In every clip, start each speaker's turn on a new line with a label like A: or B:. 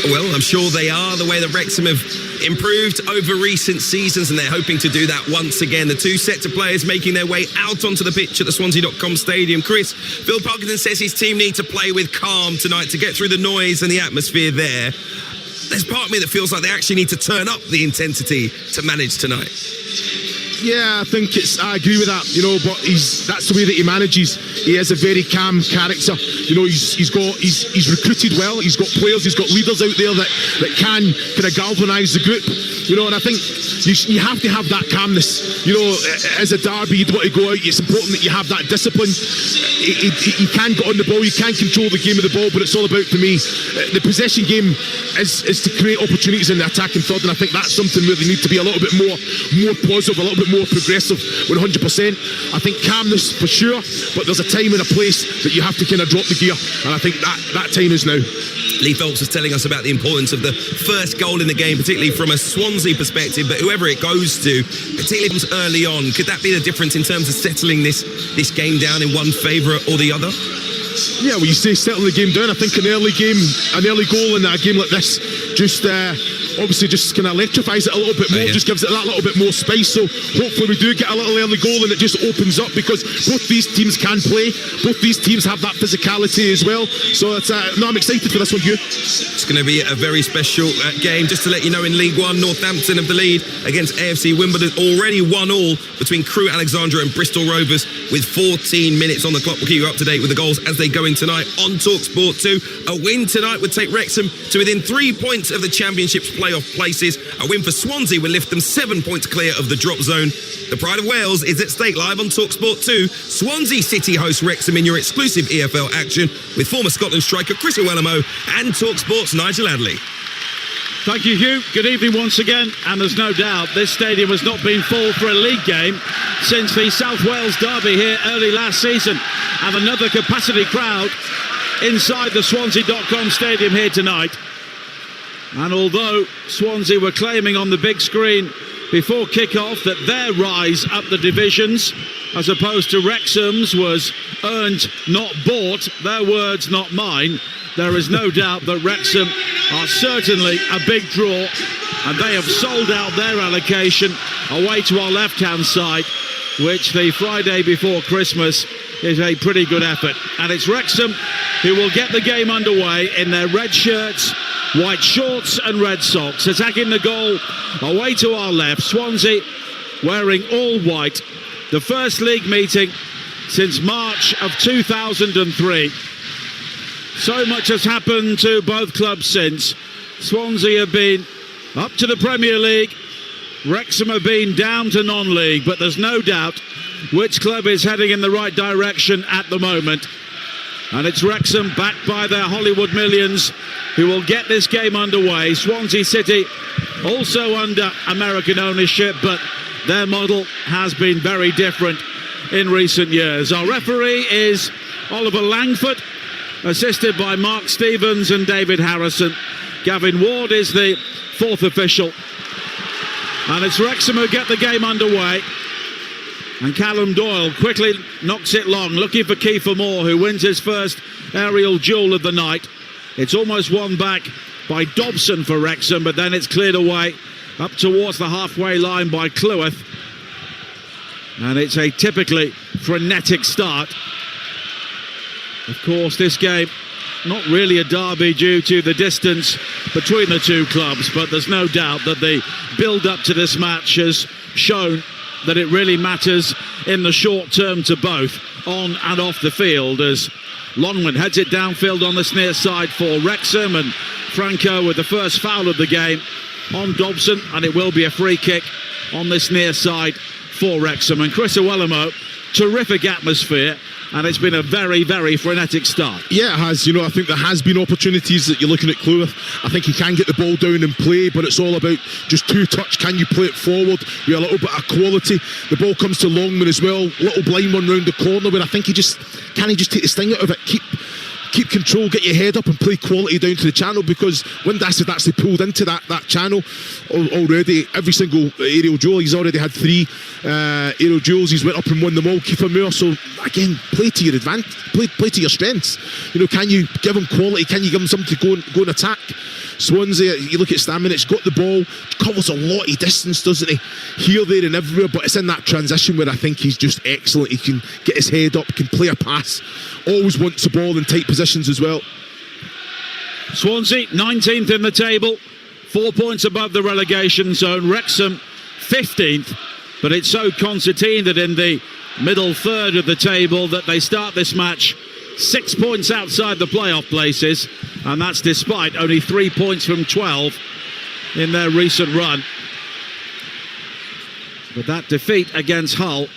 A: Well, I'm sure they are, the way that Wrexham have improved over recent seasons, and they're hoping to do that once again. The two sets of players making their way out onto the pitch at the Swansea.com stadium. Chris, Phil Parkinson says his team need to play with calm tonight to get through the noise and the atmosphere there. There's part of me that feels like they actually need to turn up the intensity to manage tonight.
B: Yeah, I agree with that, but that's the way that he manages. He has a very calm character. He's recruited well, he's got players, he's got leaders out there that can kind of galvanise the group, and I think you have to have that calmness. As a derby, you'd want to go out, it's important that you have that discipline. You can get on the ball, you can control the game of the ball, but it's all about, for me, the possession game is to create opportunities in the attacking third, and I think that's something where they need to be a little bit more positive, a little bit more progressive, 100%. I think calmness for sure, but there's a time and a place that you have to kind of drop the gear, and I think that time is now.
A: Lee Phelps was telling us about the importance of the first goal in the game, particularly from a Swansea perspective, but whoever it goes to, particularly early on, could that be the difference in terms of settling this game down in one favour or the other?
B: Yeah, well, you say settle the game down. I think an early goal in a game like this obviously just kind of electrifies it a little bit more, just gives it that little bit more spice. So hopefully we do get a little early goal and it just opens up, because both these teams can play, both these teams have that physicality as well. So I'm excited for this one, Hugh.
A: It's going to be a very special game. Just to let you know, in League One, Northampton have the lead against AFC Wimbledon, already 1-1 between Crewe Alexandra and Bristol Rovers with 14 minutes on the clock. We'll keep you up to date with the goals as they go in tonight on Talksport 2. A win tonight would take Wrexham to within 3 points of the Championship's playoff places. A win for Swansea will lift them 7 points clear of the drop zone. The Pride of Wales is at stake live on Talksport 2. Swansea City host Wrexham in your exclusive EFL action with former Scotland striker Chris Iwelumo and Talksport's Nigel Adley.
C: Thank you, Hugh. Good evening once again. And there's no doubt this stadium has not been full for a league game since the South Wales derby here early last season. And another capacity crowd inside the Swansea.com stadium here tonight. And although Swansea were claiming on the big screen before kick-off that their rise up the divisions, as opposed to Wrexham's, was earned, not bought, their words, not mine, there is no doubt that Wrexham are certainly a big draw, and they have sold out their allocation away to our left-hand side, which the Friday before Christmas is a pretty good effort. And it's Wrexham who will get the game underway in their red shirts, white shorts and red socks, attacking the goal away to our left. Swansea wearing all white. The first league meeting since March of 2003. So much has happened to both clubs since. Swansea have been up to the Premier League. Wrexham have been down to non-league, but there's no doubt which club is heading in the right direction at the moment. And it's Wrexham, backed by their Hollywood millions, who will get this game underway. Swansea City also under American ownership, but their model has been very different in recent years. Our referee is Oliver Langford, assisted by Mark Stevens and David Harrison. Gavin Ward is the fourth official. And it's Wrexham who get the game underway. And Callum Doyle quickly knocks it long, looking for Kiefer Moore, who wins his first aerial duel of the night. It's almost won back by Dobson for Wrexham, but then it's cleared away up towards the halfway line by Cleworth. And it's a typically frenetic start. Of course, this game, not really a derby due to the distance between the two clubs, but there's no doubt that the build-up to this match has shown that it really matters in the short term to both, on and off the field, as Longman heads it downfield on this near side for Wrexham, and Franco with the first foul of the game on Dobson, and it will be a free kick on this near side for Wrexham. And Chris Iwelumo, terrific atmosphere, and it's been a very, very frenetic start.
B: Yeah, it has. I think there has been opportunities that you're looking at Cleworth. I think he can get the ball down and play, but it's all about just two-touch. Can you play it forward with a little bit of quality? The ball comes to Longman as well. Little blind one round the corner, where I think he just take the sting out of it, keep control, get your head up and play quality down to the channel, because Windass had actually pulled into that channel already. Every single aerial duel, he's already had 3 aerial duels, he's went up and won them all, Kiefer Moore. So again, play to your advantage, play to your strengths. Can you give him quality? Can you give him something to go and attack? Swansea, you look at Stamenic, got the ball, covers a lot of distance, doesn't he? Here, there and everywhere, but it's in that transition where I think he's just excellent. He can get his head up, can play a pass, always wants the ball in tight positions as well.
C: Swansea 19th in the table, 4 points above the relegation zone. Wrexham 15th, but it's so concertine that in the middle third of the table that they start this match 6 points outside the playoff places, and that's despite only 3 points from 12 in their recent run. But that defeat against Hull,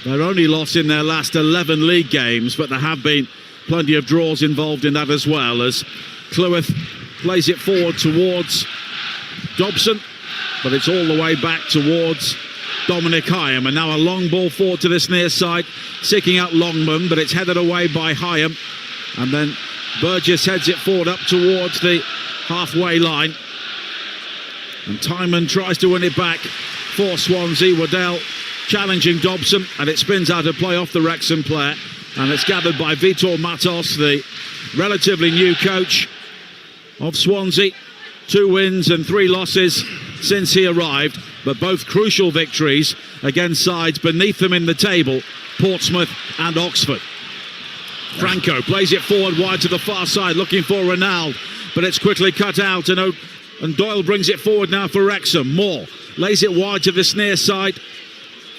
C: their only loss in their last 11 league games, but there have been plenty of draws involved in that as well, as Cleworth plays it forward towards Dobson, but it's all the way back towards Dominic Hyam, and now a long ball forward to this near side, seeking out Longman, but it's headed away by Hyam, and then Burgess heads it forward up towards the halfway line, and Timon tries to win it back for Swansea. Waddell challenging Dobson, and it spins out of play off the Wrexham player, and it's gathered by Vitor Matos, the relatively new coach of Swansea. 2 wins and 3 losses since he arrived, but both crucial victories against sides beneath them in the table, Portsmouth and Oxford. Franco plays it forward wide to the far side, looking for Ronald, but it's quickly cut out, and Doyle brings it forward now for Wrexham. Moore lays it wide to this near side,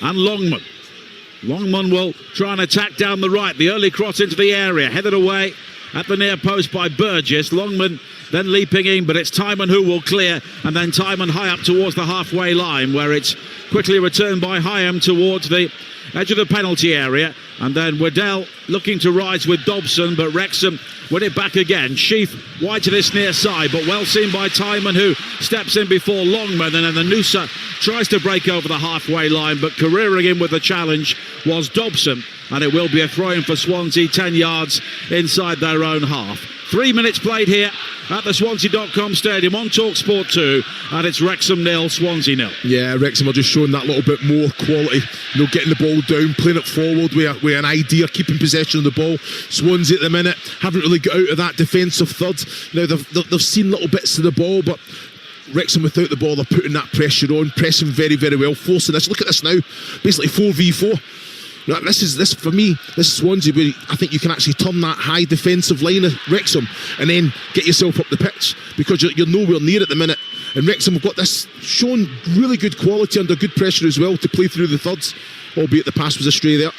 C: and Longman will try and attack down the right. The early cross into the area, headed away at the near post by Burgess. Longman then leaping in, but it's Timon who will clear, and then Timon high up towards the halfway line, where it's quickly returned by Hyam towards the edge of the penalty area, and then Waddell looking to rise with Dobson, but Wrexham win it back again. Sheaf wide to this near side, but well seen by Timon, who steps in before Longman, and then the Noosa tries to break over the halfway line, but careering in with the challenge was Dobson, and it will be a throw-in for Swansea, 10 yards inside their own half. 3 minutes played here at the Swansea.com Stadium on Talksport 2, and it's Wrexham 0, Swansea 0.
B: Yeah, Wrexham are just showing that little bit more quality, getting the ball down, playing it forward with an idea, keeping possession of the ball. Swansea at the minute haven't really got out of that defensive third. Now they've seen little bits of the ball, but Wrexham without the ball, they're putting that pressure on, pressing very, very well, forcing this. Look at this now, basically 4v4. This for me, this is Swansea, where I think you can actually turn that high defensive line of Wrexham and then get yourself up the pitch, because you're nowhere near at the minute. And Wrexham have got this, shown really good quality under good pressure as well to play through the thirds, albeit the pass was astray there.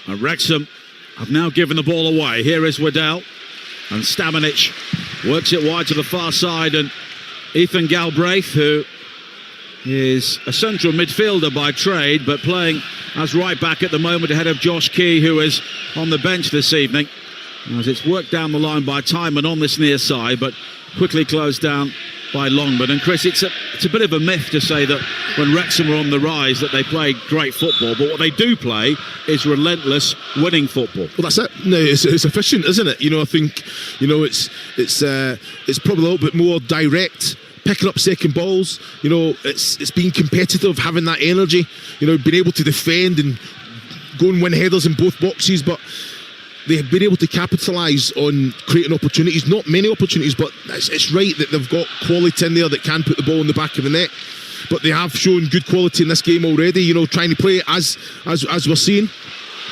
C: And Wrexham have now given the ball away. Here is Waddell, and Stamenic works it wide to the far side, and Ethan Galbraith, who is a central midfielder by trade, but playing as right back at the moment ahead of Josh Key, who is on the bench this evening, as it's worked down the line by Timon on this near side, but quickly closed down by Longman. And Chris, it's a bit of a myth to say that when Wrexham are on the rise that they play great football, but what they do play is relentless winning football.
B: Well, that's it. No, it's efficient, isn't it? I think it's probably a little bit more direct, picking up second balls. It's being competitive, having that energy, being able to defend and go and win headers in both boxes. But they've been able to capitalise on creating opportunities. Not many opportunities, but it's right that they've got quality in there that can put the ball in the back of the net. But they have shown good quality in this game already, trying to play it as we're seeing.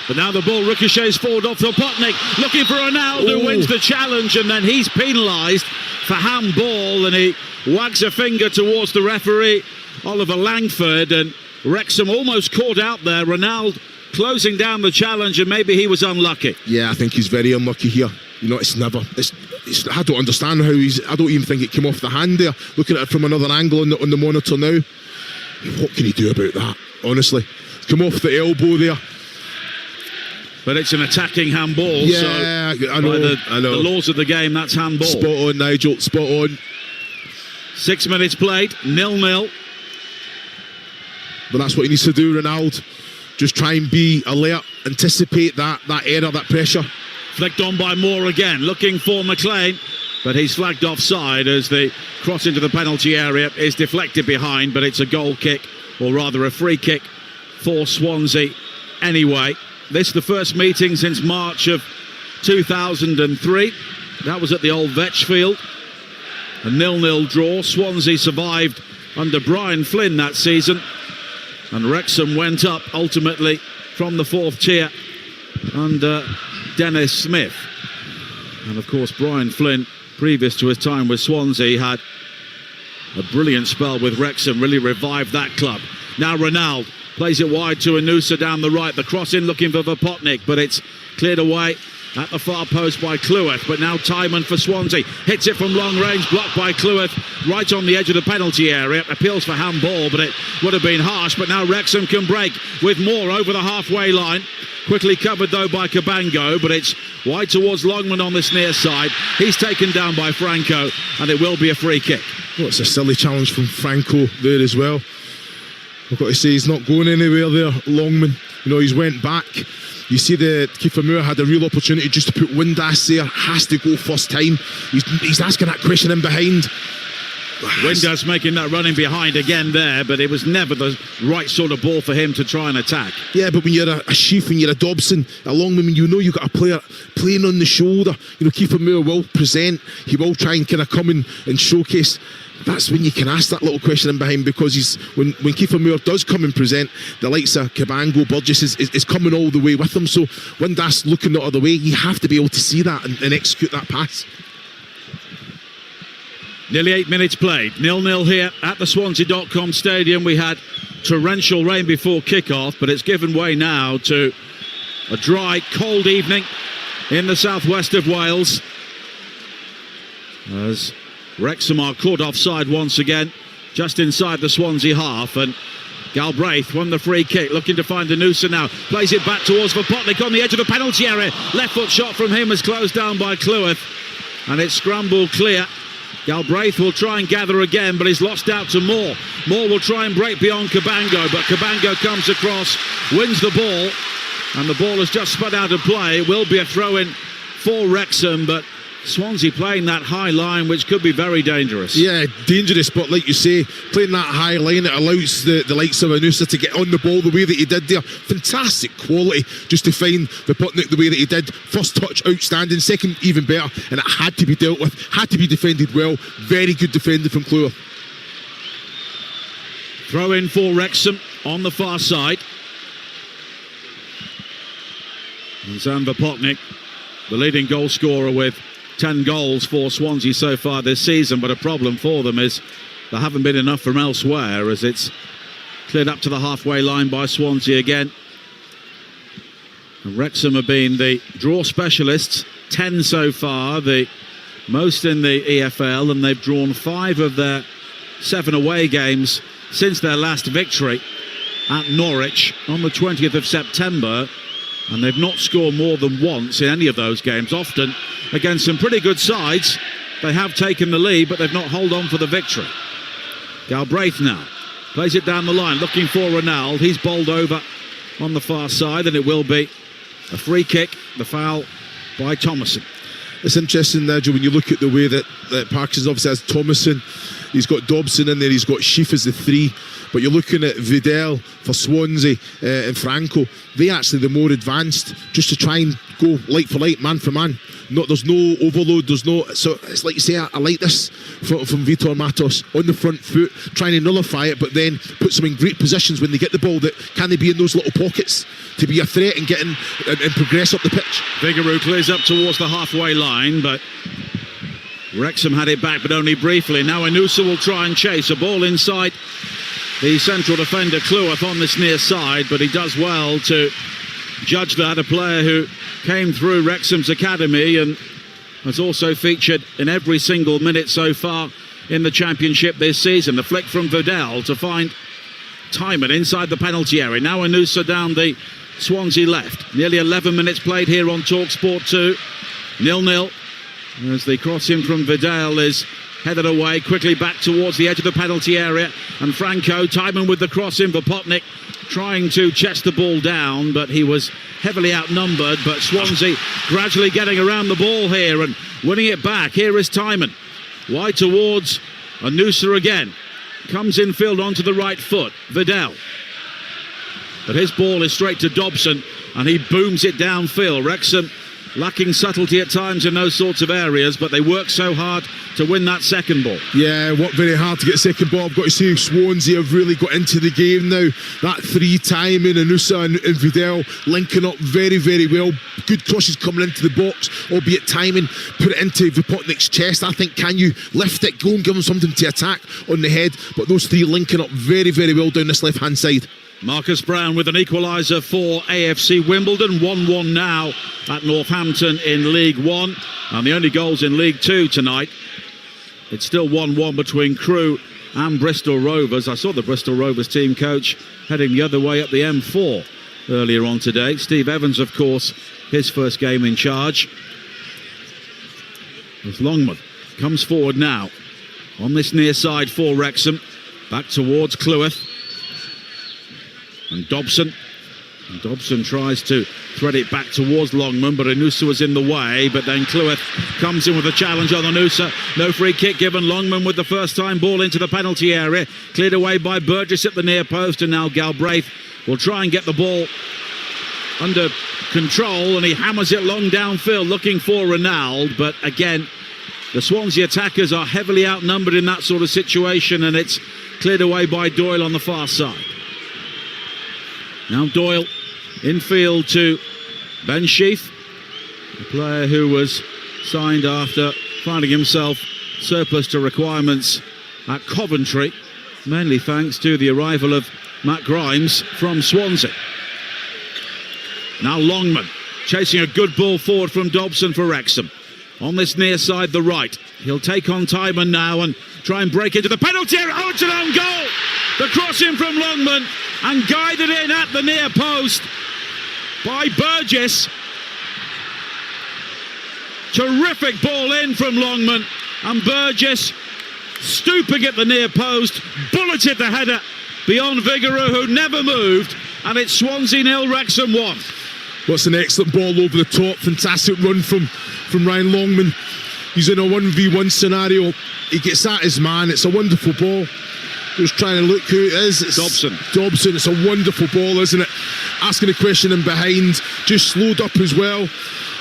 C: But now the ball ricochets forward off to Potnick, looking for Ronaldo, who wins the challenge, and then he's penalised for handball, and he wags a finger towards the referee, Oliver Langford, and Wrexham almost caught out there. Ronaldo closing down the challenge, and maybe he was unlucky.
B: Yeah, I think he's very unlucky here. I don't understand how I don't even think it came off the hand there. Looking at it from another angle on the monitor now. What can he do about that, honestly? Come off the elbow there.
C: But it's an attacking handball.
B: Yeah,
C: so
B: I know.
C: The laws of the game, that's handball.
B: Spot on, Nigel, spot on.
C: 6 minutes played, 0-0.
B: But that's what he needs to do, Ronaldo. Just try and be alert, anticipate that error, that pressure.
C: Flicked on by Moore again, looking for McLean, but he's flagged offside as the cross into the penalty area is deflected behind, but it's a goal kick, or rather a free kick for Swansea anyway. This is the first meeting since March of 2003. That was at the old Vetch Field. A 0-0 draw. Swansea survived under Brian Flynn that season, and Wrexham went up ultimately from the 4th tier under Dennis Smith. And of course Brian Flynn, previous to his time with Swansea, had a brilliant spell with Wrexham, really revived that club. Now Ronald plays it wide to Anusa down the right. The cross in looking for Vopotnik, but it's cleared away at the far post by Cleworth. But now Timon for Swansea. Hits it from long range, blocked by Cleworth, right on the edge of the penalty area. Appeals for handball, but it would have been harsh. But now Wrexham can break with Moore over the halfway line. Quickly covered though by Cabango, but it's wide towards Longman on this near side. He's taken down by Franco, and it will be a free kick.
B: Well, it's a silly challenge from Franco there as well. I've got to say, he's not going anywhere there, Longman. You know, he's went back. You see the Kiefer Moore had a real opportunity just to put Windass there. Has to go first time. He's asking that question in behind.
C: Windass making that running behind again there, but it was never the right sort of ball for him to try and attack.
B: Yeah, but when you're a Sheaf and you're a Dobson, a Longman, you know you've got a player playing on the shoulder. You know, Kiefer Moore will present. He will try and kind of come in and showcase. That's when you can ask that little question in behind, because when Kiefer Moore does come and present, the likes of Cabango, Burgess is coming all the way with him. So Windass looking the other way, you have to be able to see that and execute that pass.
C: Nearly 8 minutes played. 0-0 here at the Swansea.com Stadium. We had torrential rain before kick-off, but it's given way now to a dry, cold evening in the southwest of Wales, as Wrexham are caught offside once again, just inside the Swansea half. And Galbraith won the free kick, looking to find Anusa now. Plays it back towards Vopotnik on the edge of the penalty area. Left foot shot from him is closed down by Cleworth, and it's scrambled clear. Galbraith will try and gather again, but he's lost out to Moore. Moore will try and break beyond Cabango, but Cabango comes across, wins the ball, and the ball has just spun out of play. It will be a throw-in for Wrexham, but Swansea playing that high line, which could be very dangerous.
B: Yeah, dangerous, but like you say, playing that high line, it allows the likes of Anusa to get on the ball the way that he did there. Fantastic quality just to find the Vopotnik the way that he did. First touch, outstanding. Second, even better, and it had to be dealt with, had to be defended well. Very good defending from Cleworth.
C: Throw in for Wrexham on the far side. And Zan Vopotnik, the leading goal scorer with 10 goals for Swansea so far this season, but a problem for them is there haven't been enough from elsewhere, as it's cleared up to the halfway line by Swansea again. And Wrexham have been the draw specialists, 10 so far, the most in the EFL, and they've drawn 5 of their 7 away games since their last victory at Norwich on the 20th of September. And they've not scored more than once in any of those games. Often against some pretty good sides, they have taken the lead, but they've not held on for the victory. Galbraith now plays it down the line, looking for Ronald. He's bowled over on the far side, and it will be a free kick, the foul by Thomason.
B: It's interesting, Nigel, when you look at the way that Parkinson obviously has Thomason, he's got Dobson in there, he's got Sheaf as the 3, but you're looking at Vidal for Swansea and Franco. They actually the more advanced, just to try and go light for light, man for man. There's no overload, so it's like you say, I like this from Vitor Matos on the front foot, trying to nullify it, but then puts them in great positions when they get the ball. That can they be in those little pockets to be a threat and get in and progress up the pitch.
C: Vigouroux clears up towards the halfway line, but Wrexham had it back, but only briefly. Now Anusa will try and chase a ball inside the central defender Cleworth on this near side, but he does well to judge that. A player who came through Wrexham's academy and has also featured in every single minute so far in the Championship this season. The flick from Vidal to find Timon inside the penalty area. Now Anusa down the Swansea left. Nearly 11 minutes played here on Talksport 2. 0-0 as the crossing from Vidal is headed away quickly back towards the edge of the penalty area, and Franco, Timon with the cross in, Vopotnik trying to chest the ball down, but he was heavily outnumbered. But Swansea gradually getting around the ball here and winning it back. Here is Timon, wide towards Anusa again, comes infield onto the right foot, Vidal, but his ball is straight to Dobson and he booms it downfield. Wrexham lacking subtlety at times in those sorts of areas, but they work so hard to win that second ball.
B: Yeah, worked very hard to get second ball. I've got to say, Swansea have really got into the game now. That three timing, Anusa and Vidal linking up very, very well. Good crosses coming into the box, albeit timing. Put it into Vipotnik's chest. I think, can you lift it, go and give him something to attack on the head? But those three linking up very, very well down this left-hand side.
C: Marcus Brown with an equaliser for AFC Wimbledon. 1-1 now at Northampton in League One. And the only goals in League Two tonight. It's still 1-1 between Crewe and Bristol Rovers. I saw the Bristol Rovers team coach heading the other way up the M4 earlier on today. Steve Evans, of course, his first game in charge. As Longman comes forward now on this near side for Wrexham. Back towards Cleworth. And Dobson tries to thread it back towards Longman, but Anusa was in the way. But then Cleworth comes in with a challenge on Anusa. No free kick given. Longman with the first time ball into the penalty area. Cleared away by Burgess at the near post, and now Galbraith will try and get the ball under control, and he hammers it long downfield looking for Ronald. But again, the Swansea attackers are heavily outnumbered in that sort of situation, and it's cleared away by Doyle on the far side. Now Doyle infield to Ben Sheaf, a player who was signed after finding himself surplus to requirements at Coventry, mainly thanks to the arrival of Matt Grimes from Swansea. Now Longman chasing a good ball forward from Dobson for Wrexham. On this near side, the right. He'll take on Timon now and try and break into the penalty area. Oh, it's an own goal! The cross in from Longman and guided in at the near post by Burgess. Terrific ball in from Longman, and Burgess stooping at the near post, bulleted the header beyond Vigouroux, who never moved, and it's Swansea 0, Wrexham 1.
B: What's an excellent ball over the top. Fantastic run from Ryan Longman. He's in a 1v1 scenario. He gets at his man. It's a wonderful ball. Just trying to look who it is. It's Dobson. It's a wonderful ball, isn't it? Asking a question in behind. Just slowed up as well.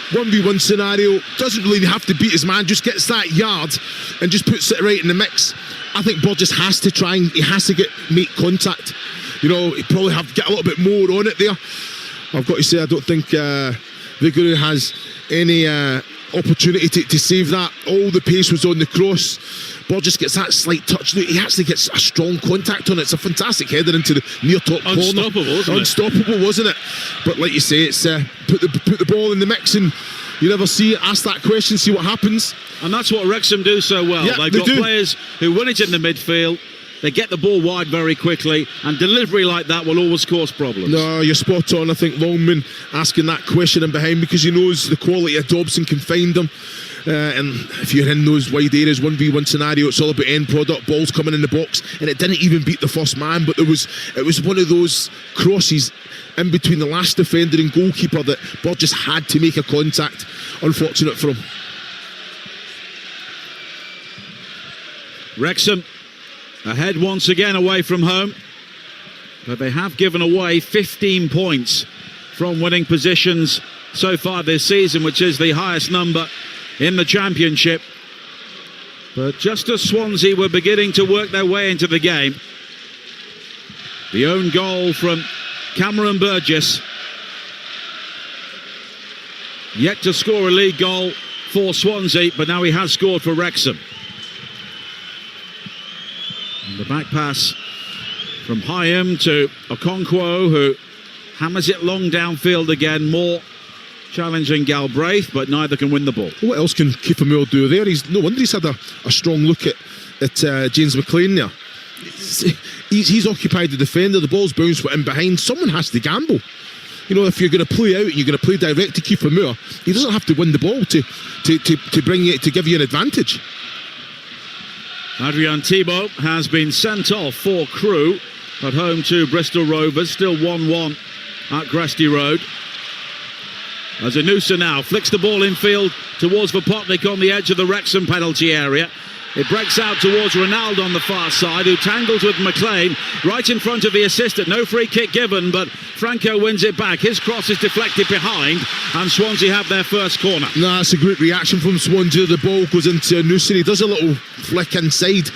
B: 1v1 scenario. Doesn't really have to beat his man. Just gets that yard and just puts it right in the mix. I think Burgess has to try and he has to make contact. You know, he probably have to get a little bit more on it there. I've got to say, I don't think Vigouroux has any opportunity to save that. All the pace was on the cross. Burgess gets that slight touch. He actually gets a strong contact on it. It's a fantastic header into the near top corner. Unstoppable, wasn't it? But like you say, it's put the ball in the mix, and you never see it. Ask that question, see what happens. And
C: that's what Wrexham do so well.
B: Yeah,
C: They've got players who win it in the midfield. They get the ball wide very quickly, and delivery like that will always cause problems.
B: No, you're spot on. I think Longman asking that question in behind because he knows the quality of Dobson can find him. And if you're in those wide areas, 1v1 scenario, it's all about end product, balls coming in the box, and it didn't even beat the first man, but it was one of those crosses in between the last defender and goalkeeper that Burgess had to make a contact. Unfortunate for him.
C: Wrexham ahead once again away from home, but they have given away 15 points from winning positions so far this season, which is the highest number in the Championship. But just as Swansea were beginning to work their way into the game, the own goal from Cameron Burgess, yet to score a league goal for Swansea, but now he has scored for Wrexham. And the back pass from Hyam to Okonkwo, who hammers it long downfield again, more challenging Galbraith, but neither can win the ball.
B: What else can Kiefer do there? No wonder he's had a strong look at James McLean there. He's occupied the defender, the ball's bounced in behind. Someone has to gamble. You know, if you're going to play out and you're going to play direct to Kiefer Moore, he doesn't have to win the ball to bring it, to give you an advantage.
C: Adrian Thibault has been sent off for Crewe at home to Bristol Rovers. Still 1-1 at Gresty Road. As Anusa now flicks the ball infield towards Vipotnik on the edge of the Wrexham penalty area. It breaks out towards Ronaldo on the far side, who tangles with McLean right in front of the assistant. No free kick given, but Franco wins it back. His cross is deflected behind, and Swansea have their first corner.
B: No, it's a great reaction from Swansea. The ball goes into Nusa. He does a little flick inside.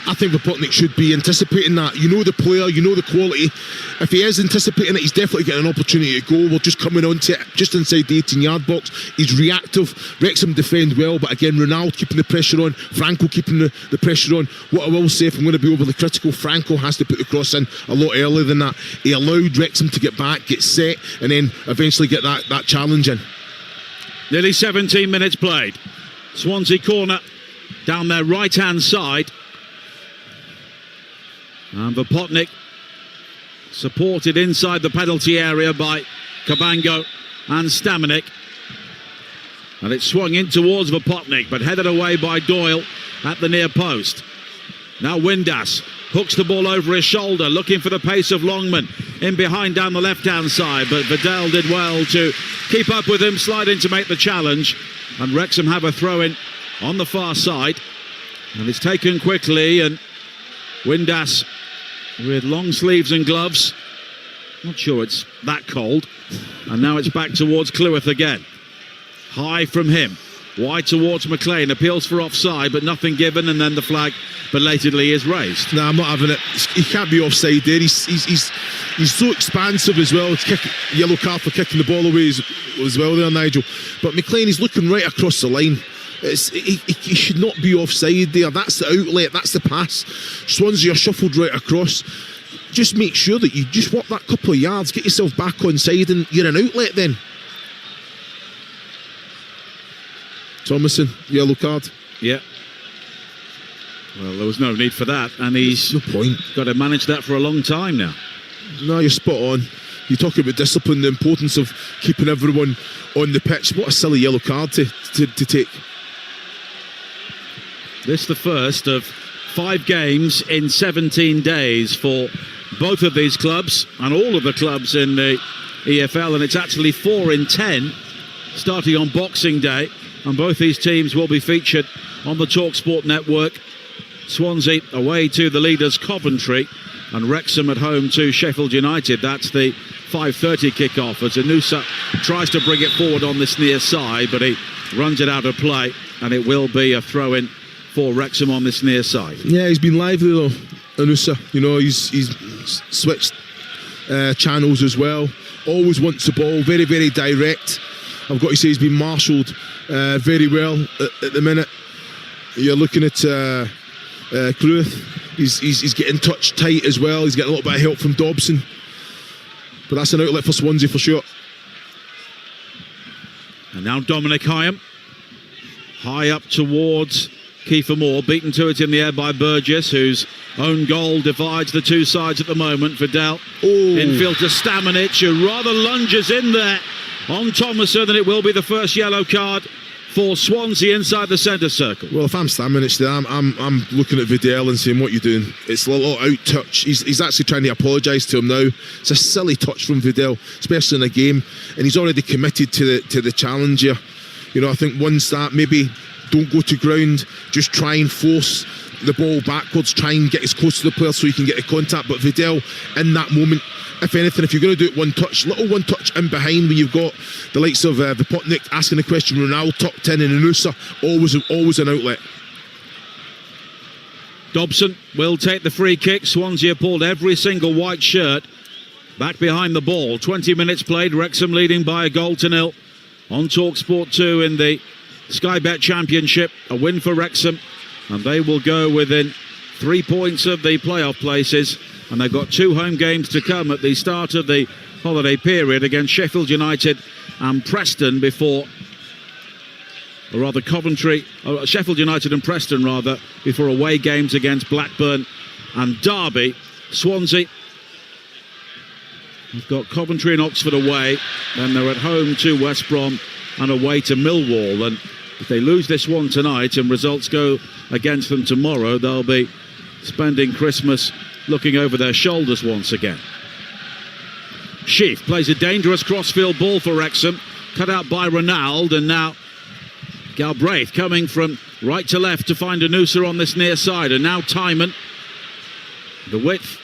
B: I think Vopotnik should be anticipating that. You know the player, you know the quality. If he is anticipating it, he's definitely getting an opportunity to go. We're just coming on to it, just inside the 18-yard box. He's reactive. Wrexham defend well, but again, Ronaldo keeping the pressure on. Franco keeping the pressure on. What I will say, if I'm going to be overly critical, Franco has to put the cross in a lot earlier than that. He allowed Wrexham to get back, get set, and then eventually get that challenge in.
C: Nearly 17 minutes played. Swansea corner down their right-hand side. And Vopotnik supported inside the penalty area by Cabango and Stamanik. And it swung in towards Vopotnik, but headed away by Doyle at the near post. Now Windass hooks the ball over his shoulder, looking for the pace of Longman in behind down the left-hand side, but Vidal did well to keep up with him, slide in to make the challenge, and Wrexham have a throw-in on the far side, and it's taken quickly, and Windass with long sleeves and gloves, not sure it's that cold, and now it's back towards Cleworth again. High from him, wide towards McLean, appeals for offside, but nothing given, and then the flag belatedly is raised.
B: No, I'm not having it. He can't be offside there. He's so expansive as well. Yellow card for kicking the ball away as well there, Nigel. But McLean is looking right across the line. He should not be offside there. That's the outlet, that's the pass. Swansea are shuffled right across. Just make sure that you just walk that couple of yards, get yourself back on side, and you're an outlet then. Thomason, yellow card.
C: Yeah. Well, there was no need for that, and he's
B: no point.
C: Got to manage that for a long time now.
B: No, you're spot on. You talk about discipline, the importance of keeping everyone on the pitch. What a silly yellow card to take.
C: This the first of 5 games in 17 days for both of these clubs and all of the clubs in the EFL, and it's actually 4 in 10 starting on Boxing Day, and both these teams will be featured on the Talksport network. Swansea away to the leaders Coventry, and Wrexham at home to Sheffield United. That's the 5:30 kickoff as Anusa tries to bring it forward on this near side, but he runs it out of play, and it will be a throw-in for Wrexham on this near side.
B: Yeah, he's been lively though, Anusa. You know, he's switched channels as well. Always wants the ball, very, very direct. I've got to say he's been marshalled very well at the minute. You're looking at Cleworth. He's getting touch tight as well. He's getting a little bit of help from Dobson. But that's an outlet for Swansea for sure.
C: And now Dominic Hyam. High up towards Kiefer Moore, beaten to it in the air by Burgess, whose own goal divides the two sides at the moment. Vidal infield to Stamanik, who rather lunges in there on Thomason, and it will be the first yellow card for Swansea inside the centre circle.
B: Well, if I'm Stamanik there, I'm looking at Vidal and saying, what are you doing? It's a little out touch. He's actually trying to apologise to him now. It's a silly touch from Vidal, especially in a game, and he's already committed to the challenge here. You know, I think once that, maybe don't go to ground, just try and force the ball backwards, try and get as close to the player so you can get a contact. But Vidal, in that moment, if anything, if you're going to do it one touch, little one touch in behind, when you've got the likes of Vopotnik asking the question, Ronaldo tucked in, and Anusa, always an outlet. Dobson
C: will take the free kick. Swansea pulled every single white shirt back behind the ball. 20 minutes played, Wrexham leading by 1-0 on Talksport 2 in the Sky Bet Championship. A win for Wrexham, and they will go within 3 points of the playoff places, and they've got 2 home games to come at the start of the holiday period against Sheffield United and Preston Sheffield United and Preston rather, before away games against Blackburn and Derby. Swansea have got Coventry and Oxford away, then they're at home to West Brom and away to Millwall, and if they lose this one tonight and results go against them tomorrow, they'll be spending Christmas looking over their shoulders once again. Sheaf plays a dangerous crossfield ball for Wrexham, cut out by Ronaldo, and now Galbraith coming from right to left to find Anusa on this near side, and now Timon. The width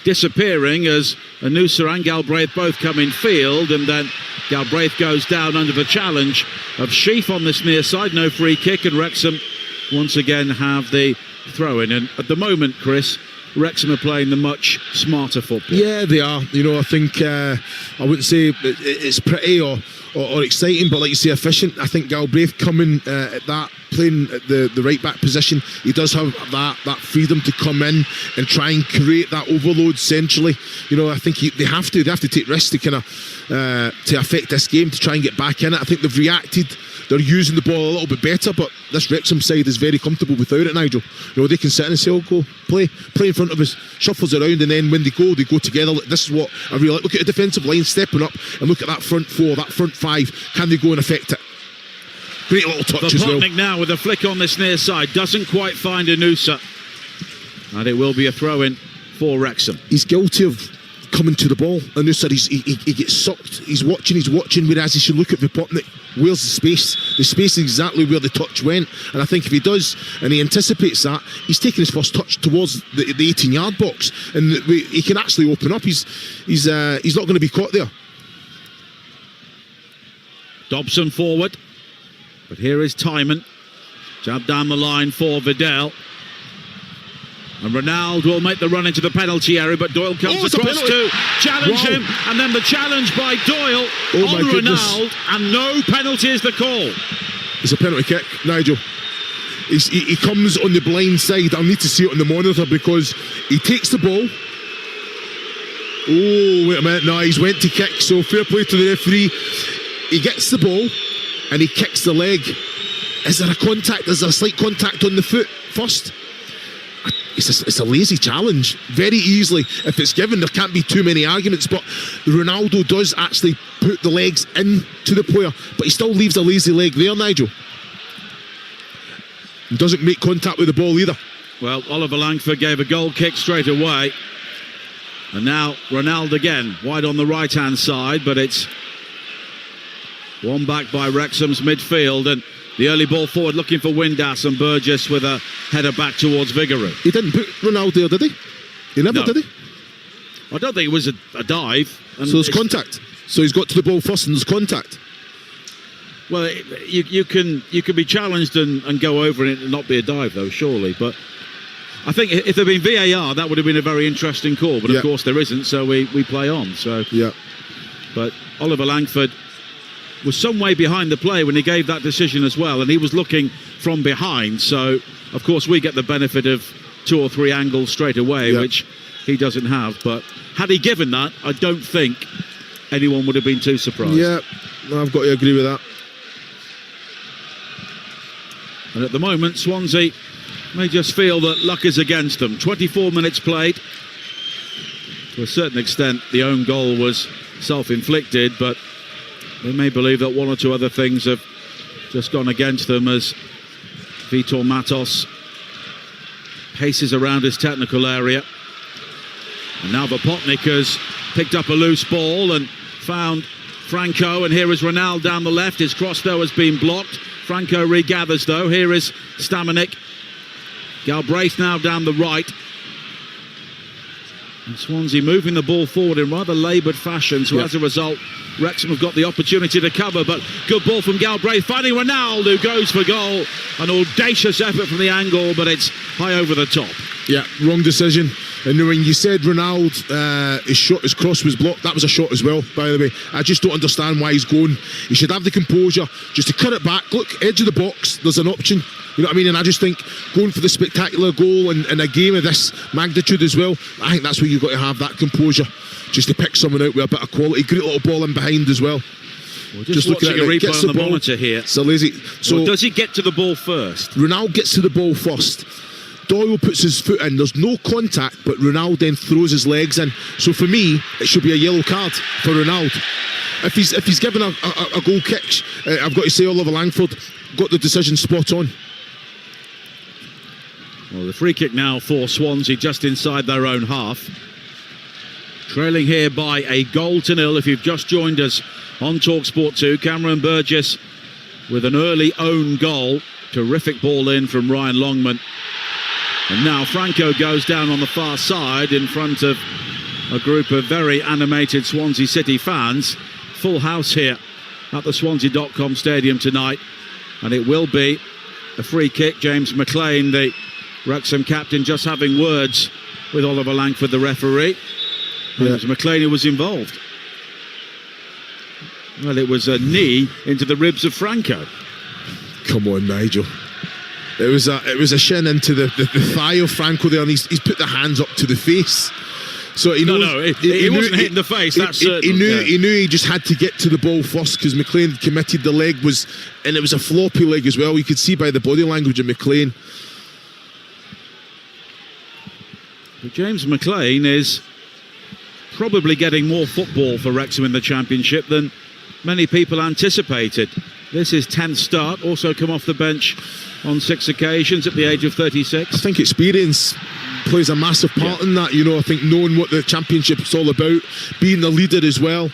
C: disappearing as Anusa and Galbraith both come in field, and then Galbraith goes down under the challenge of Sheaf on this near side. No free kick, and Wrexham once again have the throw in. And at the moment, Chris, Wrexham are playing the much smarter football.
B: Yeah, they are. You know, I think I wouldn't say it's pretty or exciting, but like you say, efficient. I think Galbraith coming at that, playing at the right back position, he does have that freedom to come in and try and create that overload centrally. You know, I think they have to take risks to kind of to affect this game, to try and get back in it. I think they've reacted. They're using the ball a little bit better, but this Wrexham side is very comfortable without it, Nigel. You know, they can sit and say, "Oh, go play in front of us," shuffles around, and then when they go together. This is what I really like. Look at the defensive line stepping up, and look at that front four, that front five. Can they go and affect it? Great little touch as well.
C: Potnik now with a flick on this near side, doesn't quite find Anusa, and it will be a throw-in for Wrexham.
B: He's guilty of coming to the ball. Anusa, he gets sucked. He's watching, whereas he should look at Potnik. Where's the space? The space is exactly where the touch went, and I think if he does, and he anticipates that, he's taking his first touch towards the 18-yard box, and he can actually open up. He's not going to be caught there.
C: Dobson forward, but here is Timon. Jab down the line for Vidal. And Ronaldo will make the run into the penalty area, but Doyle comes across to challenge him, and then the challenge by Doyle on Ronaldo, and no penalty is the call.
B: It's a penalty kick, Nigel. He comes on the blind side. I'll need to see it on the monitor because he takes the ball. Oh, wait a minute. No, he's went to kick, so fair play to the referee. He gets the ball and he kicks the leg. Is there a contact? Is there a slight contact on the foot first? It's a lazy challenge. Very easily, if it's given, there can't be too many arguments, but Ronaldo does actually put the legs into the player, but he still leaves a lazy leg there, Nigel. He doesn't make contact with the ball either.
C: Well, Oliver Langford gave a goal kick straight away, and now Ronaldo again, wide on the right-hand side, but it's won back by Wrexham's midfield, and the early ball forward looking for Windass, and Burgess with a header back towards Vigouroux.
B: He didn't put Ronaldo there, did he? He never did he?
C: I don't think it was a dive.
B: And so there's contact. So he's got to the ball first and there's contact.
C: Well, you can be challenged and go over it and not be a dive, though, surely. But I think if there'd been VAR, that would have been a very interesting call. But of course there isn't, so we play on. So
B: yeah.
C: But Oliver Langford was some way behind the play when he gave that decision as well, and he was looking from behind, so of course we get the benefit of 2 or 3 angles straight away, which he doesn't have. But had he given that, I don't think anyone would have been too surprised.
B: Yeah, I've got to agree with that.
C: And at the moment Swansea may just feel that luck is against them. 24 minutes played. To a certain extent the own goal was self-inflicted, but they may believe that 1 or 2 other things have just gone against them as Vitor Matos paces around his technical area. And now Potnik has picked up a loose ball and found Franco, and here is Ronaldo down the left. His cross though has been blocked. Franco regathers though. Here is Stamanik. Galbraith now down the right. And Swansea moving the ball forward in rather laboured fashion, so as a result Wrexham have got the opportunity to cover, but good ball from Galbraith, finding Ronaldo, who goes for goal. An audacious effort from the angle, but it's high over the top.
B: Yeah, wrong decision. And when you said Ronaldo, his cross was blocked, that was a shot as well, by the way. I just don't understand why he's going. He should have the composure just to cut it back. Look, edge of the box, there's an option. You know what I mean? And I just think going for the spectacular goal in a game of this magnitude as well, I think that's where you've got to have that composure, just to pick someone out with a bit of quality. Great little ball in behind as well.
C: Just looking at a replay on the monitor here.
B: So lazy. So
C: does he get to the ball first?
B: Ronaldo gets to the ball first. Doyle puts his foot in. There's no contact, but Ronaldo then throws his legs in. So for me, it should be a yellow card for Ronaldo. If he's given a goal kick, I've got to say Oliver Langford got the decision spot on.
C: Well, the free kick now for Swansea just inside their own half. Trailing here by a 1-0. If you've just joined us on Talksport 2, Cameron Burgess with an early own goal. Terrific ball in from Ryan Longman. And now Franco goes down on the far side in front of a group of very animated Swansea City fans. Full house here at the Swansea.com stadium tonight. And it will be a free kick. James McLean, the Wrexham captain, just having words with Oliver Langford, the referee. Yeah. It was McLean who was involved. Well, it was a knee into the ribs of Franco.
B: Come on, Nigel. It was a shin into the thigh of Franco there, and he's put the hands up to the face. So he knows,
C: he wasn't hitting the face. That's certain.
B: He knew he just had to get to the ball first because McLean committed. The leg was, and it was a floppy leg as well. You could see by the body language of McLean.
C: But James McLean is probably getting more football for Wrexham in the Championship than many people anticipated. This is 10th start, also come off the bench on 6 occasions at the age of 36.
B: I think experience plays a massive part in that. You know, I think knowing what the Championship's all about, being the leader as well.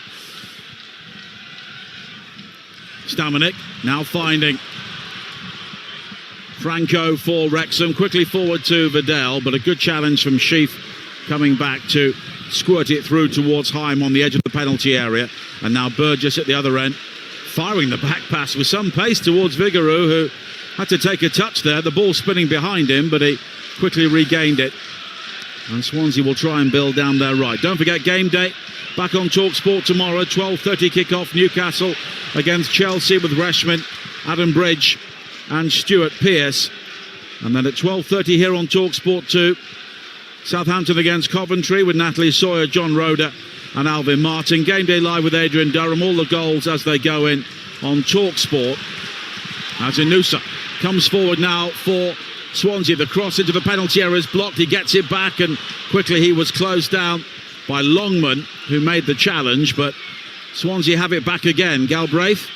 C: Stamanik now finding Franco for Wrexham, quickly forward to Vidal, but a good challenge from Sheaf coming back to squirt it through towards Heim on the edge of the penalty area. And now Burgess at the other end, firing the back pass with some pace towards Vigouroux, who had to take a touch there. The ball spinning behind him, but he quickly regained it. And Swansea will try and build down their right. Don't forget, game day back on Talksport tomorrow. 12:30 kick-off, Newcastle against Chelsea with Reshman, Adam Bridge and Stuart Pearce. And then at 12:30 here on Talksport 2, Southampton against Coventry with Natalie Sawyer, John Roder and Alvin Martin. Game day live with Adrian Durham. All the goals as they go in on Talksport. As Inusa comes forward now for Swansea. The cross into the penalty area is blocked. He gets it back, and quickly he was closed down by Longman, who made the challenge. But Swansea have it back again. Galbraith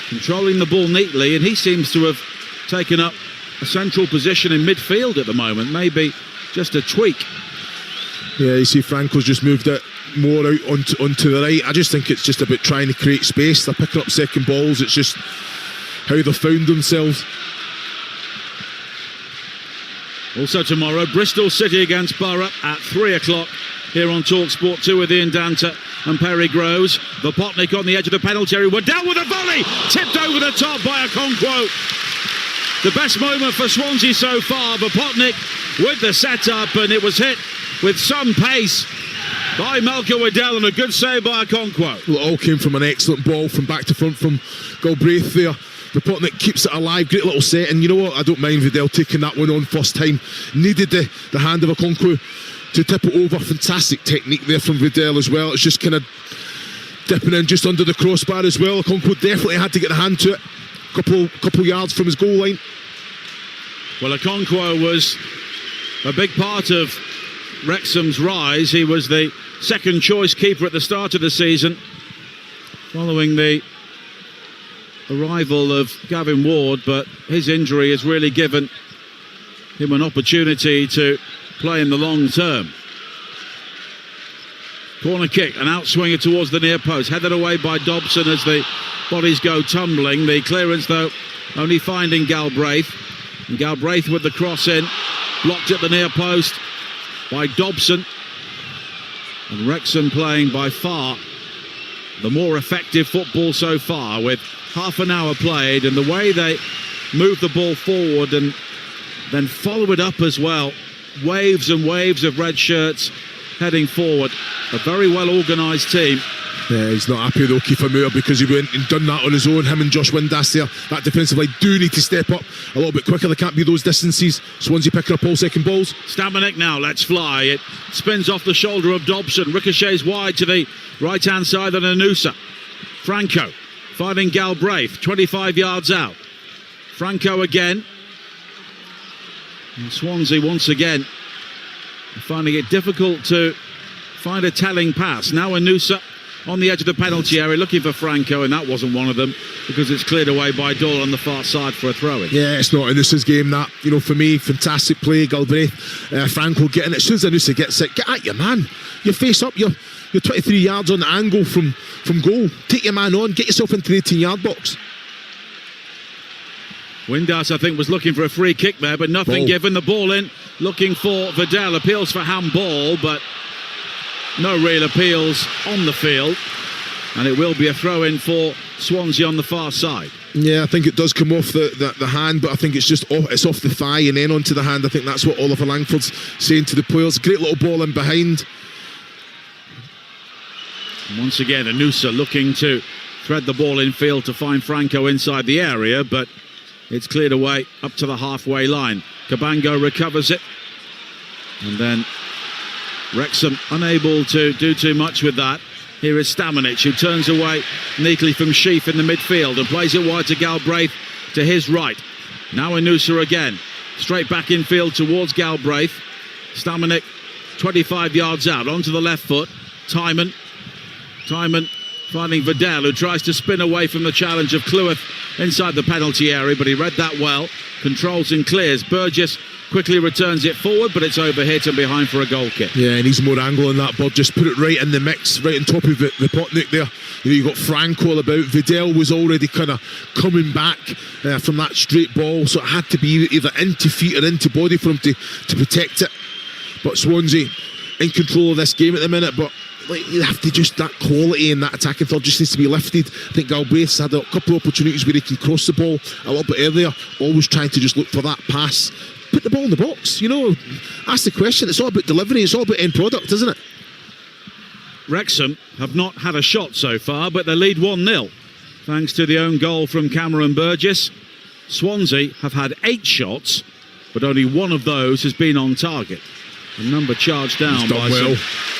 C: controlling the ball neatly, and he seems to have taken up a central position in midfield at the moment. Maybe just a tweak.
B: Yeah, you see Franco's just moved it more out onto the right. I just think it's just about trying to create space. They're picking up second balls. It's just how they've found themselves.
C: Also tomorrow, Bristol City against Borough at 3 o'clock here on Talksport 2 with Ian Danter and Perry Groves. Vopotnik on the edge of the penalty area. Waddell with a volley, tipped over the top by Okonkwo. The best moment for Swansea so far. Vopotnik with the setup, and it was hit with some pace by Malcolm Waddell, and a good save by Okonkwo.
B: Well, it all came from an excellent ball from back to front from Galbraith there. Vopotnik keeps it alive, great little set, and you know what, I don't mind Vidal taking that one on first time. Needed the hand of Okonkwo to tip it over. Fantastic technique there from Vidal as well. It's just kind of dipping in just under the crossbar as well. Okonkwo definitely had to get a hand to it. Couple yards from his goal line.
C: Well, Okonkwo was a big part of Wrexham's rise. He was the second choice keeper at the start of the season, following the arrival of Gavin Ward, but his injury has really given him an opportunity to play in the long term. Corner kick, an outswinger towards the near post, headed away by Dobson as the bodies go tumbling. The clearance, though, only finding Galbraith. And Galbraith with the cross in, blocked at the near post by Dobson. And Wrexham playing by far the more effective football so far, with half an hour played, and the way they move the ball forward and then follow it up as well. Waves and waves of red shirts heading forward. A very well organised team.
B: Yeah, he's not happy though, Kiefer Moore, because he went and done that on his own. Him and Josh Windass there, that defensive line do need to step up a little bit quicker. They can't be those distances. Swansea picking up all second balls.
C: Stamanik now, let's fly. It spins off the shoulder of Dobson, ricochets wide to the right hand side of Inusa. Franco finding Galbraith 25 yards out. Franco again, and Swansea once again finding it difficult to find a telling pass. Now Inusa on the edge of the penalty area looking for Franco, and that wasn't one of them because it's cleared away by Doyle on the far side for a throw-in.
B: Yeah, it's not Inusa's game, that. You know, for me, fantastic play, Galbraith. Franco getting it. As soon as Inusa gets it, get at your man. You face up, you're 23 yards on the angle from goal. Take your man on, get yourself into the 18-yard box.
C: Windass, I think, was looking for a free kick there, but nothing given. The ball in, looking for Vidal. Appeals for handball, but no real appeals on the field. And it will be a throw-in for Swansea on the far side.
B: Yeah, I think it does come off the hand, but I think it's just it's off the thigh and then onto the hand. I think that's what Oliver Langford's saying to the players. Great little ball in behind.
C: And once again, Anusa looking to thread the ball in field to find Franco inside the area, but it's cleared away up to the halfway line. Cabango recovers it, and then Wrexham unable to do too much with that. Here is Stamanic, who turns away neatly from Sheaf in the midfield and plays it wide to Galbraith to his right. Now Anusa again, straight back in field towards Galbraith. Stamanic 25 yards out, onto the left foot. Timon finding Vidal, who tries to spin away from the challenge of Cleworth inside the penalty area, but he read that well, controls and clears. Burgess quickly returns it forward, but it's overhit and behind for a goal kick.
B: Yeah, and he's more angle in that, Burgess put it right in the mix, right on top of the Potnik there. You know, you got Franco all about. Vidal was already kind of coming back from that straight ball, so it had to be either into feet or into body for him to protect it. But Swansea in control of this game at the minute, but like, you have to just, that quality in that attacking third just needs to be lifted. I think Galbraith's had a couple of opportunities where he can cross the ball a little bit earlier, always trying to just look for that pass. Put the ball in the box, you know, ask the question. It's all about delivery, it's all about end product, isn't it?
C: Wrexham have not had a shot so far, but they lead 1-0 thanks to the own goal from Cameron Burgess. Swansea have had 8 shots, but only one of those has been on target. A number charged down by some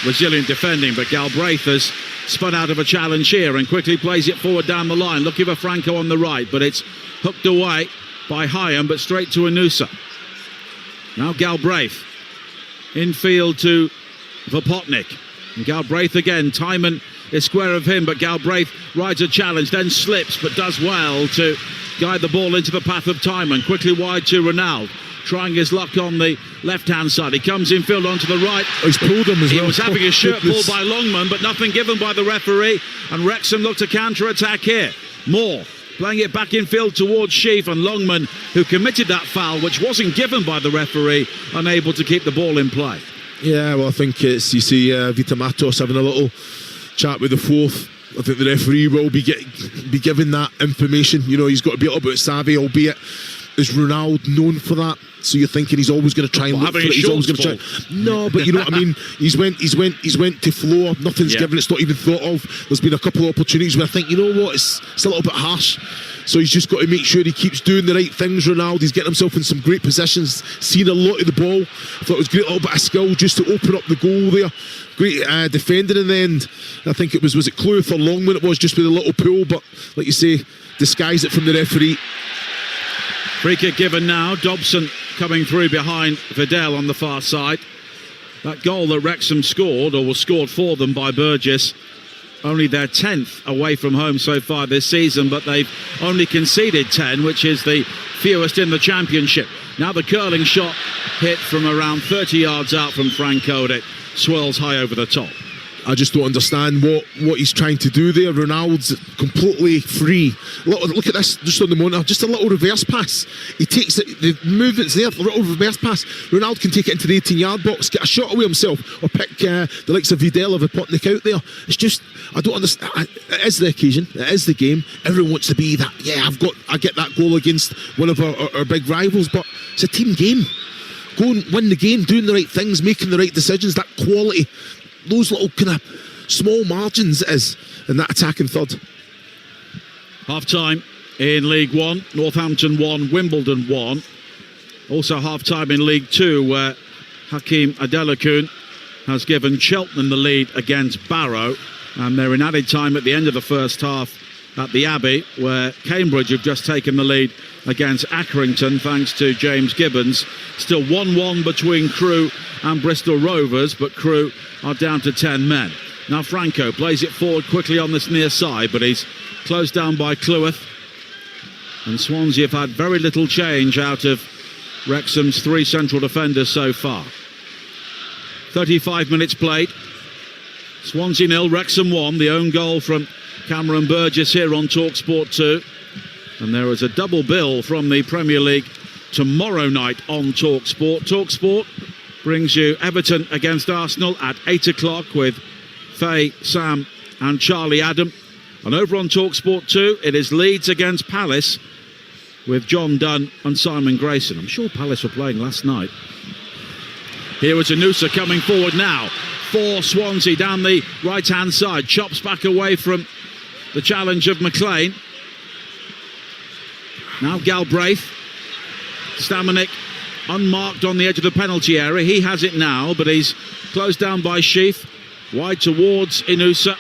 C: resilient defending, but Galbraith has spun out of a challenge here and quickly plays it forward down the line, looking for Franco on the right, but it's hooked away by Hyam, but straight to Anusa. Now Galbraith infield to Vopotnik, and Galbraith again. Timon is square of him, but Galbraith rides a challenge, then slips, but does well to guide the ball into the path of Timon. Quickly wide to Ronald, trying his luck on the left-hand side. He comes infield onto the right.
B: He's pulled him as well.
C: He was having his shirt pulled by Longman, but nothing given by the referee, and Wrexham look to counter-attack here. Moore playing it back in field towards Sheaf, and Longman, who committed that foul, which wasn't given by the referee, unable to keep the ball in play.
B: Yeah, well, I think it's, you see Vita Matos having a little chat with the fourth. I think the referee will be given that information. You know, he's got to be a little bit savvy, albeit is Ronald known for that? So you're thinking he's always going to try and look for it. He's always going to try. No, but you know what I mean. He's went to floor. Nothing's given. It's not even thought of. There's been a couple of opportunities where I think, you know what, it's a little bit harsh. So he's just got to make sure he keeps doing the right things. Ronald, he's getting himself in some great positions, seen a lot of the ball. I thought it was a great little bit of skill just to open up the goal there. Great defending in the end. I think it was it Cleworth or Longman? It was just with a little pull, but like you say, disguise it from the referee.
C: Free kick given now. Dobson coming through behind Vidal on the far side. That goal that Wrexham scored, or was scored for them by Burgess, only their 10th away from home so far this season, but they've only conceded 10, which is the fewest in the Championship. Now the curling shot hit from around 30 yards out from Franco, and it swirls high over the top.
B: I just don't understand what he's trying to do there. Ronald's completely free. Look at this, just on the monitor, just a little reverse pass. He takes it, the movement's there, a little reverse pass. Ronald can take it into the 18-yard box, get a shot away himself, or pick the likes of Vidal or Vopotnik out there. It's just, I don't understand. It is the occasion, it is the game. Everyone wants to be that, yeah, I get that goal against one of our big rivals, but it's a team game. Go and win the game, doing the right things, making the right decisions, that quality. Those little kind of small margins it is in that attacking third.
C: Half-time in League One, Northampton 1, Wimbledon 1. Also half-time in League 2, where Hakeem Adelakun has given Cheltenham the lead against Barrow, and they're in added time at the end of the first half at the Abbey, where Cambridge have just taken the lead against Accrington thanks to James Gibbons. Still 1-1 between Crewe and Bristol Rovers, but Crewe are down to 10 men. Now Franco plays it forward quickly on this near side, but he's closed down by Cleworth. And Swansea have had very little change out of Wrexham's 3 central defenders so far. 35 minutes played. Swansea 0, Wrexham 1. The own goal from Cameron Burgess here on Talksport 2. And there is a double bill from the Premier League tomorrow night on Talksport. Talksport brings you Everton against Arsenal at 8 o'clock with Faye, Sam and Charlie Adam. And over on Talksport 2, it is Leeds against Palace with John Dunn and Simon Grayson. I'm sure Palace were playing last night. Here is Anusa coming forward now for Swansea down the right-hand side. Chops back away from the challenge of McLean. Now Galbraith. Stamanik unmarked on the edge of the penalty area. He has it now, but he's closed down by Sheaf. Wide towards Inusa.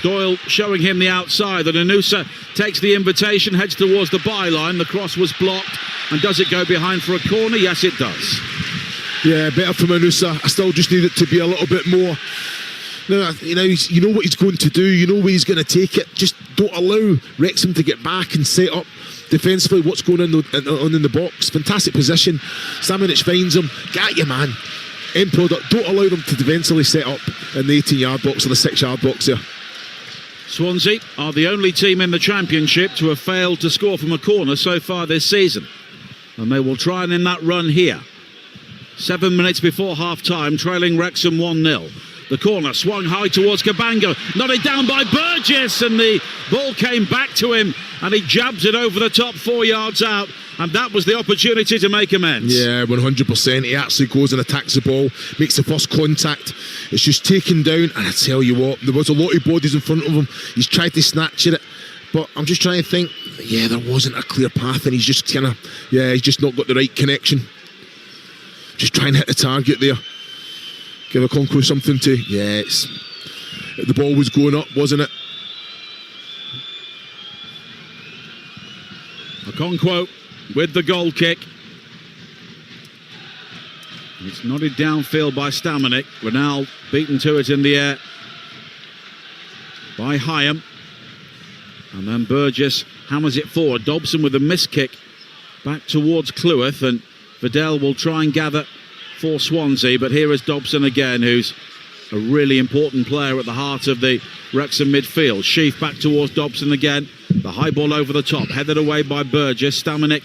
C: Doyle showing him the outside, and Inusa takes the invitation, heads towards the byline. The cross was blocked, and does it go behind for a corner? Yes, it does.
B: Yeah, better from Inusa. I still just need it to be a little bit more. No, you know what he's going to do. You know where he's going to take it. Just don't allow Wrexham to get back and set up defensively what's going on in the box. Fantastic position. Stamanik finds him. Got you, man. End product. Don't allow them to defensively set up in the 18-yard box or the 6-yard box there.
C: Swansea are the only team in the Championship to have failed to score from a corner so far this season. And they will try and end that run here. 7 minutes before half-time, trailing Wrexham 1-0. The corner swung high towards Cabango, nodded down by Burgess, and the ball came back to him, and he jabs it over the top 4 yards out, and that was the opportunity to make amends.
B: Yeah, 100%. He actually goes and attacks the ball, makes the first contact. It's just taken down, and I tell you what, there was a lot of bodies in front of him. He's tried to snatch at it, but I'm just trying to think, yeah, there wasn't a clear path, and he's just he's just not got the right connection. Just try and hit the target there. Give Okonkwo something to... Yeah, the ball was going up, wasn't it?
C: Okonkwo with the goal kick. It's nodded downfield by Stamanik. Ronald beaten to it in the air by Hyam. And then Burgess hammers it forward. Dobson with a miss kick back towards Cleworth, and Vidal will try and gather for Swansea, but here is Dobson again, who's a really important player at the heart of the Wrexham midfield. Sheaf back towards Dobson again. The high ball over the top, headed away by Burgess. Stamanik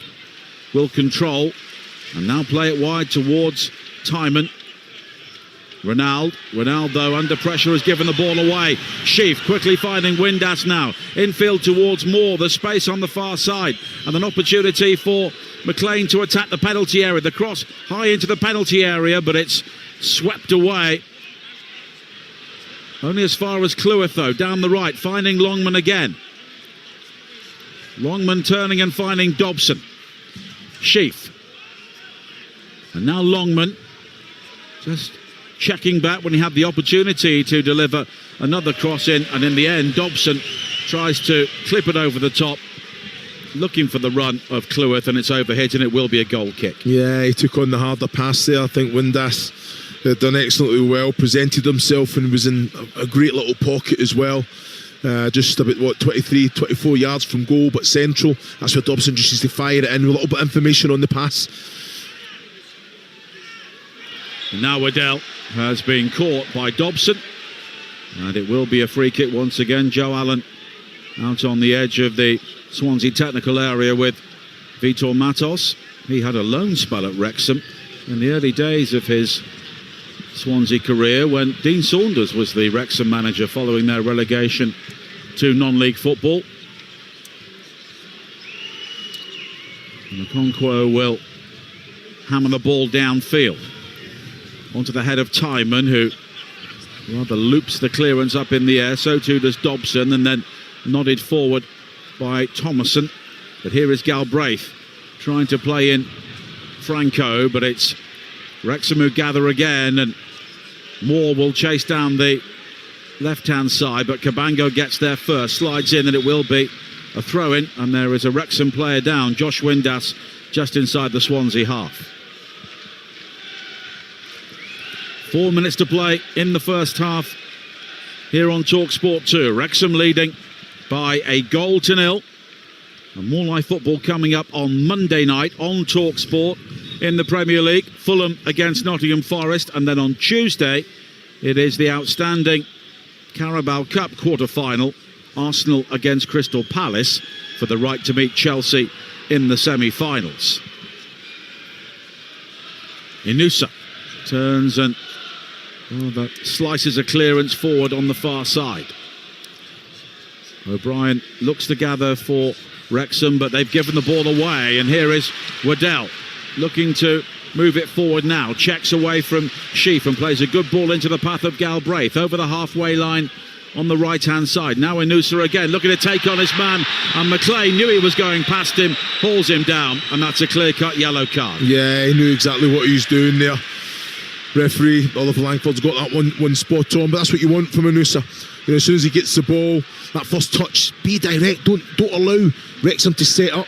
C: will control and now play it wide towards Timon. Ronaldo under pressure has given the ball away. Sheaf quickly finding Windass now. Infield towards Moore, the space on the far side, and an opportunity for McLean to attack the penalty area. The cross high into the penalty area, but it's swept away. Only as far as Cleworth though, down the right, finding Longman again. Longman turning and finding Dobson. Sheaf. And now Longman just checking back when he had the opportunity to deliver another cross in, and in the end Dobson tries to clip it over the top, looking for the run of Cleworth, and it's overhit, and it will be a goal kick.
B: Yeah, he took on the harder pass there. I think Windass had done excellently well, presented himself, and was in a great little pocket as well. Just about 23, 24 yards from goal, but central. That's where Dobson just needs to fire it in with a little bit of information on the pass.
C: And now Waddell has been caught by Dobson, and it will be a free kick once again. Joe Allen out on the edge of the Swansea technical area with Vitor Matos. He had a loan spell at Wrexham in the early days of his Swansea career when Dean Saunders was the Wrexham manager following their relegation to non-league football. And Okonkwo will hammer the ball downfield onto the head of Timon, who rather loops the clearance up in the air. So too does Dobson, and then nodded forward by Thomason. But here is Galbraith trying to play in Franco, but it's Wrexham who gather again, and Moore will chase down the left-hand side, but Cabango gets there first, slides in, and it will be a throw-in, and there is a Wrexham player down, Josh Windass, just inside the Swansea half. 4 minutes to play in the first half here on Talksport 2. Wrexham leading by a 1-0. And more live football coming up on Monday night on Talksport in the Premier League. Fulham against Nottingham Forest, and then on Tuesday it is the outstanding Carabao Cup quarter-final, Arsenal against Crystal Palace. for the right to meet Chelsea in the semi-finals. Inusa turns and that slices a clearance forward on the far side. O'Brien looks to gather for Wrexham, but they've given the ball away, and here is Waddell looking to move it forward now. Checks away from Sheaf and plays a good ball into the path of Galbraith over the halfway line on the right-hand side. Now Inusa again looking to take on his man, and McLean knew he was going past him, hauls him down, and that's a clear-cut yellow card.
B: Yeah, he knew exactly what he was doing there. Referee Oliver Langford's got that one spot on, but that's what you want from Inusa. You know, as soon as he gets the ball, that first touch, be direct, don't allow Wrexham to set up.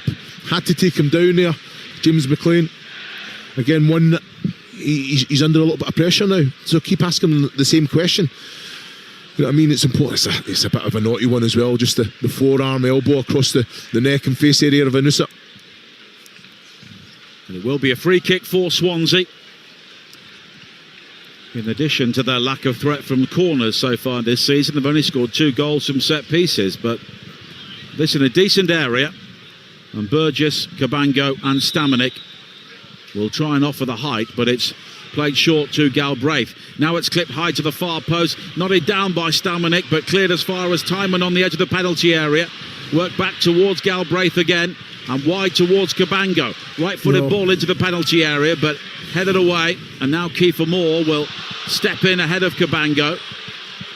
B: Had to take him down there. James McLean, again, one that he's under a little bit of pressure now, so keep asking him the same question. You know what I mean? It's important. It's a bit of a naughty one as well, just the forearm elbow across the neck and face area of Inusa.
C: And it will be a free kick for Swansea. In addition to their lack of threat from corners so far this season, they've only scored 2 goals from set pieces, but this in a decent area, and Burgess, Cabango and Stamanik will try and offer the height, but it's played short to Galbraith. Now it's clipped high to the far post, nodded down by Stamanik, but cleared as far as Timon on the edge of the penalty area. Work back towards Galbraith again, and wide towards Cabango. Right-footed ball into the penalty area, but headed away, and now Kiefer Moore will step in ahead of Cabango.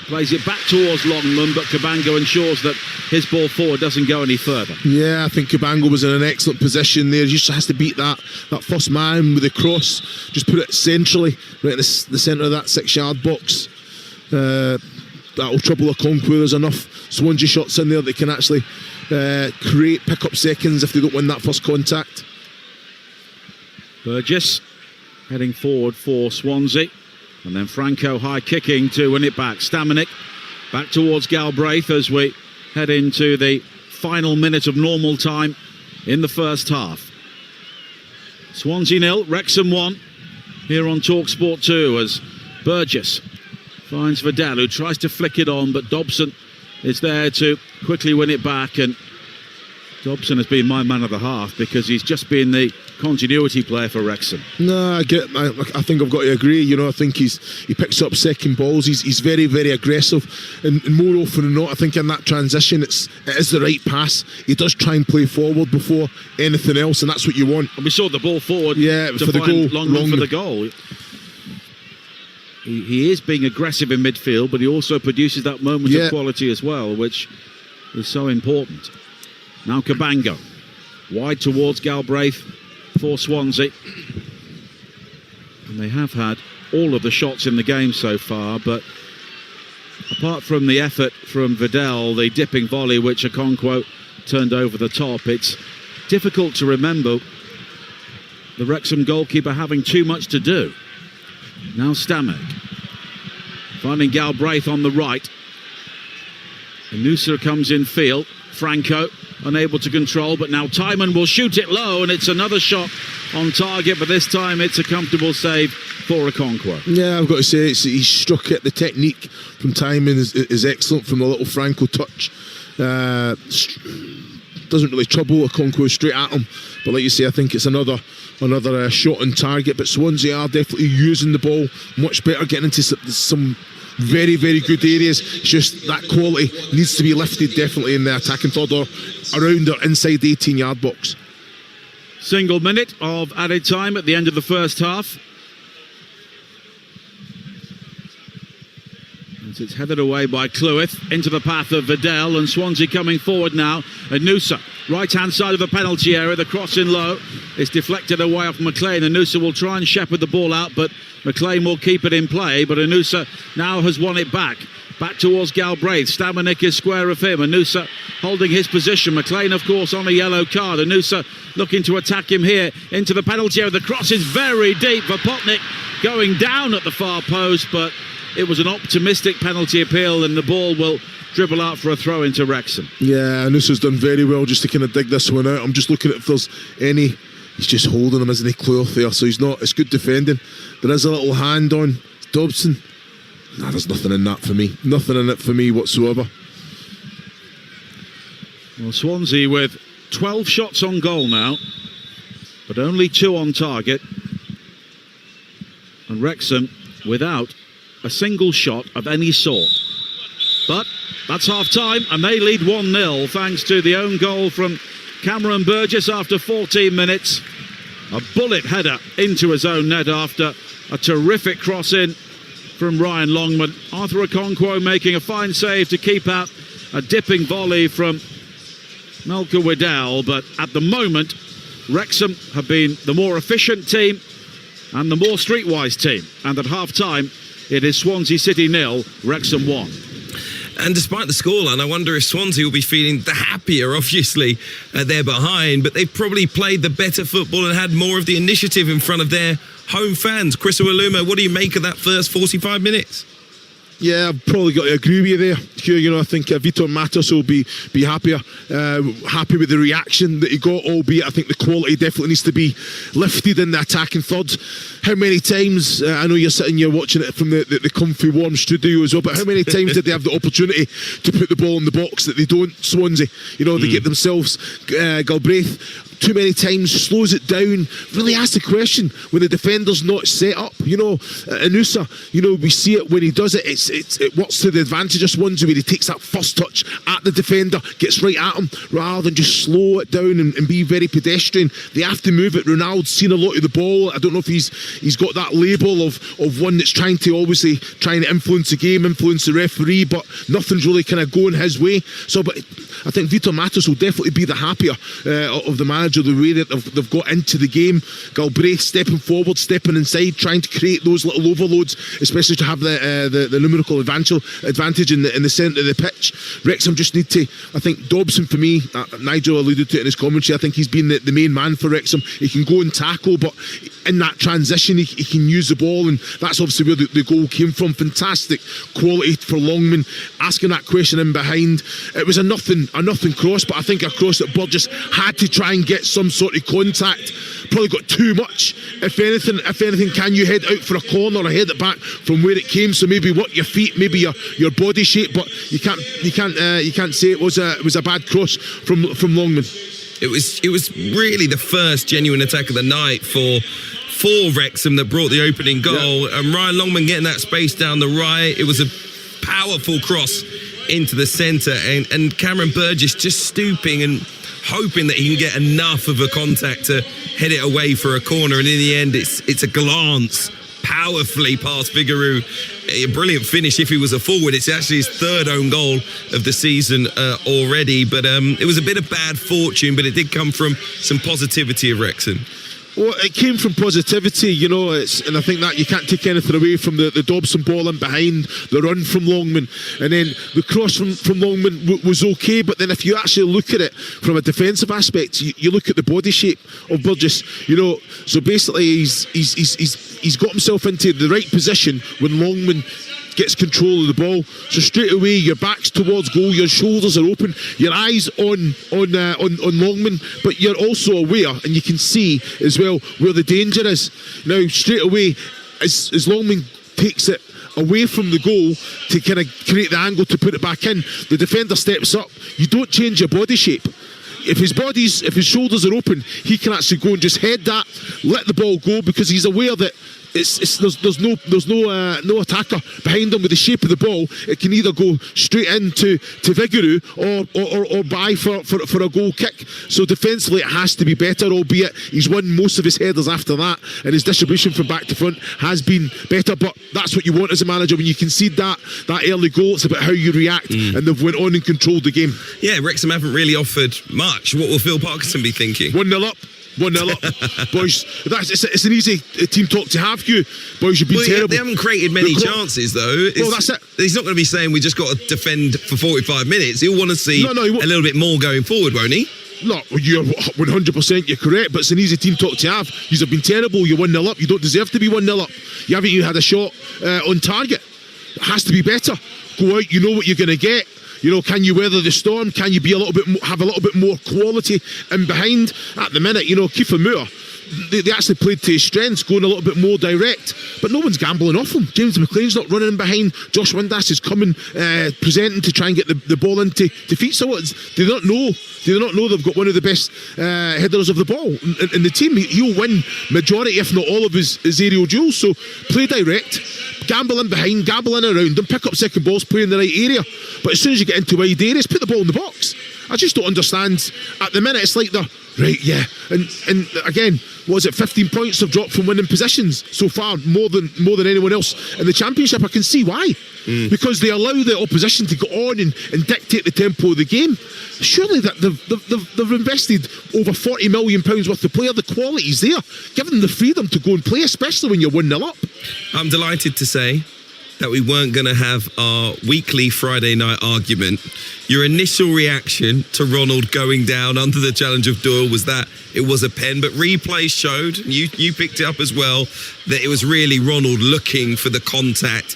C: Plays it back towards Longman, but Cabango ensures that his ball forward doesn't go any further.
B: Yeah, I think Cabango was in an excellent position there. He just has to beat that first man with the cross. Just put it centrally, right in the centre of that 6-yard box. That'll trouble a Conquer. There's enough Swansea shots in there that can actually pick up seconds if they don't win that first contact.
C: Burgess heading forward for Swansea, and then Franco high kicking to win it back. Stamanik back towards Galbraith as we head into the final minute of normal time in the first half. Swansea 0, Wrexham 1 here on Talksport 2 as Burgess finds Vidal, who tries to flick it on, but Dobson is there to quickly win it back, and Dobson has been my man of the half because he's just been the continuity player for Wrexham.
B: No, I think I've got to agree. You know, I think he picks up second balls. He's very, very aggressive, and more often than not, I think in that transition, it is the right pass. He does try and play forward before anything else, and that's what you want.
C: And we saw the ball forward.
B: Yeah,
C: to
B: for the goal.
C: Long for the goal. He is being aggressive in midfield, but he also produces that moment of quality as well, which is so important. Now Cabango, wide towards Galbraith for Swansea. And they have had all of the shots in the game so far, but apart from the effort from Vidal, the dipping volley which Okonkwo turned over the top, it's difficult to remember the Wrexham goalkeeper having too much to do. Now Stamek, finding Galbraith on the right. Inusa comes in field. Franco unable to control, but now Timon will shoot it low, and it's another shot on target, but this time it's a comfortable save for Okonkwo.
B: Yeah, I've got to say, he's struck it. The technique from Timon is excellent from the little Franco touch. Doesn't really trouble Okonkwo straight at him, but like you say, I think it's another shot on target. But Swansea are definitely using the ball much better, getting into some very, very good areas. It's just that quality needs to be lifted definitely in the attacking third or around or inside the 18-yard box.
C: Single minute of added time at the end of the first half. As it's headed away by Clwyth into the path of Vidal, and Swansea coming forward now. Inusa, right-hand side of the penalty area, the cross in low. It's deflected away off McLean. Inusa will try and shepherd the ball out, but McLean will keep it in play. But Inusa now has won it back. Back towards Galbraith. Stamanik is square of him. Inusa holding his position. McLean, of course, on a yellow card. Inusa looking to attack him here into the penalty area. The cross is very deep. Vopotnik going down at the far post, but it was an optimistic penalty appeal, and the ball will dribble out for a throw into Wrexham.
B: Yeah, Inusa's done very well just to kind of dig this one out. I'm just looking at if there's any. He's just holding him, isn't he, Clwyth there? So he's not. It's good defending. There is a little hand on Dobson. Nah, there's nothing in that for me. Nothing in it for me whatsoever.
C: Well, Swansea with 12 shots on goal now, but only 2 on target. And Wrexham without a single shot of any sort. But that's half-time, and they lead 1-0 thanks to the own goal from Cameron Burgess after 14 minutes. A bullet header into his own net after a terrific cross-in from Ryan Longman. Arthur Okonkwo making a fine save to keep out a dipping volley from Melker Widell. But at the moment, Wrexham have been the more efficient team and the more streetwise team. And at half-time, it is Swansea City 0, Wrexham 1.
A: And despite the scoreline, I wonder if Swansea will be feeling the happier. Obviously, they're behind, but they've probably played the better football and had more of the initiative in front of their home fans. Chris Uwaluma, what do you make of that first 45 minutes?
B: Yeah, I've probably got to agree with you there, Hugh. You know, I think Vitor Matos will be happier, happy with the reaction that he got, albeit I think the quality definitely needs to be lifted in the attacking third. How many times, I know you're sitting here watching it from the comfy warm studio as well, but how many times did they have the opportunity to put the ball in the box that they don't, Swansea? You know, they get themselves, Galbraith, too many times slows it down. Really ask the question when the defender's not set up. You know, Anusa, you know, we see it when he does it. It works to the advantage of Swansea where he takes that first touch at the defender, gets right at him, rather than just slow it down and be very pedestrian. They have to move it. Ronaldo's seen a lot of the ball. I don't know if he's got that label of one that's trying to influence the game, influence the referee, but nothing's really kind of going his way. So, but I think Vitor Matos will definitely be the happier of the manager, the way that they've got into the game. Galbraith stepping forward, stepping inside, trying to create those little overloads, especially to have the numerical advantage in the centre of the pitch. Wrexham just need to, I think Dobson for me, Nigel alluded to it in his commentary, I think he's been the main man for Wrexham. He can go and tackle, but in that transition he can use the ball, and that's obviously where the goal came from. Fantastic quality for Longman, asking that question in behind. It was a nothing cross, but I think a cross that Burgess had to try and get some sort of contact. Probably got too much. If anything, can you head out for a corner or head it back from where it came? So maybe work your feet, maybe your body shape, but you can't say it was a bad cross from Longman.
A: It was really the first genuine attack of the night for Wrexham that brought the opening goal. Yeah. And Ryan Longman getting that space down the right. It was a powerful cross into the centre, and Cameron Burgess just stooping and hoping that he can get enough of a contact to head it away for a corner. And in the end, it's a glance powerfully past Figueroa. A brilliant finish if he was a forward. It's actually his third own goal of the season already. But it was a bit of bad fortune, but it did come from some positivity of Wrexham.
B: Well, it came from positivity, you know, and I think that you can't take anything away from the Dobson ball in behind, the run from Longman, and then the cross from Longman was okay. But then if you actually look at it from a defensive aspect, you look at the body shape of Burgess, you know. So basically, he's got himself into the right position when Longman gets control of the ball. So straight away your back's towards goal, your shoulders are open, your eyes on Longman, but you're also aware and you can see as well where the danger is. Now straight away as Longman takes it away from the goal to kind of create the angle to put it back in, the defender steps up. You don't change your body shape. If his shoulders are open, he can actually go and just head that, let the ball go, because he's aware that there's no attacker behind him. With the shape of the ball, it can either go straight into Figueroa or by for a goal kick. So defensively it has to be better, albeit he's won most of his headers after that, and his distribution from back to front has been better. But that's what you want as a manager when you concede that early goal. It's about how you react, and they've went on and controlled the game.
A: Yeah, Wrexham haven't really offered much. What will Phil Parkinson be thinking?
B: 1-0 up. 1-0 up. Boys, it's an easy team talk to have, you. Boys, you've been terrible.
A: They haven't created many chances, though.
B: Well, that's it.
A: He's not going to be saying we just got to defend for 45 minutes. He'll want to see a little bit more going forward, won't he?
B: No, you're 100% you're correct, but it's an easy team talk to have. You've been terrible. You're 1-0 up. You don't deserve to be 1-0 up. You haven't even had a shot on target. It has to be better. Go out, you know what you're going to get. You know, can you weather the storm? Can you be have a little bit more quality in behind? At the minute, you know, Kiefer Moore, they actually played to his strengths, going a little bit more direct, but no one's gambling off him. James McLean's not running in behind. Josh Windass is coming, presenting to try and get the ball into defeat. So do they not know they've got one of the best headers of the ball in the team? He'll win majority, if not all, of his aerial duels. So play direct, gamble in behind, gamble in around them, pick up second balls, play in the right area. But as soon as you get into wide areas, put the ball in the box. I just don't understand. At the minute, it's like they're right, yeah. And again, was it 15 points have dropped from winning positions so far, more than anyone else in the Championship? I can see why. Because they allow the opposition to go on and dictate the tempo of the game. Surely that they've invested over £40 million worth of player. The quality's there. Give them the freedom to go and play, especially when you're 1-0 up.
A: I'm delighted to say that we weren't going to have our weekly Friday night argument. Your initial reaction to Ronald going down under the challenge of Doyle was that it was a pen, but replay showed, you picked it up as well, that it was really Ronald looking for the contact.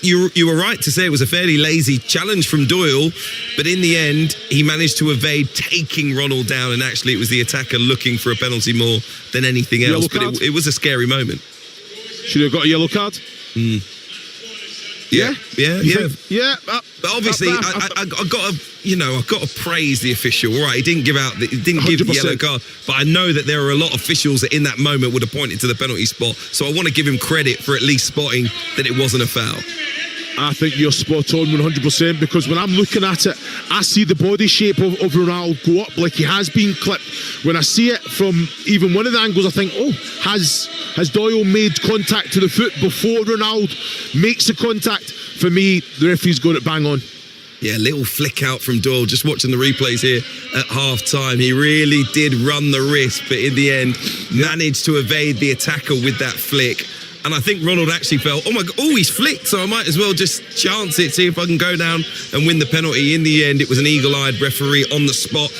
A: You were right to say it was a fairly lazy challenge from Doyle, but in the end, he managed to evade taking Ronald down, and actually it was the attacker looking for a penalty more than anything else. But it was a scary moment.
B: Should he have got a yellow card?
A: Yeah.
B: But
A: obviously, I've got to praise the official. Right, he didn't give the yellow card, but I know that there are a lot of officials that in that moment would have pointed to the penalty spot. So I want to give him credit for at least spotting that it wasn't a foul.
B: I think you're spot on 100%, because when I'm looking at it, I see the body shape of Ronaldo go up like he has been clipped. When I see it from even one of the angles, I think, has Doyle made contact to the foot before Ronaldo makes the contact? For me, the referee's got it bang on.
A: Yeah, little flick out from Doyle. Just watching the replays here at half-time, he really did run the risk, but in the end, managed to evade the attacker with that flick. And I think Ronald actually felt, oh my God, he's flicked, so I might as well just chance it, see if I can go down and win the penalty. In the end, it was an eagle-eyed referee on the spot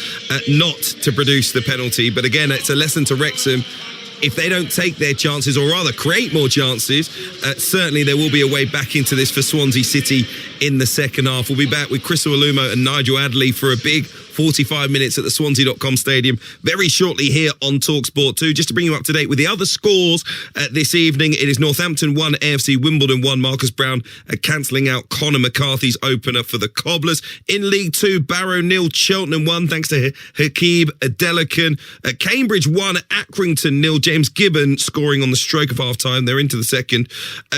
A: not to produce the penalty. But again, it's a lesson to Wrexham. If they don't take their chances, or rather create more chances, certainly there will be a way back into this for Swansea City in the second half. We'll be back with Chris Olumo and Nigel Adley for a big 45 minutes at the Swansea.com stadium very shortly here on Talksport 2. Just to bring you up to date with the other scores this evening, it is Northampton 1, AFC Wimbledon 1. Marcus Brown cancelling out Conor McCarthy's opener for the Cobblers. In League 2, Barrow 0, Cheltenham 1, thanks to Hakeeb Adelakan. Cambridge 1, Accrington 0. James Gibbon scoring on the stroke of half-time. They're into the second.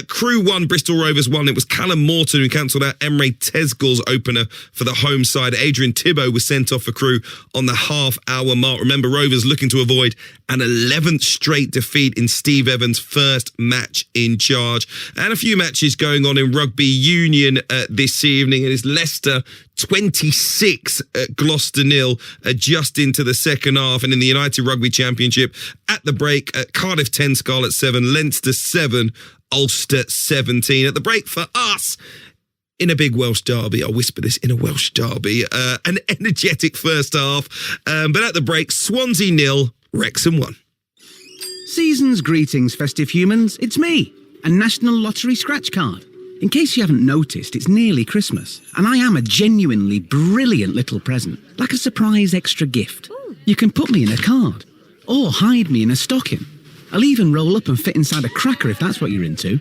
A: Crewe 1, Bristol Rovers 1. It was Callum Morton who cancelled out Emre Tezgol's opener for the home side. Adrian Thibault was sent off for Crewe on the half-hour mark. Remember, Rovers looking to avoid an 11th straight defeat in Steve Evans' first match in charge. And a few matches going on in Rugby Union this evening. It is Leicester 26 at Gloucester 0 just into the second half. And in the United Rugby Championship, at the break, Cardiff 10, Scarlet 7, Leinster 7, Ulster 17. At the break for us, in a big Welsh derby, I'll whisper this, in a Welsh derby, an energetic first half, but at the break, Swansea 0, Wrexham 1.
D: Season's greetings, festive humans. It's me, a National Lottery scratch card. In case you haven't noticed, it's nearly Christmas, and I am a genuinely brilliant little present, like a surprise extra gift. You can put me in a card, or hide me in a stocking. I'll even roll up and fit inside a cracker if that's what you're into.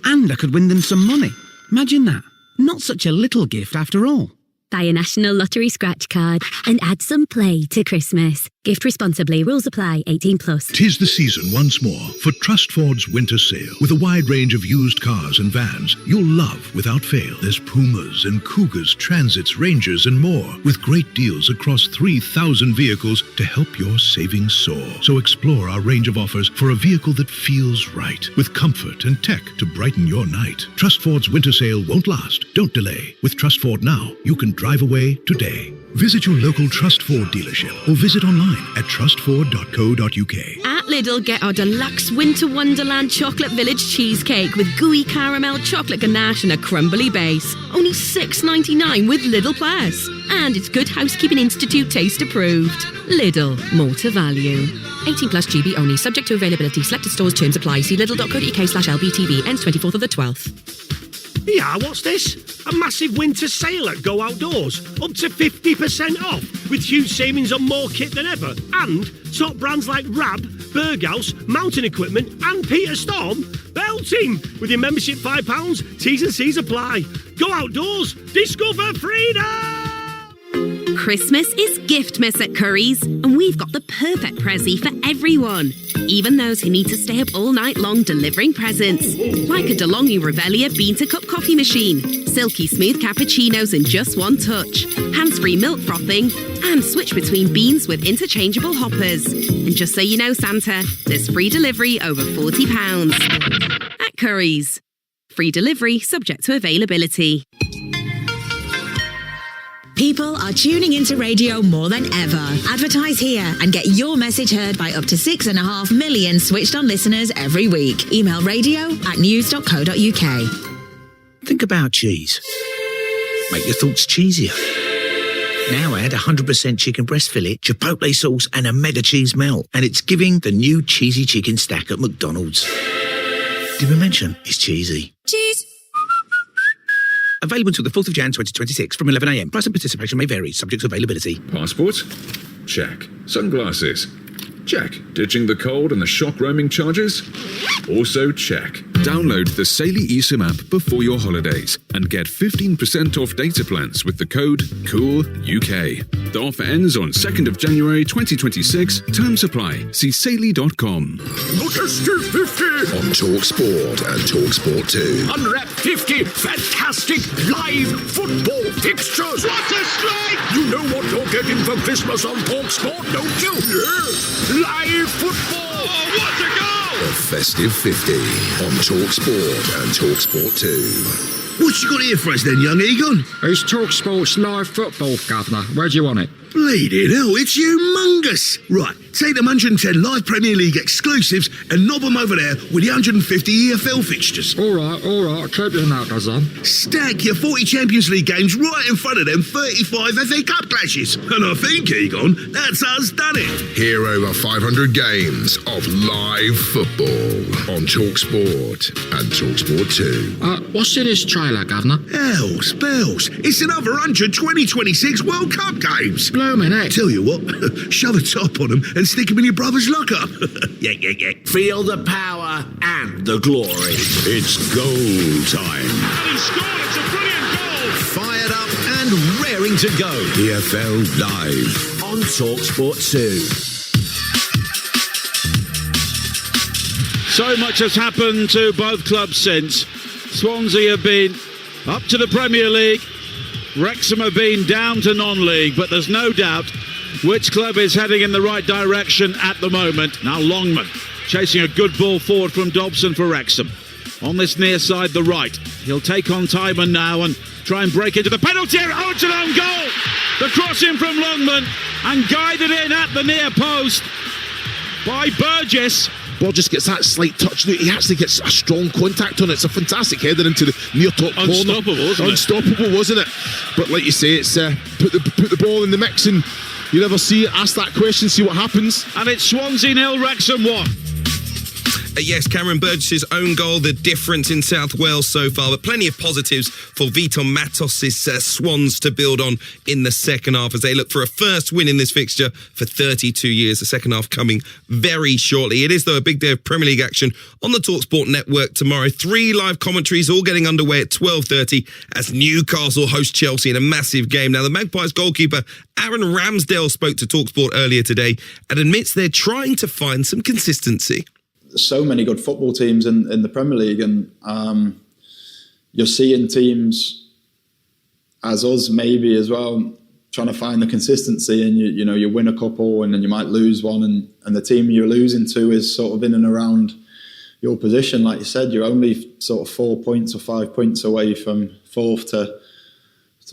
D: And I could win them some money. Imagine that. Not such a little gift after all.
E: Buy a National Lottery scratch card and add some play to Christmas. Gift responsibly. Rules apply. 18+.
F: 'Tis the season once more for Trustford's winter sale. With a wide range of used cars and vans you'll love without fail. There's Pumas and Cougars, Transits, Rangers and more, with great deals across 3,000 vehicles to help your savings soar. So explore our range of offers for a vehicle that feels right, with comfort and tech to brighten your night. Trustford's winter sale won't last. Don't delay. With Trustford now, you can drive away today. Visit your local Trustford dealership or visit online at trustford.co.uk.
G: At Lidl, get our deluxe Winter Wonderland Chocolate Village cheesecake with gooey caramel chocolate ganache and a crumbly base. Only $6.99 with Lidl Plus. And it's Good Housekeeping Institute taste approved. Lidl, more to value. 18+ GB only, subject to availability. Selected stores, terms apply. See lidl.co.uk/LBTV, ends 24th of the 12th.
H: Yeah, what's this? A massive winter sale at Go Outdoors. Up to 50% off, with huge savings on more kit than ever. And top brands like Rab, Berghaus, Mountain Equipment and Peter Storm. Belting! With your membership £5, T's and C's apply. Go Outdoors. Discover freedom!
G: Christmas is Giftmas at Curry's, and we've got the perfect prezi for everyone. Even those who need to stay up all night long delivering presents. Like a DeLonghi Revelia bean-to-cup coffee machine, silky smooth cappuccinos in just one touch, hands-free milk frothing, and switch between beans with interchangeable hoppers. And just so you know, Santa, there's free delivery over £40. At Curry's. Free delivery subject to availability.
I: People are tuning into radio more than ever. Advertise here and get your message heard by up to 6.5 million switched on listeners every week. Email radio@news.co.uk.
J: Think about cheese. Make your thoughts cheesier. Now add 100% chicken breast fillet, chipotle sauce and a mega cheese melt. And it's giving the new cheesy chicken stack at McDonald's. Did we mention it's cheesy?
I: Cheese.
D: Available until the 4th of Jan 2026 from 11 a.m. Price and participation may vary, subject to availability.
K: Passport? Check. Sunglasses? Check. Ditching the cold and the shock roaming charges? Also check. Download the Saily eSIM app before your holidays and get 15% off data plans with the code COOLUK. The offer ends on 2nd of January 2026. Terms apply. See Saily.com.
L: Look at Stu 50 on Talksport and Talksport 2.
H: Unwrap 50 fantastic live football fixtures.
L: What a strike!
H: You know what you're getting for Christmas on Talksport, don't you?
L: Yeah.
H: Live football.
L: Oh, what a goal! The Festive 50 on Talksport and Talksport 2.
M: What you got here for us then, young Egon?
N: It's Talksport's live football, Governor. Where do you want it?
M: Bleeding hell, it's humongous! Right, take them 110 live Premier League exclusives and knob them over there with the 150 EFL fixtures.
N: All right, keep your knuckles on.
M: Stack your 40 Champions League games right in front of them 35 FA Cup clashes. And I think, Egon, that's us done it.
L: Hear over 500 games of live football on Talksport and Talksport 2.
N: What's in this trailer, Governor?
M: Hell, spells. It's another 100 2026 World Cup games.
N: Blooming heck.
M: Tell you what, shove a top on them and stick them in your brother's locker. Yeah.
O: Feel the power and the glory.
M: It's goal time.
H: And he scored. It's a brilliant goal.
O: Fired up and raring to go.
M: EFL Live
O: on Talksport 2.
C: So much has happened to both clubs since. Swansea have been up to the Premier League. Wrexham have been down to non-league, but there's no doubt which club is heading in the right direction at the moment. Now Longman chasing a good ball forward from Dobson for Wrexham. On this near side, the right. He'll take on Timon now and try and break into the penalty area. Oh, it's an own goal! The cross in from Longman and guided in at the near post by Burgess.
B: Ball just gets that slight touch. He actually gets a strong contact on it. It's a fantastic header into the near top corner. Unstoppable, wasn't it? But like you say, it's put the ball in the mix and you never see it. Ask that question, see what happens.
C: And it's Swansea 0, Wrexham 1.
A: Yes, Cameron Burgess's own goal, the difference in South Wales so far, but plenty of positives for Vitor Matos's Swans to build on in the second half as they look for a first win in this fixture for 32 years. The second half coming very shortly. It is, though, a big day of Premier League action on the Talksport network tomorrow. 3 live commentaries all getting underway at 12:30 as Newcastle host Chelsea in a massive game. Now, the Magpies goalkeeper Aaron Ramsdale spoke to Talksport earlier today and admits they're trying to find some consistency.
P: So many good football teams in the Premier League, and you're seeing teams as us maybe as well trying to find the consistency, and you win a couple and then you might lose one, and the team you're losing to is sort of in and around your position. Like you said, you're only sort of 4 points or 5 points away from 4th to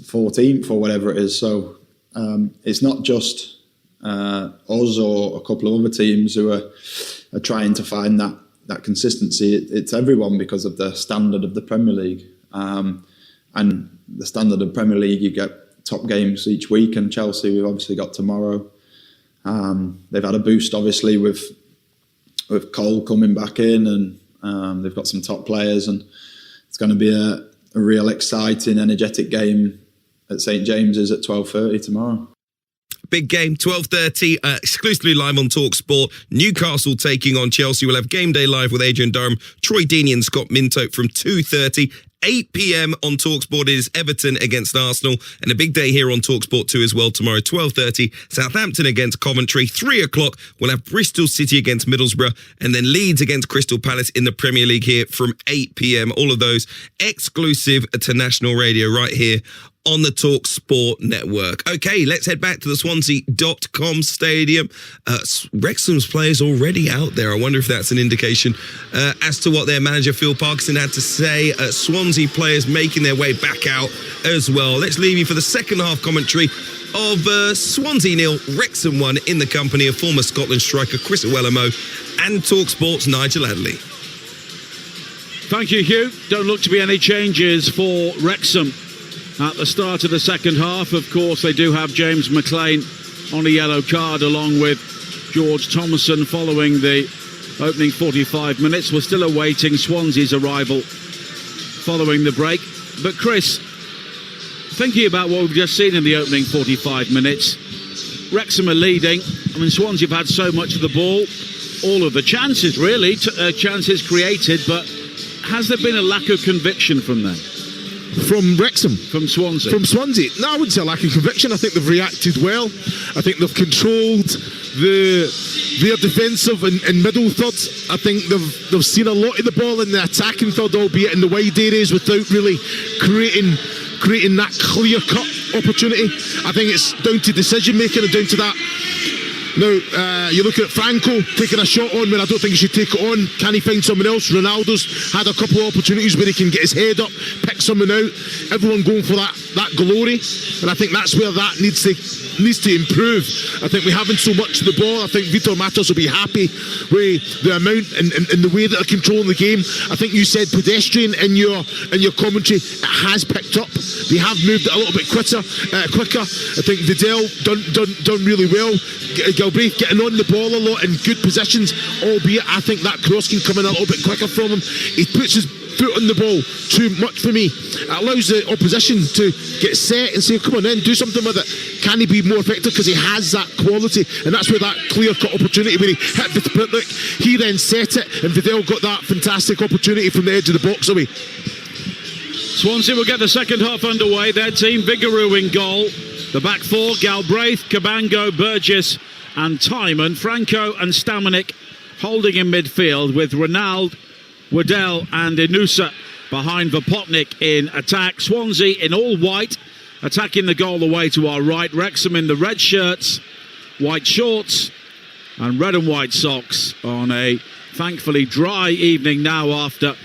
P: 14th or whatever it is. So it's not just us or a couple of other teams who are trying to find that consistency. It's everyone because of the standard of the Premier League. And the standard of Premier League, you get top games each week, and Chelsea, we've obviously got tomorrow. They've had a boost, obviously, with Cole coming back in, and they've got some top players, and it's going to be real exciting, energetic game at St James's at 12:30 tomorrow.
A: Big game, 12:30, exclusively live on Talksport. Newcastle taking on Chelsea. We'll have Game Day Live with Adrian Durham, Troy Deeney and Scott Minto from 2:30. 8 p.m. on Talksport is Everton against Arsenal, and a big day here on Talksport 2 as well tomorrow, 12:30, Southampton against Coventry. 3 o'clock, we'll have Bristol City against Middlesbrough, and then Leeds against Crystal Palace in the Premier League here from 8 p.m. All of those exclusive to national radio right here on the Talksport network. Okay, let's head back to the Swansea.com stadium. Wrexham's players already out there. I wonder if that's an indication as to what their manager Phil Parkinson had to say. Swansea players making their way back out as well. Let's leave you for the second half commentary of Swansea 0, Wrexham 1 in the company of former Scotland striker Chris Iwelumo and Talksport's Nigel Adderley.
C: Thank you, Hugh. Don't look to be any changes for Wrexham at the start of the second half. Of course, they do have James McLean on a yellow card, along with George Thomason following the opening 45 minutes. We're still awaiting Swansea's arrival following the break. But Chris, thinking about what we've just seen in the opening 45 minutes, Wrexham are leading. I mean, Swansea have had so much of the ball, all of the chances really, chances created, but has there been a lack of conviction from them?
B: From Wrexham?
C: From Swansea.
B: From Swansea? No, I wouldn't say a lack of conviction. I think they've reacted well. I think they've controlled their defensive and middle third. I think they've seen a lot of the ball in the attacking third, albeit in the wide areas, without really creating that clear-cut opportunity. I think it's down to decision making and down to that. Now, you look at Franco taking a shot on when I don't think he should take it on. Can he find someone else? Ronaldo's had a couple of opportunities where he can get his head up, pick someone out. Everyone going for that glory, and I think that's where that needs to improve. I think we haven't so much of the ball. I think Vitor Matos will be happy with the amount and the way that they're controlling the game. I think you said pedestrian in your commentary. It has picked up. They have moved it a little bit quicker. I think Vidal done really well. Galbraith getting on the ball a lot in good positions, albeit I think that cross can come in a little bit quicker from him. He puts his foot on the ball too much for me. It allows the opposition to get set and say, come on in, do something with it. Can he be more effective? Because he has that quality, and that's where that clear-cut opportunity where he hit Vitalik, he then set it, and Vidal got that fantastic opportunity from the edge of the box away.
C: Swansea will get the second half underway. Their team, Vigouroux in goal. The back four, Galbraith, Cabango, Burgess and Timon. Franco and Stamanik holding in midfield, with Ronald, Waddell and Inusa behind Vopotnik in attack. Swansea in all white, attacking the goal away to our right. Wrexham in the red shirts, white shorts and red and white socks on a thankfully dry evening now after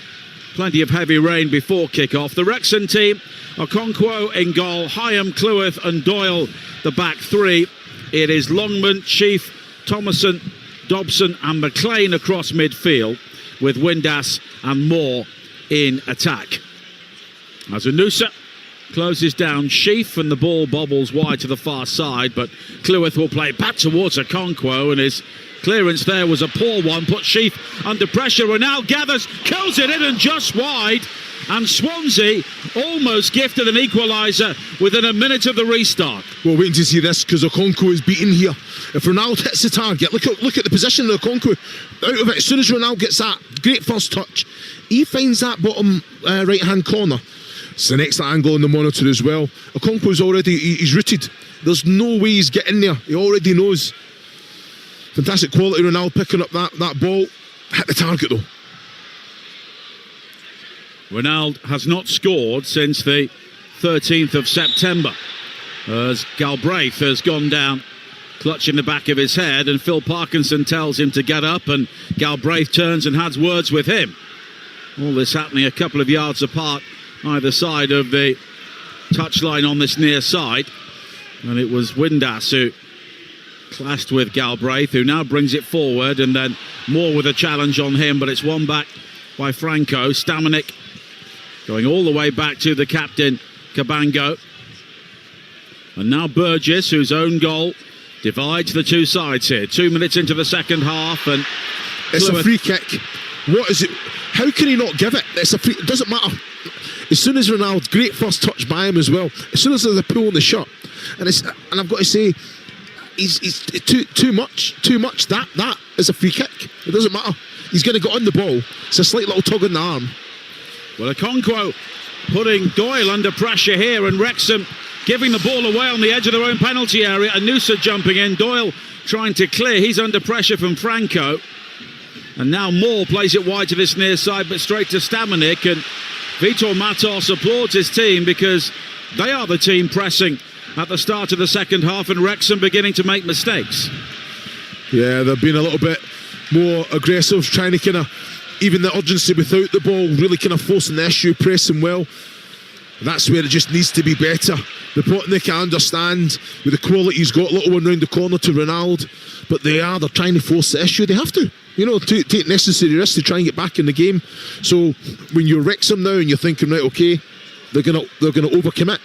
C: plenty of heavy rain before kick-off. The Wrexham team, Okonkwo in goal, Hyam, Cleworth and Doyle the back three. It is Longman, Chief, Thomason, Dobson and McLean across midfield, with Windass and Moore in attack. As Inusa closes down Sheaf and the ball bobbles wide to the far side, but Cleworth will play back towards Okonkwo, and his clearance there was a poor one, put Sheaf under pressure, and now gathers, kills it in and just wide, and Swansea almost gifted an equaliser within a minute of the restart.
B: We're waiting to see this because Okonkwo is beaten here. If Ronaldo hits the target, look at the position of Okonkwo out of it. As soon as Ronaldo gets that great first touch, he finds that bottom right hand corner. It's the next angle on the monitor as well. Okonkwo's already, he's rooted. There's no way he's getting there. He already knows. Fantastic quality, Ronaldo picking up that ball. Hit the target though.
C: Ronaldo has not scored since the 13th of September, as Galbraith has gone down clutching the back of his head, and Phil Parkinson tells him to get up, and Galbraith turns and has words with him. All this happening a couple of yards apart either side of the touchline on this near side, and it was Windass who clashed with Galbraith, who now brings it forward, and then Moore with a challenge on him, but it's won back by Franco. Stamanik going all the way back to the captain, Cabango. And now Burgess, whose own goal divides the two sides here. 2 minutes into the second half, and
B: it's a free kick. What is it? How can he not give it? It's a free. It doesn't matter. as soon as Ronaldo, great first touch by him as well. As soon as there's a pull in the shot, and I've got to say, he's too much. That is a free kick. It doesn't matter. He's going to get on the ball. It's a slight little tug on the arm.
C: Well, Okonkwo putting Doyle under pressure here, and Wrexham giving the ball away on the edge of their own penalty area. Anusa jumping in. Doyle trying to clear. He's under pressure from Franco. And now Moore plays it wide to this near side, but straight to Stamanik. And Vitor Matos applauds his team because they are the team pressing at the start of the second half, and Wrexham beginning to make mistakes.
B: Yeah, they've been a little bit more aggressive, trying to kind of, even the urgency without the ball, really kind of forcing the issue, pressing well. That's where it just needs to be better. The Potnik, I understand, with the quality he's got, little one round the corner to Ronaldo, but they're trying to force the issue. They have to, to take necessary risks to try and get back in the game. So when you're Wrexham now and you're thinking, right, okay, they're gonna overcommit.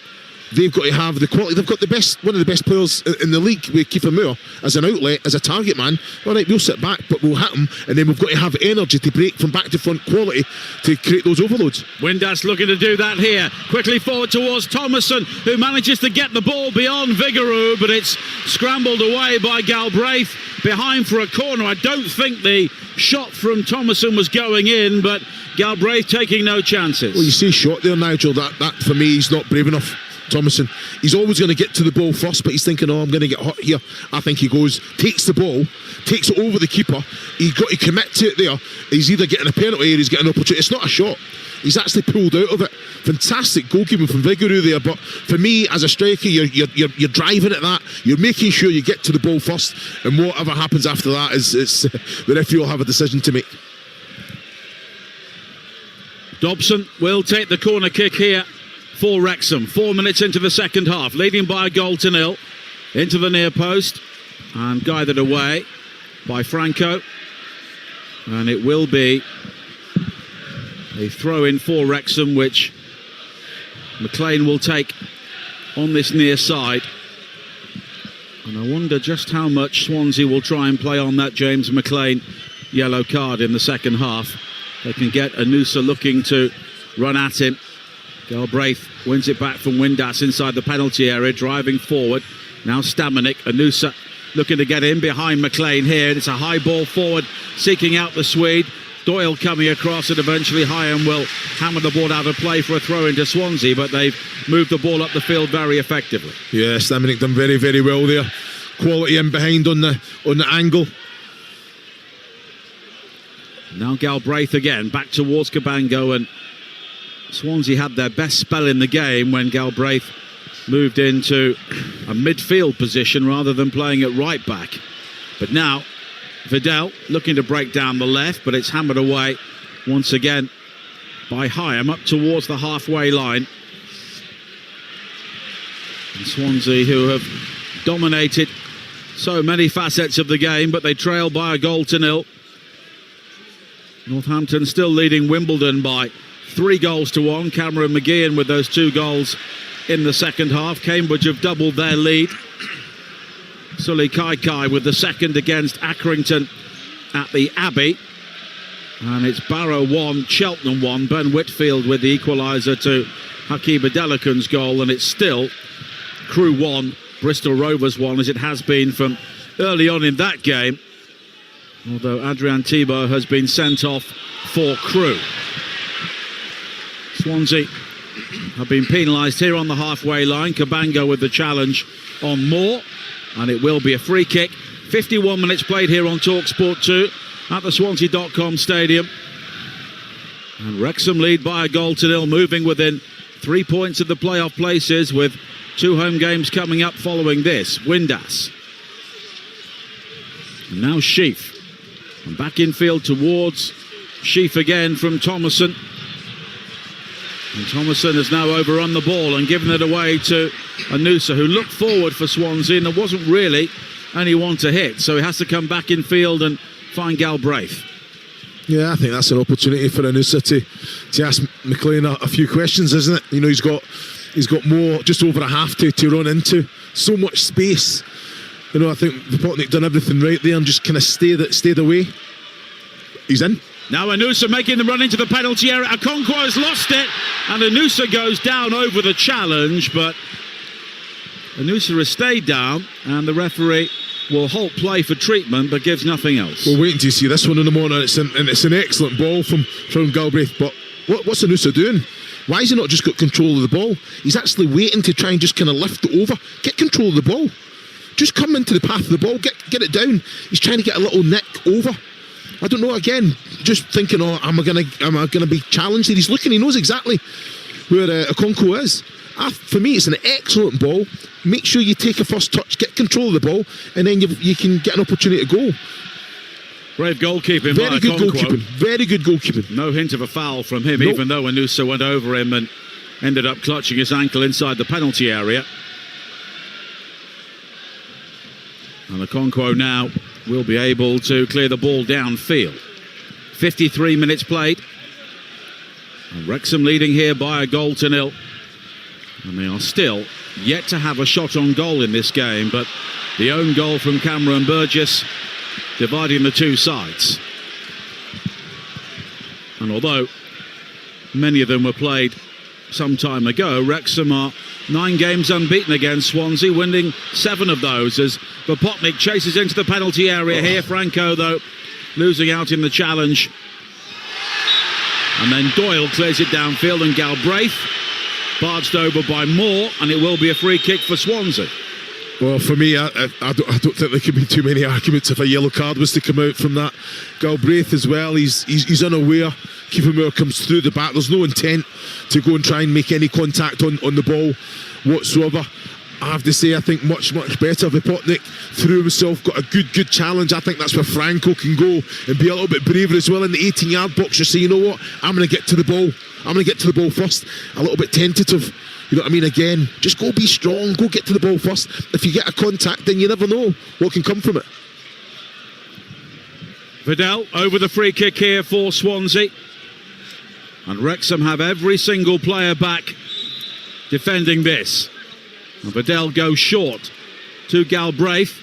B: They've got to have the quality. They've got one of the best players in the league with Kiefer Moore as an outlet, as a target man. All right, we'll sit back, but we'll hit him, and then we've got to have energy to break from back to front quality to create those overloads.
C: Windass looking to do that here. Quickly forward towards Thomason, who manages to get the ball beyond Vigouroux, but it's scrambled away by Galbraith behind for a corner. I don't think the shot from Thomason was going in, but Galbraith taking no chances.
B: Well, you see shot there, Nigel. That for me, he's not brave enough. Thomason, he's always going to get to the ball first, but he's thinking, I'm going to get hot here. I think he goes, takes the ball, takes it over the keeper. He's got to commit to it there. He's either getting a penalty or he's getting an opportunity. It's not a shot. He's actually pulled out of it. Fantastic goalkeeping from Vigouroux there, but for me, as a striker, you're driving at that. You're making sure you get to the ball first, and whatever happens after that is the referee will have a decision to make.
C: Dobson will take the corner kick here for Wrexham. 4 minutes into the second half, leading by a goal to nil. Into the near post and guided away by Franco, and it will be a throw in for Wrexham, which McLean will take on this near side. And I wonder just how much Swansea will try and play on that James McLean yellow card in the second half. They can get Anusa looking to run at him. Galbraith wins it back from Windass inside the penalty area, driving forward. Now Stamanik, Anusa looking to get in behind McLean here. It's a high ball forward, seeking out the Swede. Doyle coming across, and eventually Hyam will hammer the ball out of play for a throw into Swansea, but they've moved the ball up the field very effectively.
B: Yeah, Stamanik done very, very well there. Quality in behind on the angle.
C: Now Galbraith again, back towards Cabango, and Swansea had their best spell in the game when Galbraith moved into a midfield position rather than playing at right back. But now Vidal looking to break down the left, but it's hammered away once again by Hyam up towards the halfway line. And Swansea, who have dominated so many facets of the game, but they trail by a goal to nil. Northampton still leading Wimbledon by 3-1. Cameron McGeehan with those 2 goals in the second half. Cambridge have doubled their lead. Sully Kaikai with the second against Accrington at the Abbey. And it's Barrow 1, Cheltenham 1. Ben Whitfield with the equaliser to Hakeem Adelakun's goal. And it's still Crewe 1, Bristol Rovers 1, as it has been from early on in that game. Although Adrian Thibault has been sent off for Crewe. Swansea have been penalised here on the halfway line. Cabango with the challenge on Moore, and it will be a free kick. 51 minutes played here on Talksport 2 at the Swansea.com stadium. And Wrexham lead by a goal to nil, moving within 3 points of the playoff places with 2 home games coming up following this. Windass. And now Sheaf. And back infield towards Sheaf again from Thomason. And Thomason has now overrun the ball and given it away to Anusa, who looked forward for Swansea, and there wasn't really anyone to hit. So he has to come back in field and find Galbraith.
B: Yeah, I think that's an opportunity for Anusa to ask McLean a few questions, isn't it? You know, he's got more, just over a half to run into. So much space. You know, I think the Potnik done everything right there and just kind of stayed away. He's in.
C: Now Anusa making the run into the penalty area. Okonkwo has lost it, and Anusa goes down over the challenge, but Anusa has stayed down, and the referee will halt play for treatment, but gives nothing else.
B: We're waiting to see this one in the morning. It's an excellent ball from Galbraith, but what's Anusa doing? Why has he not just got control of the ball? He's actually waiting to try and just kind of lift it over. Get control of the ball. Just come into the path of the ball. Get it down. He's trying to get a little nick over. I don't know, again, just thinking, am I gonna be challenged? He's looking, he knows exactly where Okonkwo is. For me, it's an excellent ball. Make sure you take a first touch, get control of the ball, and then you can get an opportunity to go.
C: Brave goalkeeping by
B: Very good
C: Okonkwo.
B: goalkeeping. Very good goalkeeping.
C: No hint of a foul from him,
B: Nope.
C: even though Anusa went over him and ended up clutching his ankle inside the penalty area. And Okonkwo now will be able to clear the ball downfield. 53 minutes played. And Wrexham leading here by a 1-0. And they are still yet to have a shot on goal in this game, but the own goal from Cameron Burgess dividing the two sides. And although many of them were played some time ago, Wrexham are 9 games unbeaten against Swansea, winning 7 of those as Vopotnik chases into the penalty area here. Franco, though, losing out in the challenge. And then Doyle clears it downfield, and Galbraith barged over by Moore, and it will be a free kick for Swansea.
B: Well, for me, I don't think there could be too many arguments if a yellow card was to come out from that. Galbraith as well, he's unaware. Keeper Moore comes through the back. There's no intent to go and try and make any contact on the ball whatsoever. I have to say, I think much better. Vopotnik threw himself, got a good challenge. I think that's where Franco can go and be a little bit braver as well in the 18-yard box. You say, you know what, I'm going to get to the ball. I'm going to get to the ball first. A little bit tentative. You know what I mean? Again, just go be strong. Go get to the ball first. If you get a contact, then you never know what can come from it.
C: Vidal over the free kick here for Swansea. And Wrexham have every single player back defending this. And Vidal goes short to Galbraith.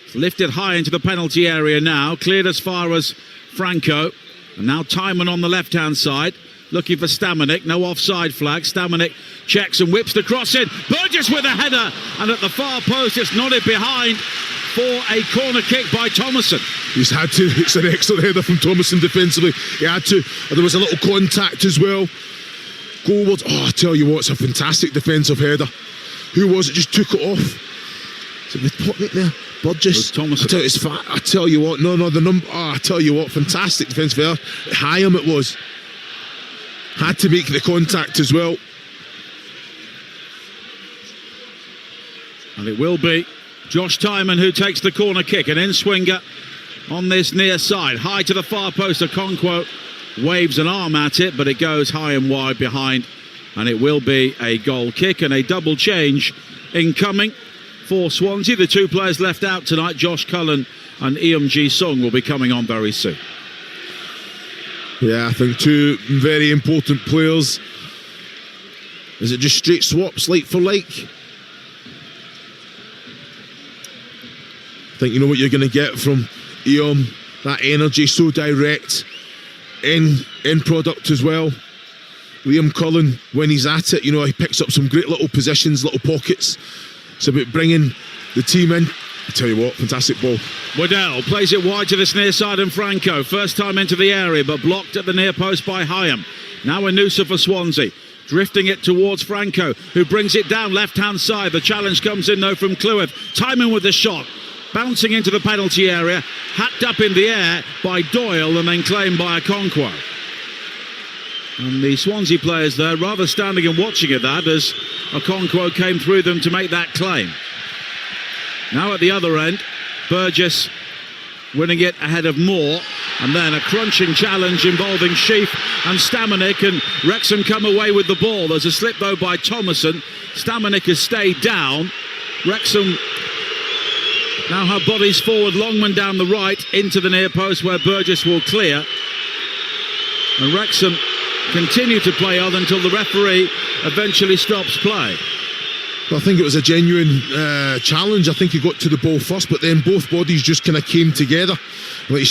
C: It's lifted high into the penalty area now. Cleared as far as Franco. And now Timon on the left-hand side. Looking for Stamanik. No offside flag. Stamanik checks and whips the cross in. Burgess with a header. And at the far post, it's nodded behind for a corner kick by Thomason.
B: He's had to. It's an excellent header from Thomason defensively. He had to. There was a little contact as well. Goal was. I tell you what, it's a fantastic defensive header. Who was it? Just took it off. Is it Vopotnik there? Burgess.
C: Thomason.
B: I tell you what. No, the number. I tell you what, fantastic defensive header. Hyam it was. Had to make the contact as well.
C: And it will be Josh Timon who takes the corner kick. An in-swinger on this near side. High to the far post. Okonkwo waves an arm at it, but it goes high and wide behind. And it will be a goal kick and a double change incoming for Swansea. The 2 players left out tonight, Josh Cullen and Eum Ji-sung, will be coming on very soon.
B: Yeah, I think 2 very important players. Is it just straight swaps, like for like? I think you know what you're going to get from Eum. That energy, so direct, in product as well. Liam Cullen, when he's at it, you know, he picks up some great little positions, little pockets. It's about bringing the team in. I tell you what, fantastic ball.
C: Waddell plays it wide to this near side, and Franco, first time into the area, but blocked at the near post by Hyam. Now Anusa for Swansea, drifting it towards Franco, who brings it down left-hand side. The challenge comes in, though, from Cleworth. Timon with the shot, bouncing into the penalty area, hacked up in the air by Doyle, and then claimed by Okonkwo. And the Swansea players there rather standing and watching at that as Okonkwo came through them to make that claim. Now at the other end, Burgess winning it ahead of Moore, and then a crunching challenge involving Sheaf and Stamanik, and Wrexham come away with the ball. There's a slip though by Thomason. Stamanik has stayed down. Wrexham now have bodies forward, Longman down the right into the near post where Burgess will clear, and Wrexham continue to play on until the referee eventually stops play.
B: I think it was a genuine challenge. I think he got to the ball first, but then both bodies just kind of came together. Like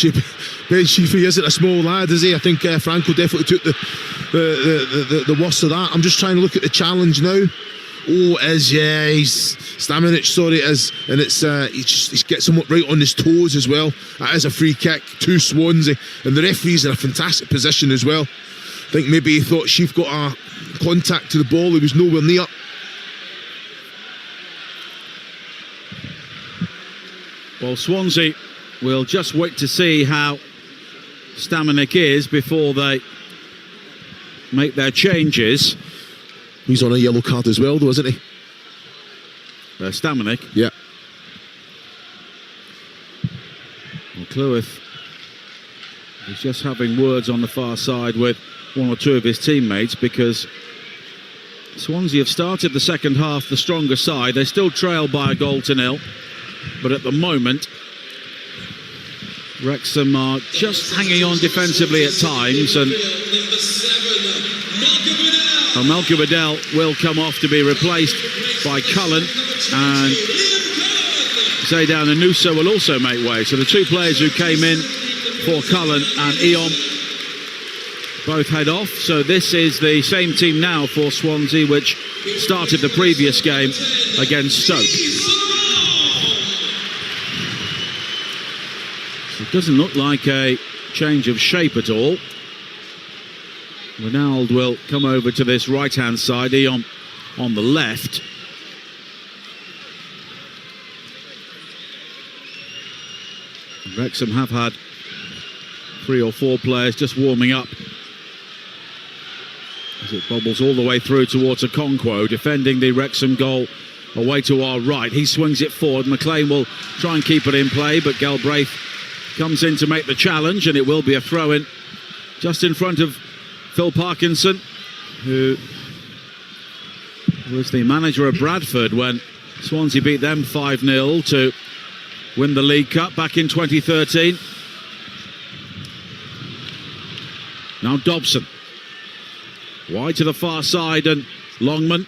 B: Ben Sheafy isn't a small lad, is he? I think Franco definitely took the worst of that. I'm just trying to look at the challenge now. Oh, it is, yeah, he's Stamenic, sorry, it is, and it's he gets him right on his toes as well. That is a free kick to Swansea, and the referee's in a fantastic position as well. I think maybe he thought Sheaf got a contact to the ball, he was nowhere near.
C: Well, Swansea will just wait to see how Stamenic is before they make their changes.
B: He's on a yellow card as well, though, isn't he?
C: Stamenic?
B: Yeah.
C: Well, Cleworth is just having words on the far side with one or two of his teammates, because Swansea have started the second half the stronger side. They still trail by a 1-0, but at the moment Wrexham are just hanging on defensively at times, and Malcolm Adele will come off to be replaced by Cullen, and Zaidan Anusa will also make way. So the two players who came in for Cullen and Eon both head off. So this is the same team now for Swansea, which started the previous game against Stoke. So it doesn't look like a change of shape at all. Ronald will come over to this right-hand side, Eon on the left. Wrexham have had 3 or 4 players just warming up as it bobbles all the way through towards Okonkwo, defending the Wrexham goal away to our right. He swings it forward. McLean will try and keep it in play, but Galbraith comes in to make the challenge, and it will be a throw-in just in front of Phil Parkinson, who was the manager of Bradford when Swansea beat them 5-0 to win the League Cup back in 2013. Now Dobson. Wide to the far side, and Longman.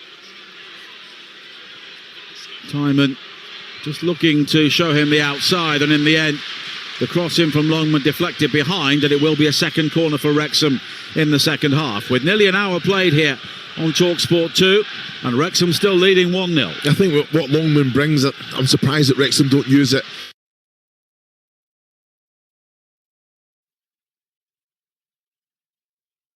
C: Timon just looking to show him the outside, and in the end the cross in from Longman deflected behind, and it will be a second corner for Wrexham in the second half. With nearly an hour played here on Talksport 2, and Wrexham still leading 1-0.
B: I think what Longman brings, I'm surprised that Wrexham don't use it.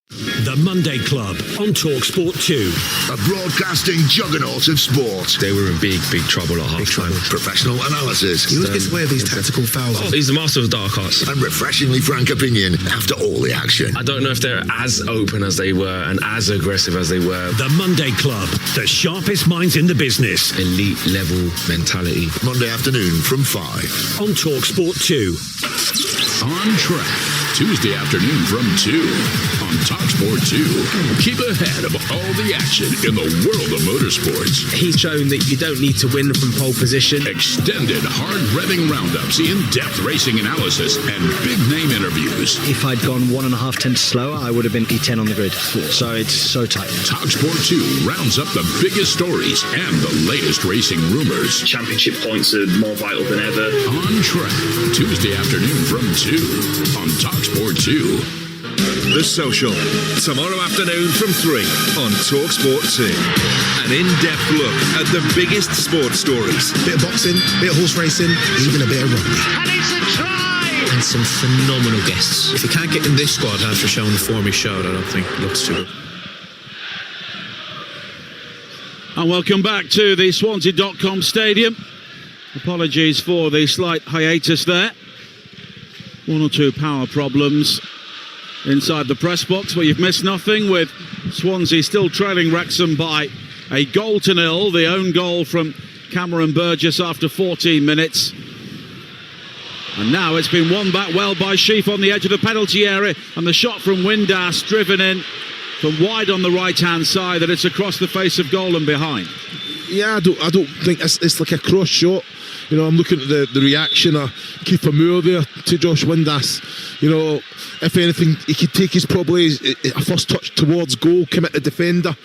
H: The Monday Club on Talksport 2.
L: A broadcasting juggernaut of sport.
Q: They were in big trouble at half-time.
L: Professional analysis.
Q: He always gets away with these tactical fouls. He's the master of the dark arts.
L: And refreshingly frank opinion after all the action.
Q: I don't know if they're as open as they were and as aggressive as they were.
H: The Monday Club, the sharpest minds in the business.
Q: Elite level mentality.
L: Monday afternoon from 5.
H: On Talksport 2.
R: On Track. Tuesday afternoon from 2 on Talksport 2. Keep ahead of all the action in the world of motorsports.
S: He's shown that you don't need to win from pole position.
R: Extended hard revving roundups, in-depth racing analysis, and big name interviews.
T: If I'd gone 1.5 tenths slower, I would have been P10 on the grid. So it's so tight.
R: Talksport 2 rounds up the biggest stories and the latest racing rumors.
U: Championship points are more vital than ever.
R: On Track. Tuesday afternoon from 2 on Talksport 2.
V: The Social, tomorrow afternoon from 3 on Talksport 2. An in-depth look at the biggest sports stories.
J: Bit of boxing, bit of horse racing, even a bit of rugby.
U: And it's a try!
S: And some phenomenal guests. If you can't get in this squad after showing the form he showed, I don't think it looks too good.
C: And welcome back to the Swansea.com Stadium. Apologies for the slight hiatus there. 1 or 2 power problems inside the press box, but you've missed nothing, with Swansea still trailing Wrexham by a 0-0. The own goal from Cameron Burgess after 14 minutes. And now it's been won back well by Sheaf on the edge of the penalty area, and the shot from Windass driven in from wide on the right-hand side, that it's across the face of goal and behind.
B: Yeah, I don't think it's like a cross shot. You know, I'm looking at the reaction of Kiefer Moore there to Josh Windass. You know, if anything, he could take probably a first touch towards goal, commit the defender.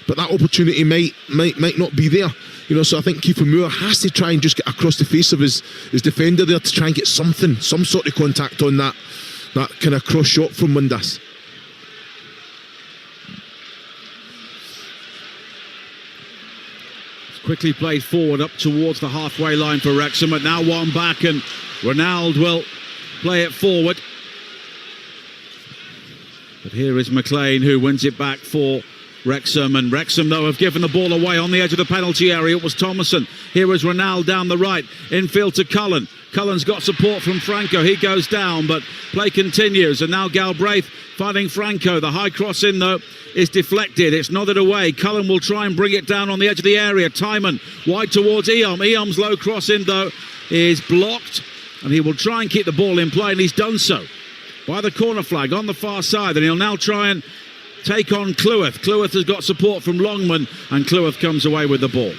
B: but that opportunity might not be there. You know, so I think Kiefer Moore has to try and just get across the face of his defender there to try and get some sort of contact on that kind of cross shot from Mundas.
C: Quickly played forward up towards the halfway line for Wrexham, but now one back, and Ronald will play it forward. But here is McLean, who wins it back for Wrexham, and Wrexham, though, have given the ball away on the edge of the penalty area. It was Thomason. Here is Ronald down the right, infield to Cullen. Cullen's got support from Franco. He goes down, but play continues, and now Galbraith finding Franco. The high cross in, though, is deflected. It's nodded away. Cullen will try and bring it down on the edge of the area. Timon wide towards Eom. Eom's low cross in, though, is blocked, and he will try and keep the ball in play, and he's done so by the corner flag on the far side, and he'll now try and take on Cleworth. Cleworth has got support from Longman, and Cleworth comes away with the ball.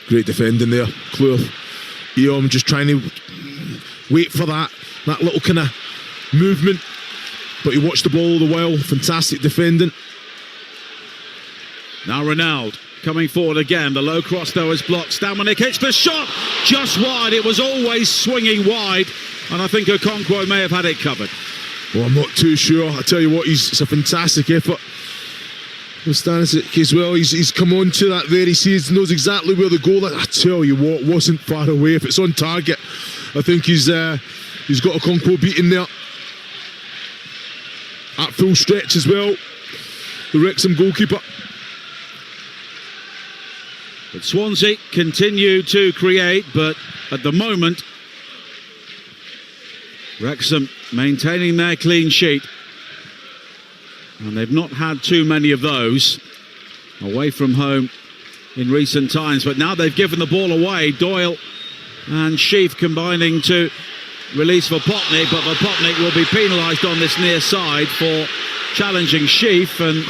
B: Great defending there, Cleworth. Eom just trying to wait for that little kind of movement, but he watched the ball all the while. Fantastic defending.
C: Now Ronald coming forward again. The low cross, though, is blocked. Stamanik hits the shot just wide. It was always swinging wide, and I think Okonkwo may have had it covered.
B: Well, I'm not too sure. I tell you what, it's a fantastic effort. Stanisic as well, he's come on to that there. He sees, knows exactly where the goal is. I tell you what, wasn't far away. If it's on target, I think he's got a Okonkwo beaten there. At full stretch as well, the Wrexham goalkeeper.
C: But Swansea continue to create, but at the moment, Wrexham maintaining their clean sheet. And they've not had too many of those away from home in recent times. But now they've given the ball away. Doyle and Sheaf combining to release Vopotnik, but Vopotnik will be penalised on this near side for challenging Sheaf, and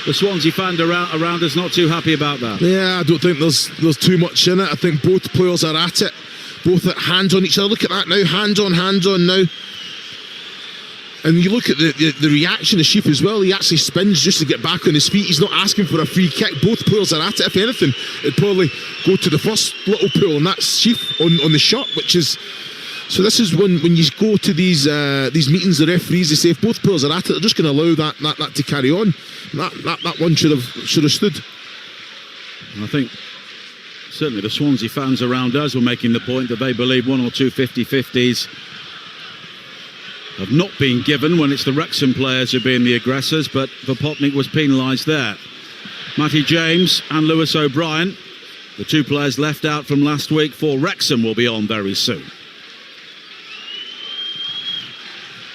C: the Swansea fan around us not too happy about that.
B: Yeah, I don't think there's too much in it. I think both players are at it, both at hands on each other. Look at that now, hands on now. And you look at the reaction of Sheaf as well. He actually spins just to get back on his feet. He's not asking for a free kick. Both players are at it. If anything, it'd probably go to the first little pull, and that's Sheaf on the shot, which is... So this is when you go to these meetings, the referees, they say if both players are at it, they're just going to allow that to carry on. That one should have stood.
C: I think certainly the Swansea fans around us were making the point that they believe one or two 50-50s have not been given when it's the Wrexham players who are being the aggressors, but Vopotnik was penalised there. Matty James and Lewis O'Brien, the two players left out from last week for Wrexham, will be on very soon.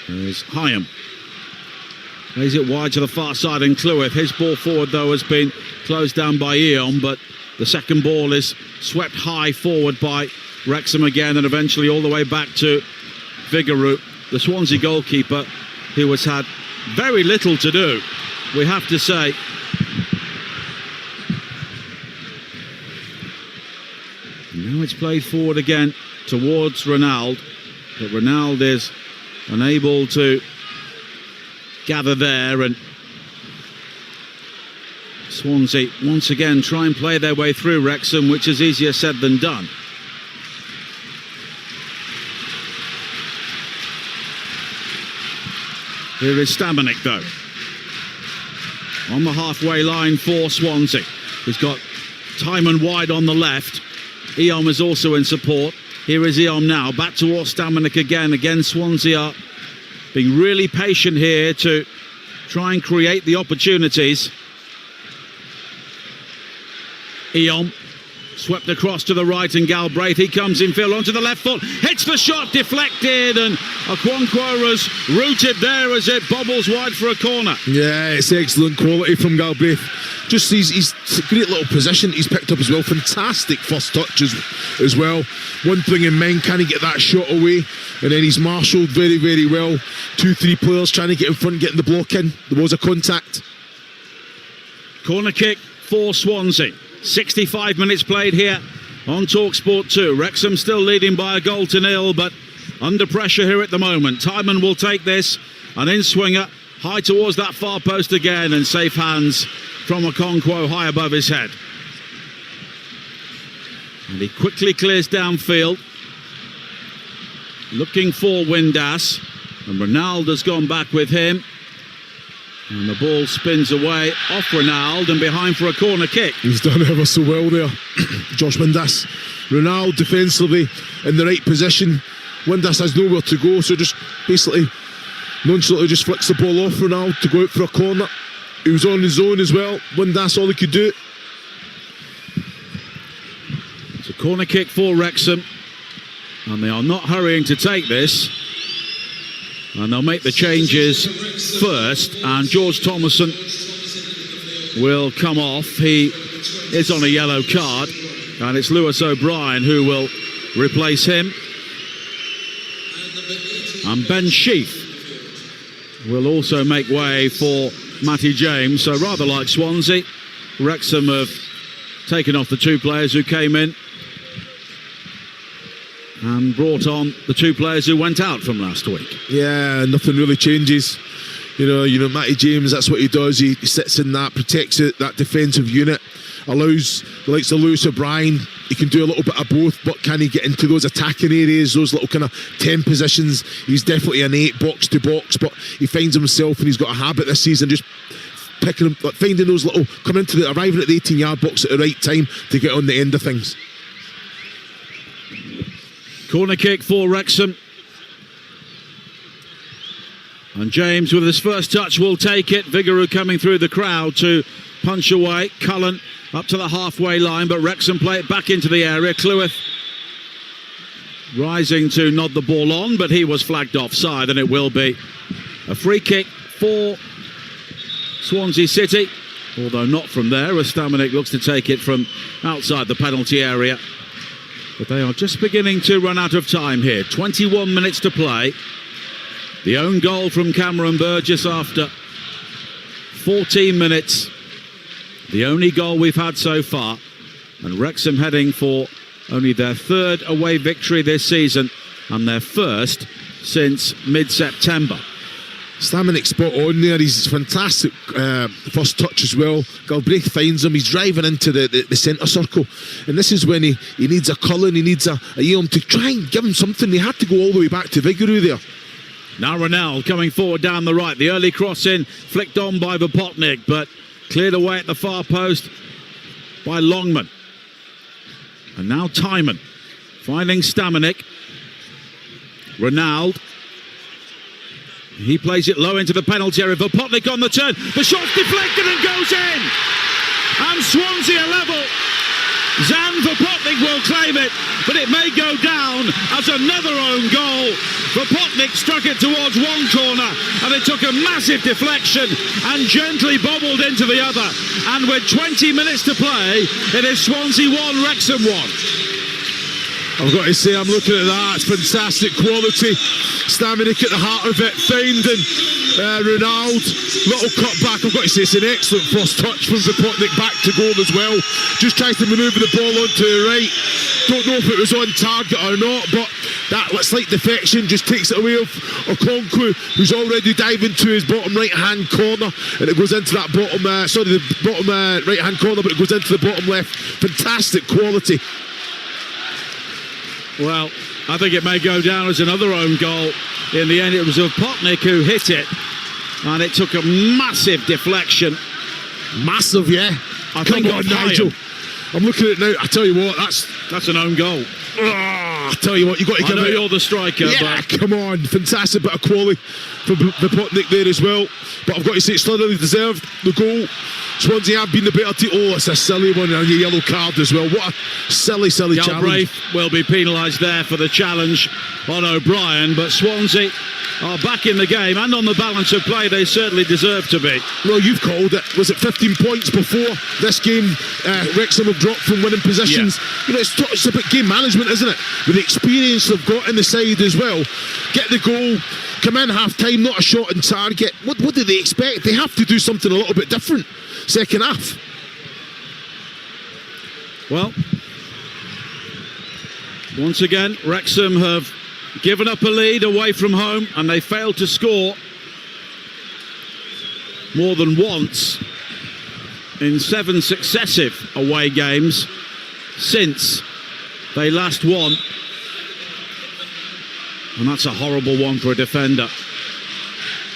C: There's Hyam. Plays it wide to the far side, and Cleworth. His ball forward, though, has been closed down by Eom, but the second ball is swept high forward by Wrexham again, and eventually all the way back to Vigouroux, the Swansea goalkeeper, who has had very little to do, we have to say. Now it's played forward again towards Ronald, but Ronald is unable to gather there, and Swansea once again try and play their way through Wrexham, which is easier said than done. Here is Stamanik, though, on the halfway line for Swansea. He's got Timon wide on the left. Eom is also in support. Here is Eom now, back towards Stamanik again. Again, Swansea are being really patient here to try and create the opportunities. Eom swept across to the right, and Galbraith, he comes in field onto the left foot, hits the shot, deflected, and Okonkwo's rooted there as it bobbles wide for a corner.
B: Yeah, it's excellent quality from Galbraith. Just he's a great little position he's picked up as well. Fantastic first touch as well. One thing in mind, can he get that shot away? And then he's marshalled very, very well. 2-3 players trying to get in front, getting the block in. There was a contact.
C: Corner kick for Swansea. 65 minutes played here on Talksport 2. Wrexham still leading by a goal to nil, but under pressure here at the moment. Timon will take this, an in-swinger, high towards that far post again, and safe hands from Okonkwo high above his head. And he quickly clears downfield, looking for Windass. And Ronaldo's gone back with him. And the ball spins away off Ronaldo and behind for a corner kick.
B: He's done ever so well there, Josh Windass. Ronaldo defensively in the right position. Windass has nowhere to go, so just basically nonchalantly just flicks the ball off Ronaldo to go out for a corner. He was on his own as well. Windass, all he could do.
C: It's a corner kick for Wrexham, and they are not hurrying to take this. And they'll make the changes first, and George Thomason will come off. He is on a yellow card, and it's Lewis O'Brien who will replace him. And Ben Sheaf will also make way for Matty James. So rather like Swansea, Wrexham have taken off the two players who came in and brought on the two players who went out from last week.
B: Yeah, nothing really changes. You know, Matty James, that's what he does. He sits in that, protects it, that defensive unit, allows the likes of Lewis O'Brien. He can do a little bit of both, but can he get into those attacking areas, those little kind of 10 positions? He's definitely an 8 box to box, but he finds himself, and he's got a habit this season, just picking, like, finding those little, coming into the, arriving at the 18-yard box at the right time to get on the end of things.
C: Corner kick for Wrexham. And James with his first touch will take it. Vigouroux coming through the crowd to punch away. Cullen up to the halfway line, but Wrexham play it back into the area. Cleworth rising to nod the ball on, but he was flagged offside, and it will be a free kick for Swansea City, although not from there, as Stamenik looks to take it from outside the penalty area. But they are just beginning to run out of time here. 21 minutes to play. The own goal from Cameron Burgess after 14 minutes. The only goal we've had so far. And Wrexham heading for only their third away victory this season and their first since mid-September.
B: Stamenik spot on there. He's fantastic first touch as well. Galbraith finds him. He's driving into the centre circle, and this is when he needs a Cullen, he needs a Elam to try and give him something. He had to go all the way back to Vigouroux there.
C: Now Ronaldo coming forward down the right. The early cross in flicked on by Vopotnik, but cleared away at the far post by Longman. And now Timon finding Stamenik. Ronaldo. He plays it low into the penalty area. Vopotnik on the turn. The shot's deflected and goes in. And Swansea are level. Zan Vopotnik will claim it, but it may go down as another own goal. Vopotnik struck it towards one corner, and it took a massive deflection and gently bobbled into the other. And with 20 minutes to play, it is Swansea 1, Wrexham 1.
B: I've got to say, I'm looking at that. It's fantastic quality. Stamenik at the heart of it, finding Ronaldo. Little cut back. I've got to say, it's an excellent first touch from Vopotnik back to goal as well. Just tries to manoeuvre the ball onto the right. Don't know if it was on target or not, but that slight defection just takes it away of Okonkwo, who's already diving to his bottom right-hand corner, and it goes into that bottom, the bottom right-hand corner, but it goes into the bottom left. Fantastic quality.
C: Well, I think it may go down as another own goal. In the end, it was Vopotnik who hit it, and it took a massive deflection.
B: Massive, yeah. Come on, Nigel. I'm looking at it now. I tell you what,
C: that's an own goal.
B: I tell you what, you got to give it.
C: I know you're the striker,
B: yeah,
C: but
B: come on, fantastic bit of quality from Vopotnik there as well. But I've got to say, it's thoroughly deserved the goal. Swansea have been the better team. Oh, it's a silly one and a yellow card as well. What a silly challenge.
C: Galbraith will be penalised there for the challenge on O'Brien, but Swansea are back in the game, and on the balance of play they certainly deserve to be.
B: Well, you've called it. Was it 15 points before this game? Wrexham have dropped from winning positions. Yeah. You know, it's about game management, isn't it? With the experience they've got in the side as well. Get the goal, come in half time, not a shot on target. What do they expect? They have to do something a little bit different second half.
C: Well, once again, Wrexham have given up a lead away from home, and they failed to score more than once in 7 successive away games since they last won. And that's a horrible one for a defender.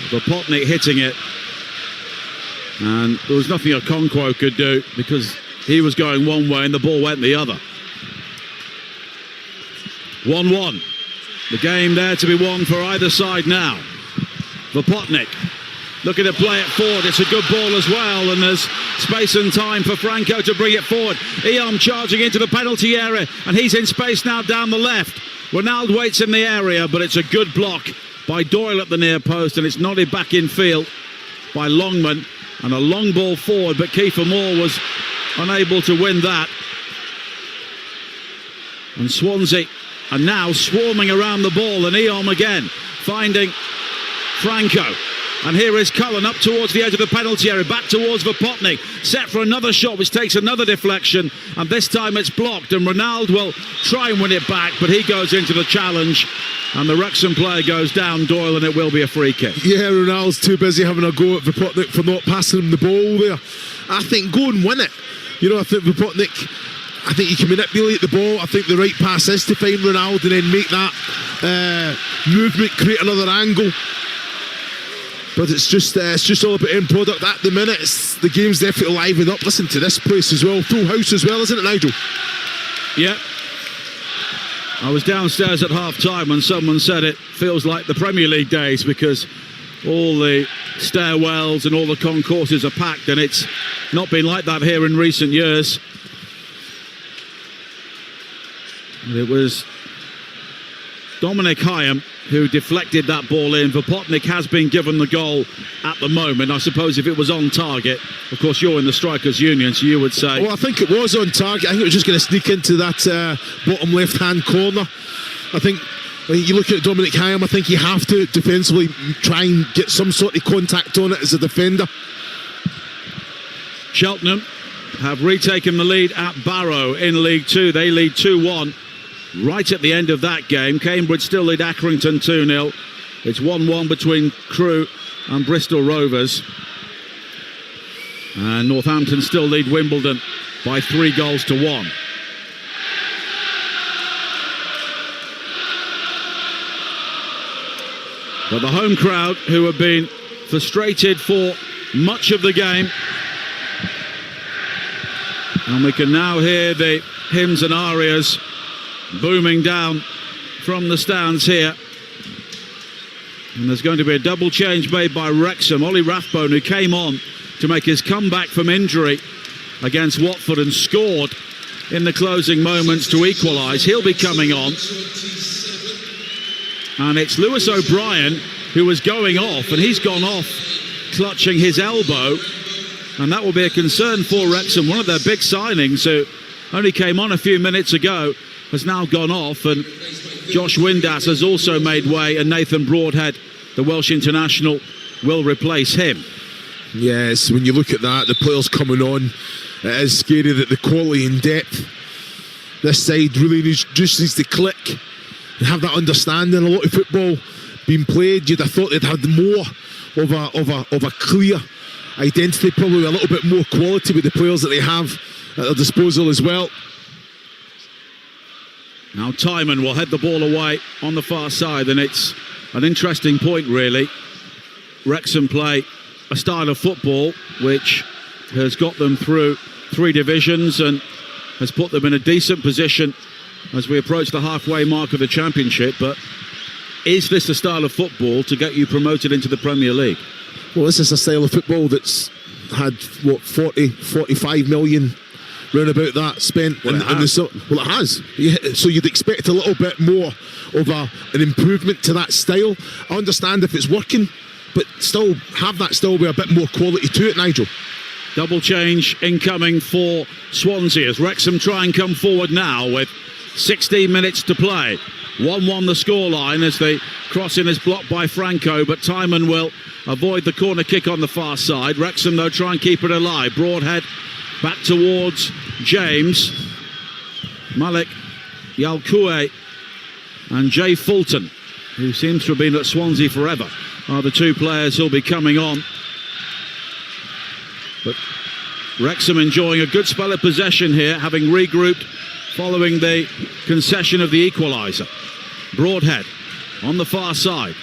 C: Vopotnik hitting it. And there was nothing Okonkwo could do because he was going one way and the ball went the other. 1-1. The game there to be won for either side now. Vopotnik looking to play it forward. It's a good ball as well, and there's space and time for Franco to bring it forward. Eom charging into the penalty area, and he's in space now down the left. Ronaldo waits in the area, but it's a good block by Doyle at the near post, and it's nodded back in field by Longman, and a long ball forward, but Kiefer Moore was unable to win that. And Swansea are now swarming around the ball, and Eom again finding Franco. And here is Cullen up towards the edge of the penalty area, back towards Vopotnik, set for another shot which takes another deflection, and this time it's blocked, and Ronaldo will try and win it back, but he goes into the challenge, and the Wrexham player goes down, Doyle, and it will be a free kick.
B: Yeah, Ronaldo's too busy having a go at Vopotnik for not passing him the ball there. I think go and win it. You know, I think Vopotnik, I think he can manipulate the ball. I think the right pass is to find Ronaldo and then make that movement, create another angle. But it's just all about end product at the minute. The game's definitely livened up. Listen to this place as well. Full house as well, isn't it, Nigel?
C: Yeah. I was downstairs at half-time when someone said it feels like the Premier League days because all the stairwells and all the concourses are packed, and it's not been like that here in recent years. It was Dominic Hyam who deflected that ball in. Vopotnik has been given the goal at the moment. I suppose if it was on target, of course you're in the strikers union, so you would say...
B: Well, I think it was on target. I think it was just going to sneak into that bottom left-hand corner. I think you look at Dominic Hyam, I think you have to defensively try and get some sort of contact on it as a defender.
C: Cheltenham have retaken the lead at Barrow in League Two. They lead 2-1. Right at the end of that game, Cambridge still lead Accrington 2-0. It's 1-1 between Crewe and Bristol Rovers. And Northampton still lead Wimbledon by 3-1. But the home crowd, who have been frustrated for much of the game, and we can now hear the hymns and arias booming down from the stands here. And there's going to be a double change made by Wrexham. Ollie Rathbone, who came on to make his comeback from injury against Watford and scored in the closing moments to equalise, he'll be coming on. And it's Lewis O'Brien who was going off, and he's gone off clutching his elbow, and that will be a concern for Wrexham. One of their big signings, who only came on a few minutes ago, has now gone off, and Josh Windass has also made way, and Nathan Broadhead, the Welsh international, will replace him.
B: Yes, when you look at that, the players coming on, it is scary that the quality and depth this side really just needs to click and have that understanding. A lot of football being played, you'd have thought they'd had more of a clear identity, probably a little bit more quality with the players that they have at their disposal as well.
C: Now Timon will head the ball away on the far side, and it's an interesting point really. Wrexham play a style of football which has got them through 3 divisions and has put them in a decent position as we approach the halfway mark of the Championship. But is this a style of football to get you promoted into the Premier League?
B: Well, this is a style of football that's had, 45 million round about that spent.
C: Well,
B: it has. Yeah, so you'd expect a little bit more of an improvement to that style. I understand if it's working, but still have that still be a bit more quality to it, Nigel.
C: Double change incoming for Swansea as Wrexham try and come forward now with 16 minutes to play. 1-1 the scoreline as the crossing is blocked by Franco, but Timon will avoid the corner kick on the far side. Wrexham, though, try and keep it alive. Broadhead back towards James. Malik Yalkoué and Jay Fulton, who seems to have been at Swansea forever, are the 2 players who'll be coming on. But Wrexham enjoying a good spell of possession here, having regrouped following the concession of the equaliser. Broadhead on the far side.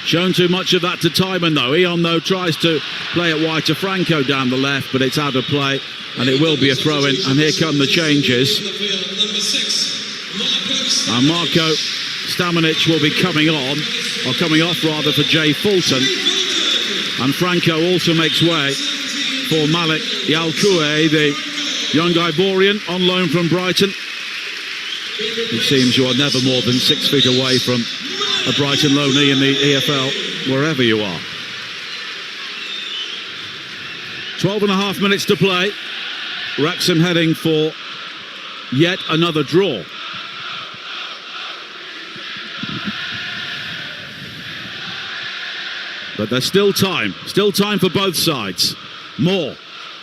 C: Shown too much of that to Timon though. Eon though tries to play it wide to Franco down the left, but it's out of play and it will be a throw-in. And here come the changes. And Marco Stamanic will be coming off rather, for Jay Fulton. And Franco also makes way for Malik Yalkoue, the young Ivorian on loan from Brighton. It seems you are never more than 6 feet away from a Brighton loanee in the EFL, wherever you are. 12.5 minutes to play. Wrexham heading for yet another draw. But there's still time for both sides. Moore,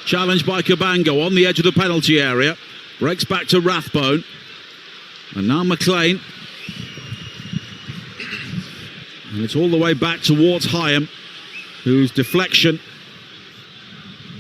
C: challenged by Cabango on the edge of the penalty area, breaks back to Rathbone, and now McLean. And it's all the way back towards Hyam, whose deflection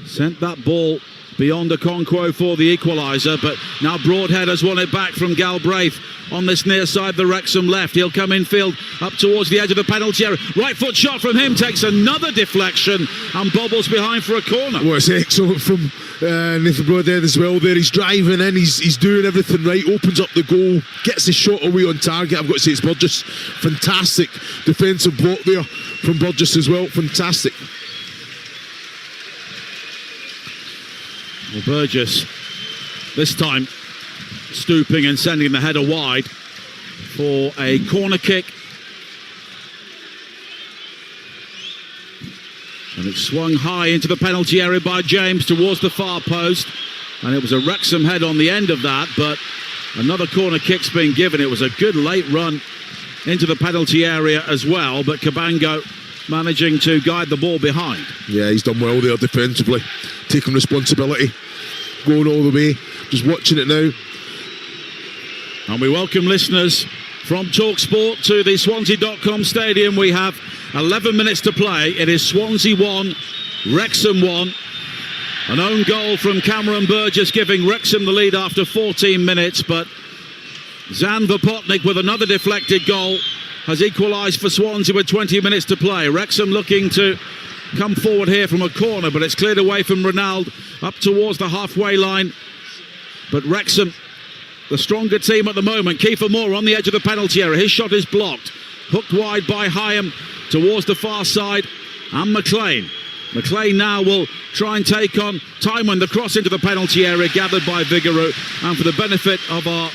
C: sent that ball beyond Okonkwo for the equaliser. But now Broadhead has won it back from Galbraith on this near side, the Wrexham left. He'll come infield up towards the edge of the penalty area. Right foot shot from him takes another deflection and bobbles behind for a corner.
B: Well, it's excellent from Nathan Broadhead as well there. He's driving in, he's doing everything right, opens up the goal, gets the shot away on target. I've got to say it's Burgess. Fantastic defensive block there from Burgess as well. Fantastic.
C: Well, Burgess this time stooping and sending the header wide for a corner kick. And it's swung high into the penalty area by James towards the far post. And it was a Wrexham head on the end of that, but another corner kick's been given. It was a good late run into the penalty area as well, but Cabango managing to guide the ball behind.
B: Yeah, he's done well there defensively, taking responsibility, going all the way, just watching it now.
C: And we welcome listeners from Talksport to the Swansea.com stadium. We have 11 minutes to play. It is Swansea 1, Wrexham 1. An own goal from Cameron Burgess giving Wrexham the lead after 14 minutes, but Zan Vopotnik with another deflected goal has equalised for Swansea with 20 minutes to play. Wrexham looking to come forward here from a corner, but it's cleared away from Ronald up towards the halfway line. But Wrexham, the stronger team at the moment. Kiefer Moore on the edge of the penalty area. His shot is blocked. Hooked wide by Hyam towards the far side. And McLean. McLean now will try and take on Timon. The cross into the penalty area gathered by Vigouroux. And for the benefit of our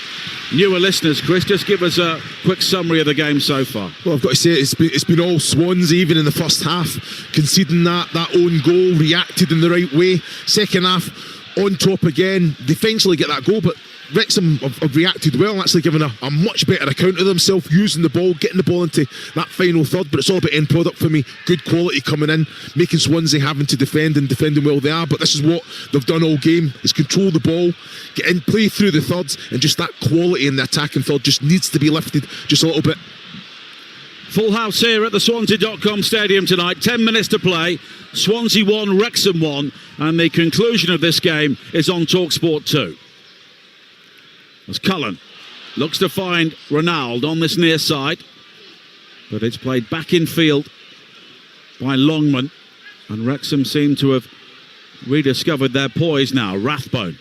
C: newer listeners, Chris, just give us a quick summary of the game so far.
B: Well, I've got to say it's been all Swans even in the first half, conceding that own goal, reacted in the right way. Second half on top again, defensively get that goal, but Wrexham have reacted well, actually giving a much better account of themselves, using the ball, getting the ball into that final third. But it's all about end product for me. Good quality coming in, making Swansea having to defend and defending well they are. But this is what they've done all game, is control the ball, get in, play through the thirds, and just that quality in the attacking third just needs to be lifted just a little bit.
C: Full house here at the Swansea.com stadium tonight. 10 minutes to play. Swansea 1, Wrexham 1. And the conclusion of this game is on Talksport 2. As Cullen looks to find Ronald on this near side, but it's played back in field by Longman, and Wrexham seem to have rediscovered their poise now. Rathbone,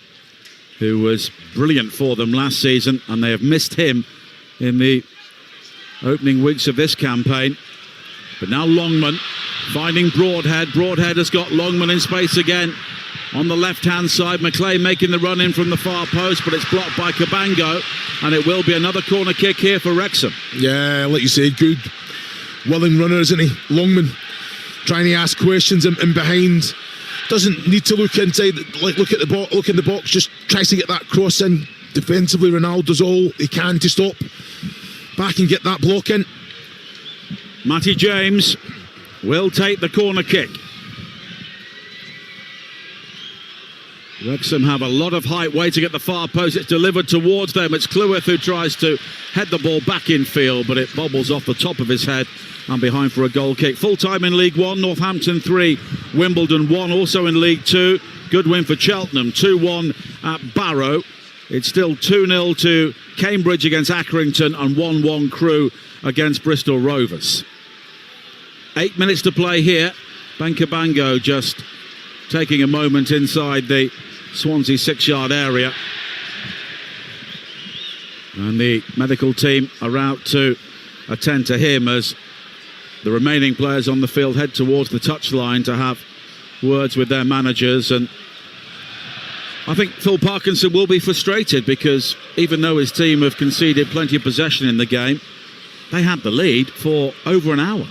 C: who was brilliant for them last season, and they have missed him in the opening weeks of this campaign. But now Longman finding Broadhead. Broadhead has got Longman in space again. On the left-hand side, McLean making the run in from the far post, but it's blocked by Cabango, and it will be another corner kick here for Wrexham.
B: Yeah, like you say, good willing runner, isn't he? Longman trying to ask questions in behind. Doesn't need to look inside, like look in the box, just tries to get that cross in. Defensively, Ronaldo does all he can to stop back and get that block in.
C: Matty James will take the corner kick. Wrexham have a lot of height waiting at the far post. It's delivered towards them. It's Cleworth who tries to head the ball back in field, but it bobbles off the top of his head and behind for a goal kick. Full time in League 1, Northampton 3, Wimbledon 1. Also in League 2, good win for Cheltenham, 2-1 at Barrow. It's still 2-0 to Cambridge against Accrington and 1-1 Crewe against Bristol Rovers. 8 minutes to play here. Bankabango just taking a moment inside the Swansea 6-yard area. And the medical team are out to attend to him as the remaining players on the field head towards the touchline to have words with their managers. And I think Phil Parkinson will be frustrated because even though his team have conceded plenty of possession in the game, they had the lead for over an hour.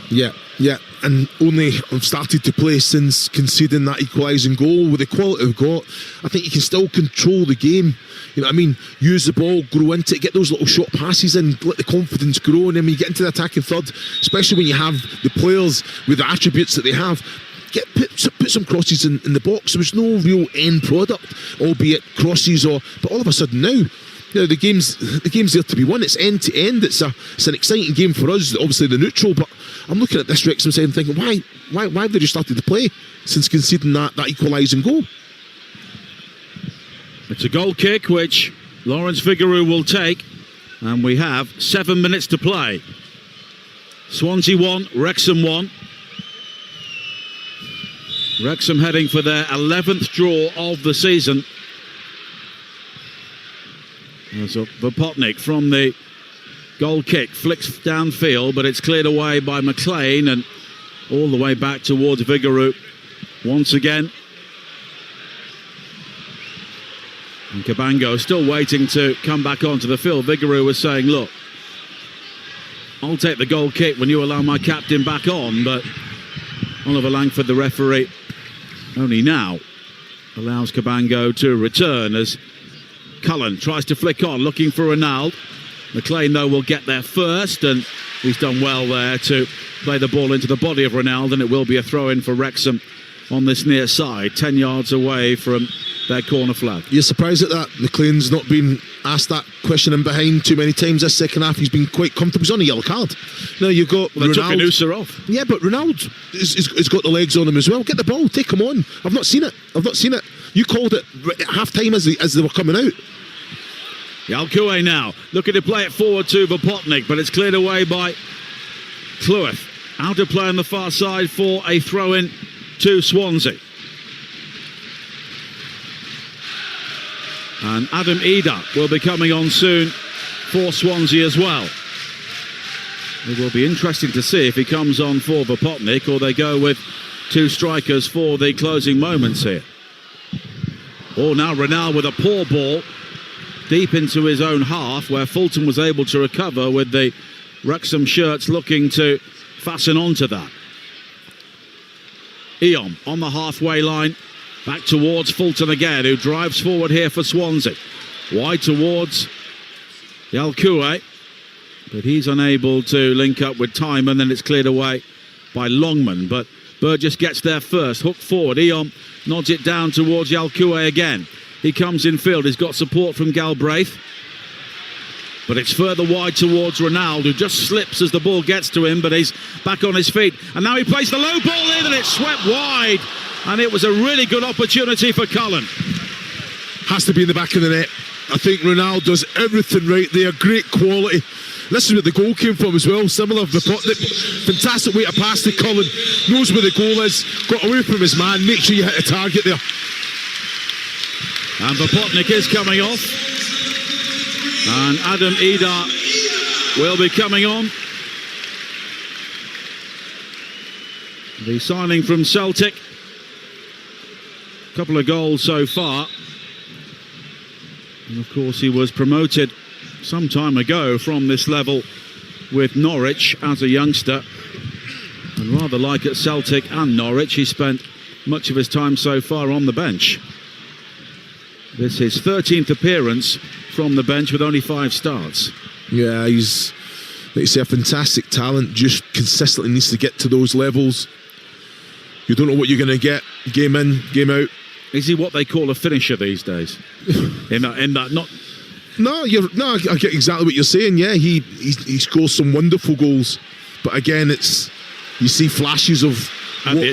B: Yeah, and only have started to play since conceding that equalising goal. With the quality they've got, I think you can still control the game. You know what I mean? Use the ball, grow into it, get those little short passes in, let the confidence grow, and then when you get into the attacking third, especially when you have the players with the attributes that they have, put some crosses in the box. There was no real end product, albeit crosses, but all of a sudden now, you know, the game's there to be won. It's end to end. It's an exciting game for us, obviously the neutral. But I'm looking at this Wrexham side and thinking, why have they just started to play since conceding that equalising goal?
C: It's a goal kick which Lawrence Vigouroux will take, and we have 7 minutes to play. Swansea 1, Wrexham 1. Wrexham heading for their 11th draw of the season. There's a Vopotnik from the goal kick, flicks downfield, but it's cleared away by McLean and all the way back towards Vigouroux once again. And Cabango still waiting to come back onto the field. Vigouroux was saying, look, I'll take the goal kick when you allow my captain back on, but Oliver Langford, the referee, only now allows Cabango to return as Cullen tries to flick on, looking for Ronald. McLean, though, will get there first, and he's done well there to play the ball into the body of Ronald, and it will be a throw-in for Wrexham on this near side, 10 yards away from their corner flag.
B: You're surprised at that? McLean's not been asked that question in behind too many times this second half. He's been quite comfortable. He's on a yellow card. Now you've got
C: Ronald. They took Anusa off.
B: Yeah, but Ronald has got the legs on him as well. Get the ball, take him on. I've not seen it. You called it at half-time as they were coming out.
C: Yalkoué now looking to play it forward to Vopotnik, but it's cleared away by Cleworth. Out to play on the far side for a throw-in to Swansea. And Adam Ida will be coming on soon for Swansea as well. It will be interesting to see if he comes on for Vopotnik or they go with two strikers for the closing moments here. Oh, now Ronald with a poor ball deep into his own half, where Fulton was able to recover with the Wrexham shirts looking to fasten onto that. Eom on the halfway line, back towards Fulton again, who drives forward here for Swansea. Wide towards Yalkoué, but he's unable to link up with Timon, and it's cleared away by Longman. But Burgess gets there first, hooked forward. Eom nods it down towards Yalkoué again. He comes in field, he's got support from Galbraith, but it's further wide towards Ronald, who just slips as the ball gets to him, but he's back on his feet, and now he plays the low ball in, and it's swept wide, and it was a really good opportunity for Cullen.
B: Has to be in the back of the net. I think Ronald does everything right there, great quality. This is where the goal came from as well, similar. Fantastic way to pass to Cullen, knows where the goal is, got away from his man, make sure you hit the target there.
C: And Vopotnik is coming off. And Adam Ida will be coming on. The signing from Celtic. A couple of goals so far. And of course he was promoted some time ago from this level with Norwich as a youngster. And rather like at Celtic and Norwich, he spent much of his time so far on the bench. This is his 13th appearance from the bench with only 5 starts.
B: Yeah, he's, like you say, a fantastic talent, just consistently needs to get to those levels. You don't know what you're going to get, game in, game out.
C: Is he what they call a finisher these days? in that not.
B: No, I get exactly what you're saying. Yeah, he scores some wonderful goals, but again, you see flashes of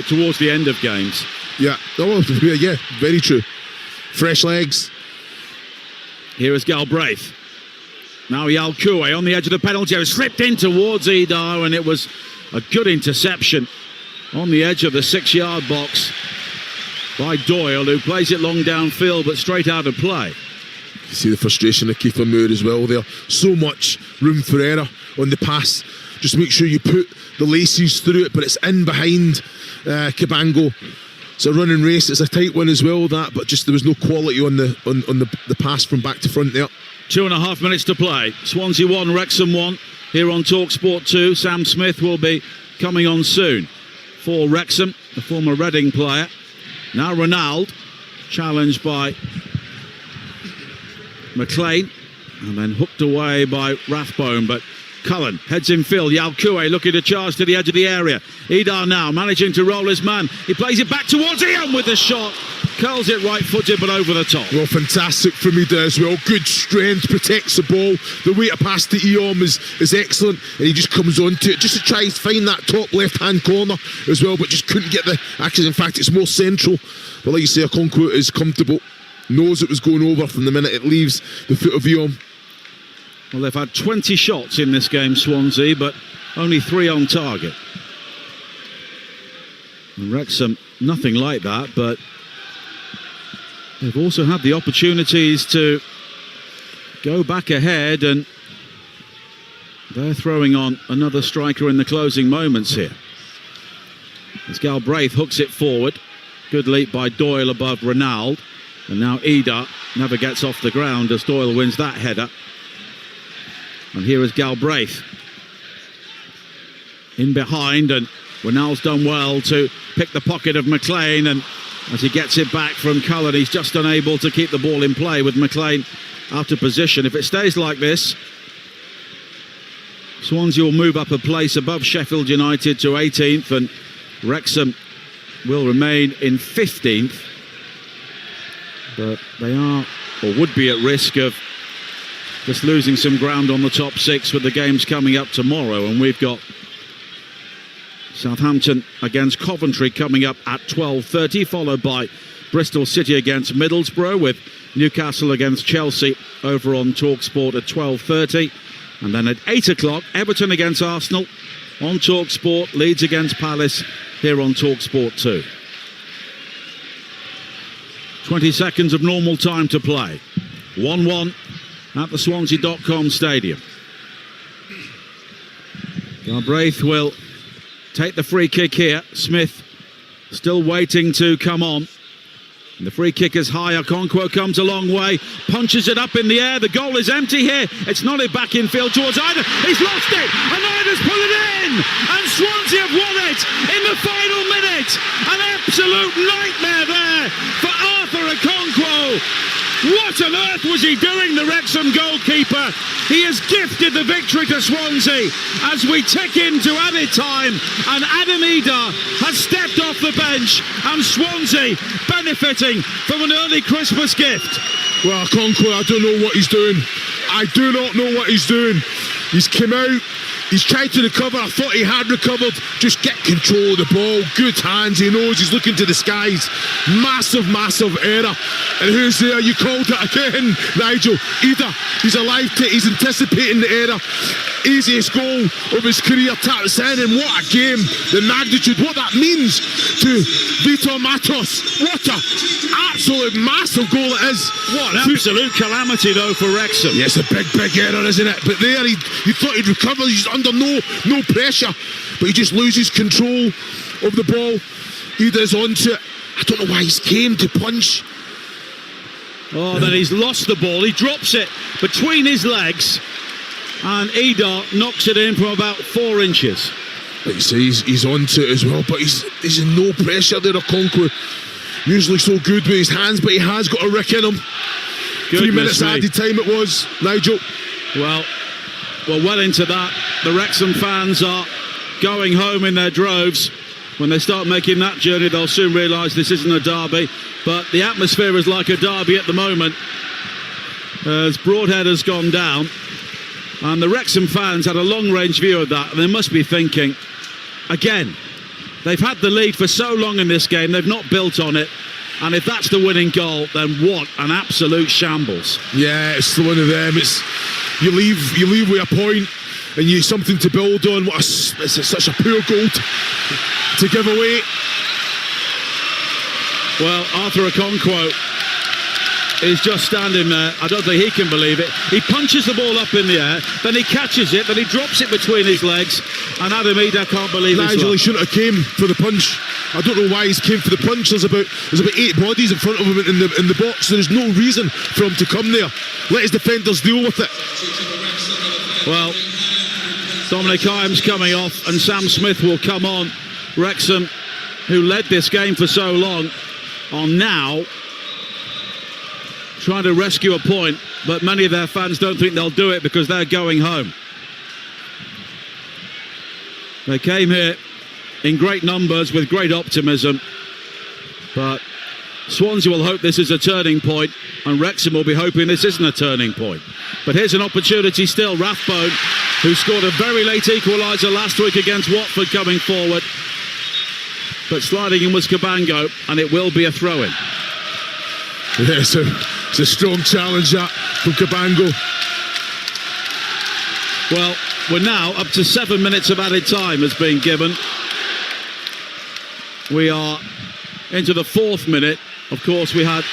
C: towards the end of games.
B: Yeah, yeah, very true. Fresh legs.
C: Here is Galbraith. Now Yalkoué on the edge of the penalty area, slipped in towards Idar, and it was a good interception on the edge of the 6-yard box by Doyle, who plays it long downfield but straight out of play.
B: You see the frustration of Kiefer Moore as well there. So much room for error on the pass. Just make sure you put the laces through it, but it's in behind Cabango. It's a running race. It's a tight one as well, that, but just there was no quality on the pass from back to front there.
C: 2.5 minutes to play. Swansea 1, Wrexham 1. Here on Talksport 2. Sam Smith will be coming on soon for Wrexham, the former Reading player. Now Ronald, challenged by McLean, and then hooked away by Rathbone, but Cullen heads in field. Yalkoué looking to charge to the edge of the area. Idar now managing to roll his man. He plays it back towards Ian with the shot. Curls it right-footed but over the top.
B: Well, fantastic from Idar as well. Good strength, protects the ball. The way to pass to Eom is excellent, and he just comes onto it just to try and find that top left-hand corner as well, but just couldn't get the access. In fact, it's more central. But like you say, Okonkwo is comfortable. Knows it was going over from the minute it leaves the foot of Eom.
C: Well, they've had 20 shots in this game, Swansea, but only 3 on target. And Wrexham, nothing like that, but they've also had the opportunities to go back ahead, and they're throwing on another striker in the closing moments here. As Galbraith hooks it forward. Good leap by Doyle above Ronald. And now Idar never gets off the ground as Doyle wins that header. And here is Galbraith in behind, and Ronald's done well to pick the pocket of McLean, and as he gets it back from Cullen, he's just unable to keep the ball in play with McLean out of position. If it stays like this, Swansea will move up a place above Sheffield United to 18th, and Wrexham will remain in 15th. But they are, or would be, at risk of just losing some ground on the top 6 with the games coming up tomorrow. And we've got Southampton against Coventry coming up at 12:30, followed by Bristol City against Middlesbrough, with Newcastle against Chelsea over on Talksport at 12:30. And then at 8 o'clock, Everton against Arsenal on Talksport, Leeds against Palace here on Talksport 2. 20 seconds of normal time to play. 1-1 at the Swansea.com stadium. Galbraith will take the free kick here. Smith still waiting to come on. And the free kick is high. Okonkwo comes a long way, punches it up in the air. The goal is empty here. It's nodded back in field towards Ida. He's lost it, and Ida's put it in, and Swansea have won it in the final minute. An absolute nightmare there for Arthur Okonkwo. What on earth was he doing, the Wrexham goalkeeper? He has gifted the victory to Swansea as we tick into added time, and Adam Idar has stepped off the bench, and Swansea benefiting from an early Christmas gift.
B: Well, Okonkwo, I don't know what he's doing. I do not know what he's doing. He's come out. He's tried to recover. I thought he had recovered. Just get control of the ball. Good hands. He knows he's looking to the skies. Massive, massive error. And who's there? You called it again, Nigel. Ida. He's alive to it. He's anticipating the error. Easiest goal of his career. Taps in. And what a game. The magnitude. What that means to Vitor Matos. What a absolute massive goal it is.
C: What an absolute calamity, though, for Wrexham.
B: Yeah, it's a big, big error, isn't it? But there, you thought he'd recover. He's under no pressure, but he just loses control of the ball. He does onto it. I don't know why he's came to punch.
C: Oh, then he's lost the ball. He drops it between his legs, and Idar knocks it in from about 4 inches.
B: Like you say, he's onto it as well, but he's in no pressure there. Okonkwo, usually so good with his hands, but he has got a rick in him. 3 minutes added time it was, Nigel.
C: Well into that. The Wrexham fans are going home in their droves. When they start making that journey, they'll soon realise this isn't a derby. But the atmosphere is like a derby at the moment, as Broadhead has gone down. And the Wrexham fans had a long-range view of that, and they must be thinking, again, they've had the lead for so long in this game, they've not built on it. And if that's the winning goal, then what an absolute shambles.
B: Yeah, it's one of them. It's you leave with a point, and you something to build on. It's such a poor goal to give away.
C: Well, Arthur Okonkwo is just standing there. I don't think he can believe it. He punches the ball up in the air, then he catches it, then he drops it between his legs, and Adam Ida can't believe it.
B: Nigel, he shouldn't have came for the punch. I don't know why he's came for the punch. There's about 8 bodies in front of him in the box. There's no reason for him to come there. Let his defenders deal with it.
C: Well, Dominic Iam's coming off, and Sam Smith will come on. Wrexham, who led this game for so long, are now trying to rescue a point, but many of their fans don't think they'll do it because they're going home. They came here in great numbers with great optimism, but Swansea will hope this is a turning point, and Wrexham will be hoping this isn't a turning point. But here's an opportunity still. Rathbone, who scored a very late equaliser last week against Watford, coming forward, but sliding in was Cabango, and it will be a throw-in.
B: Yeah, it's a strong challenge that from Cabango.
C: Well, we're now up to 7 minutes of added time has been given. We are into the 4th minute. Of course, we had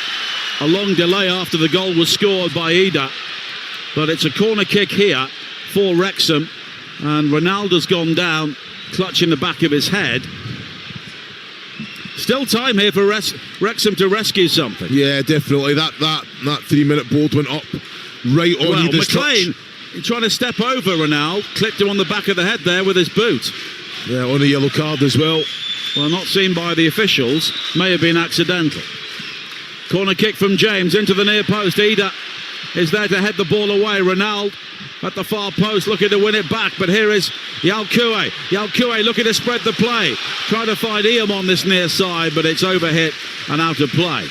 C: a long delay after the goal was scored by Ida, but it's a corner kick here for Wrexham, and Ronaldo's gone down, clutching the back of his head. Still time here for Wrexham to rescue something.
B: Yeah, definitely. That 3-minute board went up right on Ida's
C: McLean trying to step over Ronaldo, clipped him on the back of the head there with his boot.
B: Yeah, on a yellow card as well.
C: Well, not seen by the officials, may have been accidental. Corner kick from James into the near post. Ida is there to head the ball away. Ronaldo at the far post looking to win it back, but here is Yalkue. Yalkue looking to spread the play, trying to find Iam on this near side, but it's overhit and out of play.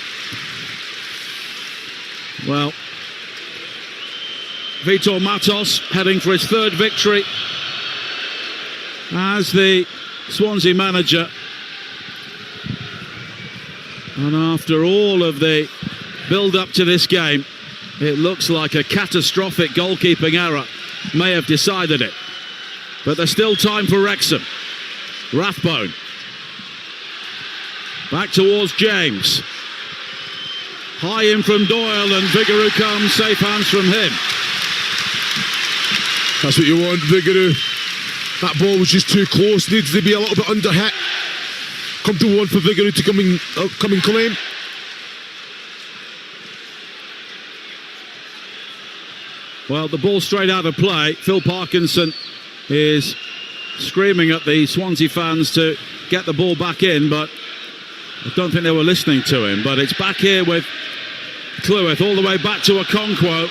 C: Well, Vitor Matos heading for his 3rd victory as the Swansea manager, and after all of the build-up to this game, it looks like a catastrophic goalkeeping error may have decided it. But there's still time for Wrexham. Rathbone. Back towards James. High in from Doyle, and Vigouroux comes, safe hands from him.
B: That's what you want, Vigouroux. That ball was just too close, needs to be a little bit under hit. Comfortable one for Vigouroux to come and claim.
C: Well, the ball straight out of play. Phil Parkinson is screaming at the Swansea fans to get the ball back in, but I don't think they were listening to him. But it's back here with Cleworth, all the way back to Okonkwo.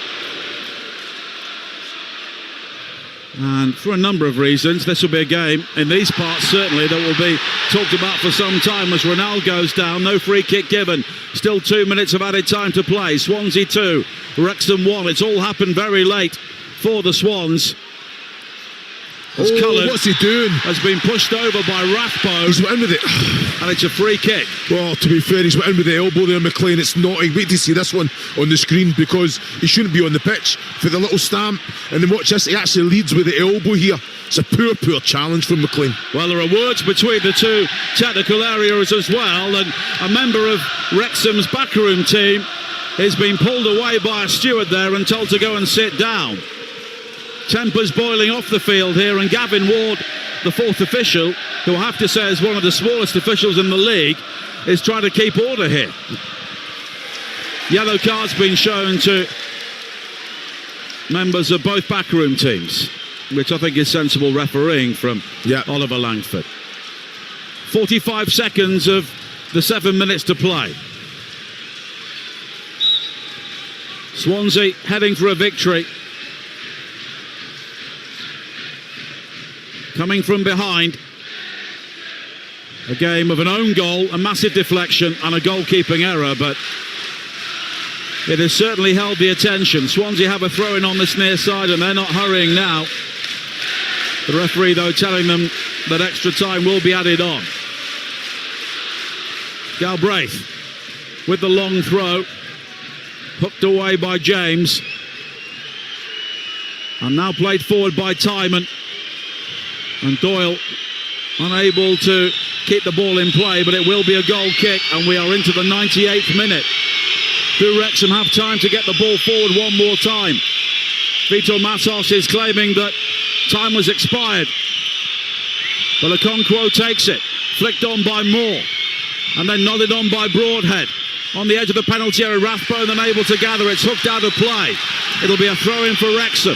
C: And for a number of reasons, this will be a game in these parts certainly that will be talked about for some time as Ronaldo goes down. No free kick given. Still 2 minutes of added time to play. Swansea 2, Wrexham 1. It's all happened very late for the Swans. As Cullen
B: what's he doing?
C: Has been pushed over by Rathbone.
B: He's went in with it.
C: And it's a free kick.
B: Well, to be fair, he's went in with the elbow there, McLean. It's not. Wait to see this one on the screen, because he shouldn't be on the pitch for the little stamp. And then watch this, he actually leads with the elbow here. It's a poor challenge from McLean.
C: Well, there are words between the two technical areas as well, and a member of Wrexham's backroom team has been pulled away by a steward there and told to go and sit down. Tempers boiling off the field here, and Gavin Ward, the 4th official, who I have to say is one of the smallest officials in the league, is trying to keep order here. Yellow cards being shown to members of both backroom teams, which I think is sensible refereeing from Oliver Langford. 45 seconds of the 7 minutes to play. Swansea heading for a victory. Coming from behind. A game of an own goal, a massive deflection and a goalkeeping error, but it has certainly held the attention. Swansea have a throw-in on this near side and they're not hurrying now. The referee, though, telling them that extra time will be added on. Galbraith with the long throw, hooked away by James, and now played forward by Timon, and Doyle unable to keep the ball in play, but it will be a goal kick, and we are into the 98th minute. Do Wrexham have time to get the ball forward one more time? Vitor Matos is claiming that time was expired, but Okonkwo takes it, flicked on by Moore, and then nodded on by Broadhead. On the edge of the penalty area, Rathbone unable to gather. It's hooked out of play. It'll be a throw-in for Wrexham.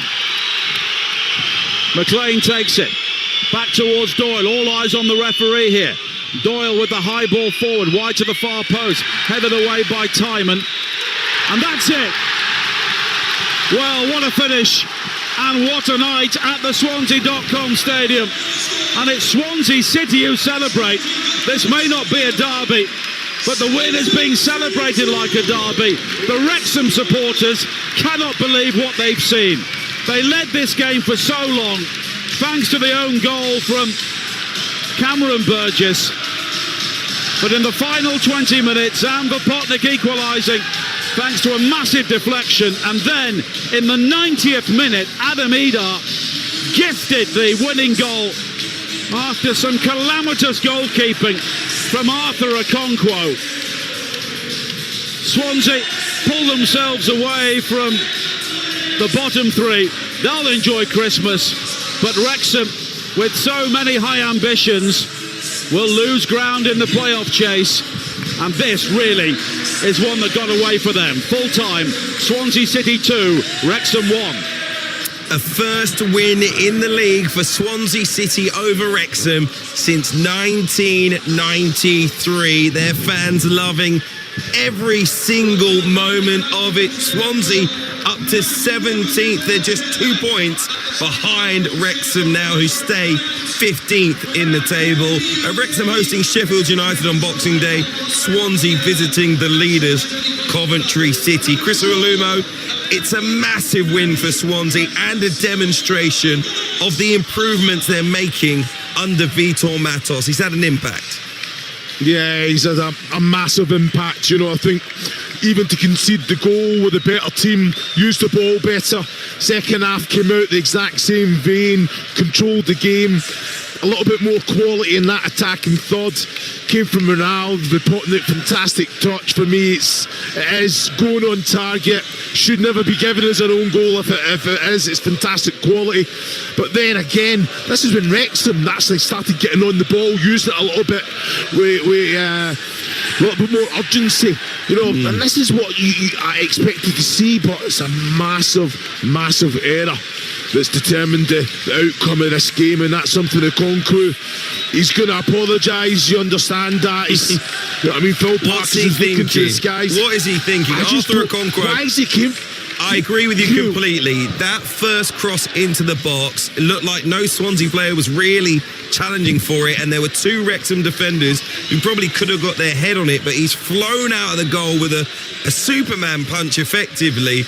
C: McLean takes it. Back towards Doyle. All eyes on the referee here. Doyle with the high ball forward, wide to the far post. Headed away by Timon. And that's it. Well, what a finish. And what a night at the Swansea.com Stadium. And it's Swansea City who celebrate. This may not be a derby, but the win is being celebrated like a derby. The Wrexham supporters cannot believe what they've seen. They led this game for so long, thanks to the own goal from Cameron Burgess. But in the final 20 minutes, Amber Potnick equalising, thanks to a massive deflection. And then, in the 90th minute, Adam Idar gifted the winning goal after some calamitous goalkeeping from Arthur Okonkwo. Swansea pull themselves away from the bottom three. They'll enjoy Christmas, but Wrexham, with so many high ambitions, will lose ground in the playoff chase. And this really is one that got away for them. Full time, Swansea City 2, Wrexham 1.
A: A first win in the league for Swansea City over Wrexham since 1993. Their fans loving every single moment of it. Swansea up to 17th. They're just 2 points behind Wrexham now, who stay 15th in the table. Wrexham hosting Sheffield United on Boxing Day. Swansea visiting the leaders, Coventry City. Chris Olumo, it's a massive win for Swansea and a demonstration of the improvements they're making under Vitor Matos. He's had an impact.
B: Yeah, he's had a massive impact. You know, I think even to concede the goal with a better team, used the ball better. Second half came out the exact same vein, controlled the game. A little bit more quality in that attacking third. Came from Ronaldo, reporting it, fantastic touch. For me, it is going on target. Should never be given as an own goal. If it is, it's fantastic quality. But then again, this is when Wrexham actually started getting on the ball, using it a little bit with a little bit more urgency. You know, and this is what I expected to see, but it's a massive, massive error that's determined the outcome of this game, and that's something Okonkwo, he's going to apologise. You understand that? He's, you know what I mean? Phil Parks is looking to the skies.
A: What is he thinking? Arthur Okonkwo.
B: Why is he came?
A: I agree with you completely. That first cross into the box, it looked like no Swansea player was really challenging for it, and there were two Wrexham defenders who probably could have got their head on it, but he's flown out of the goal with a Superman punch effectively.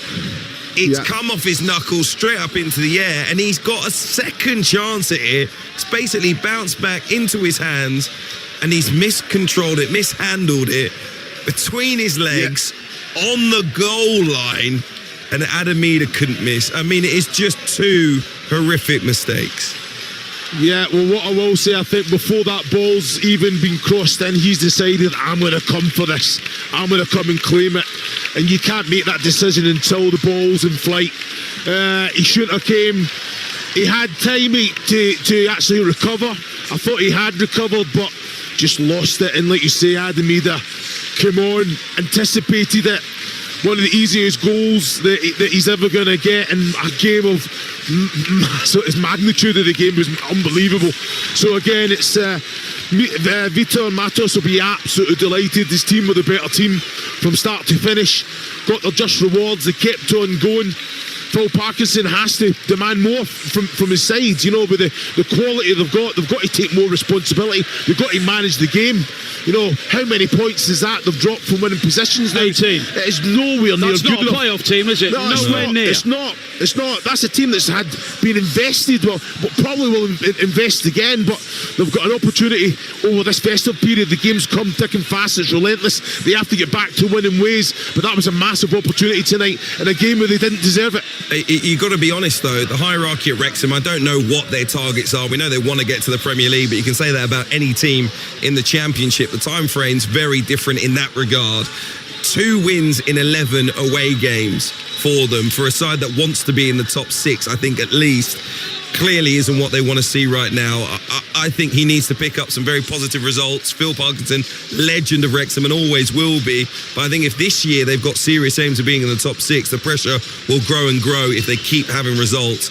A: It's come off his knuckles straight up into the air, and he's got a second chance at it. It's basically bounced back into his hands, and he's miscontrolled it, mishandled it between his legs on the goal line, and Adamida couldn't miss. I mean, it is just two horrific mistakes.
B: Yeah, well, what I will say, I think before that ball's even been crossed in, he's decided, I'm going to come for this. I'm going to come and claim it. And you can't make that decision until the ball's in flight. He shouldn't have came. He had time to actually recover. I thought he had recovered, but just lost it. And like you say, Adamida came on, anticipated it. One of the easiest goals that he's ever going to get in a game of... So his magnitude of the game was unbelievable. So again, it's Vitor Matos will be absolutely delighted. His team were the better team from start to finish. Got their just rewards. They kept on going. Phil Parkinson has to demand more from his sides, with the quality they've got to take more responsibility. They've got to manage the game. How many points is that they've dropped from winning possessions now?
C: 18.
B: It is nowhere near
C: That's
B: good
C: not a
B: enough.
C: playoff team, is it?
B: No,
C: Nowhere near.
B: It's not. That's a team that's been invested, but probably will invest again, but they've got an opportunity over this festive period. The games come thick and fast. It's relentless. They have to get back to winning ways, but that was a massive opportunity tonight in a game where they didn't deserve it.
A: You've got to be honest, though, the hierarchy at Wrexham, I don't know what their targets are. We know they want to get to the Premier League, but you can say that about any team in the Championship. The time frame's very different in that regard. 2 wins in 11 away games for them, for a side that wants to be in the top 6, I think at least, clearly isn't what they want to see right now. I think he needs to pick up some very positive results. Phil Parkinson, legend of Wrexham and always will be. But I think if this year they've got serious aims of being in the top 6, the pressure will grow and grow if they keep having results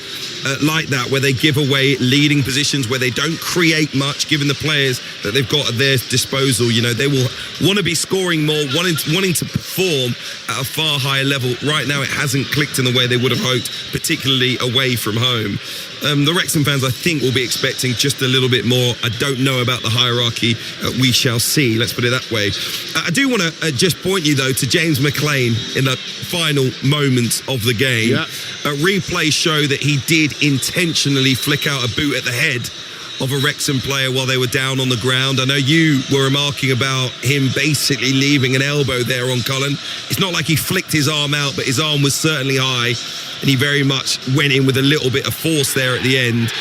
A: like that, where they give away leading positions, where they don't create much given the players that they've got at their disposal. They will want to be scoring more, wanting to perform at a far higher level. Right now it hasn't clicked in the way they would have hoped, particularly away from home. The Wrexham fans, I think, will be expecting just a little bit more. I don't know about the hierarchy. We shall see. Let's put it that way. I do want to just point you, though, to James McLean in the final moments of the game.
B: Yeah.
A: Replays show that he did intentionally flick out a boot at the head of a Wrexham player while they were down on the ground. I know you were remarking about him basically leaving an elbow there on Cullen. It's not like he flicked his arm out, but his arm was certainly high, and he very much went in with a little bit of force there at the end.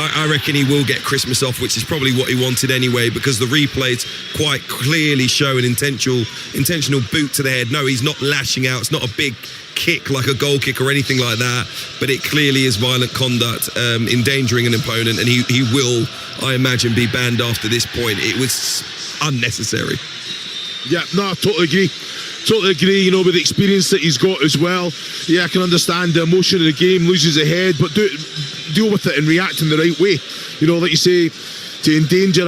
A: I reckon he will get Christmas off, which is probably what he wanted anyway, because the replays quite clearly show an intentional boot to the head. No, he's not lashing out. It's not a big kick like a goal kick or anything like that, but it clearly is violent conduct, endangering an opponent, and he will, I imagine, be banned after this point. It was unnecessary.
B: Yeah, no, I totally agree. With the experience that he's got as well. Yeah, I can understand the emotion of the game, loses a head, but deal with it and react in the right way. Like you say, to endanger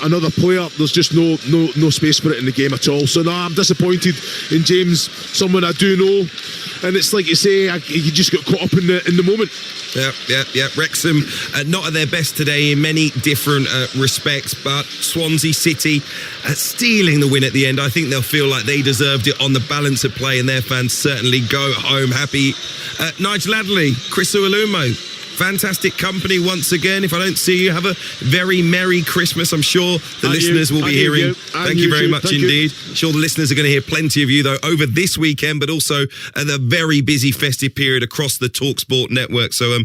B: another player, there's just no space for it in the game at all. So no, I'm disappointed in James, someone I do know, and it's like you say, he just got caught up in the moment.
A: Yeah. Wrexham not at their best today in many different respects, but Swansea City stealing the win at the end. I think they'll feel like they deserved it on the balance of play, and their fans certainly go home happy. Nigel Adderley, Chris Uwalumo, fantastic company once again. If I don't see you, have a very Merry Christmas. I'm sure the listeners will be hearing. Thank you very much indeed. Sure, the listeners are going to hear plenty of you, though, over this weekend, but also at the very busy festive period across the Talksport network. So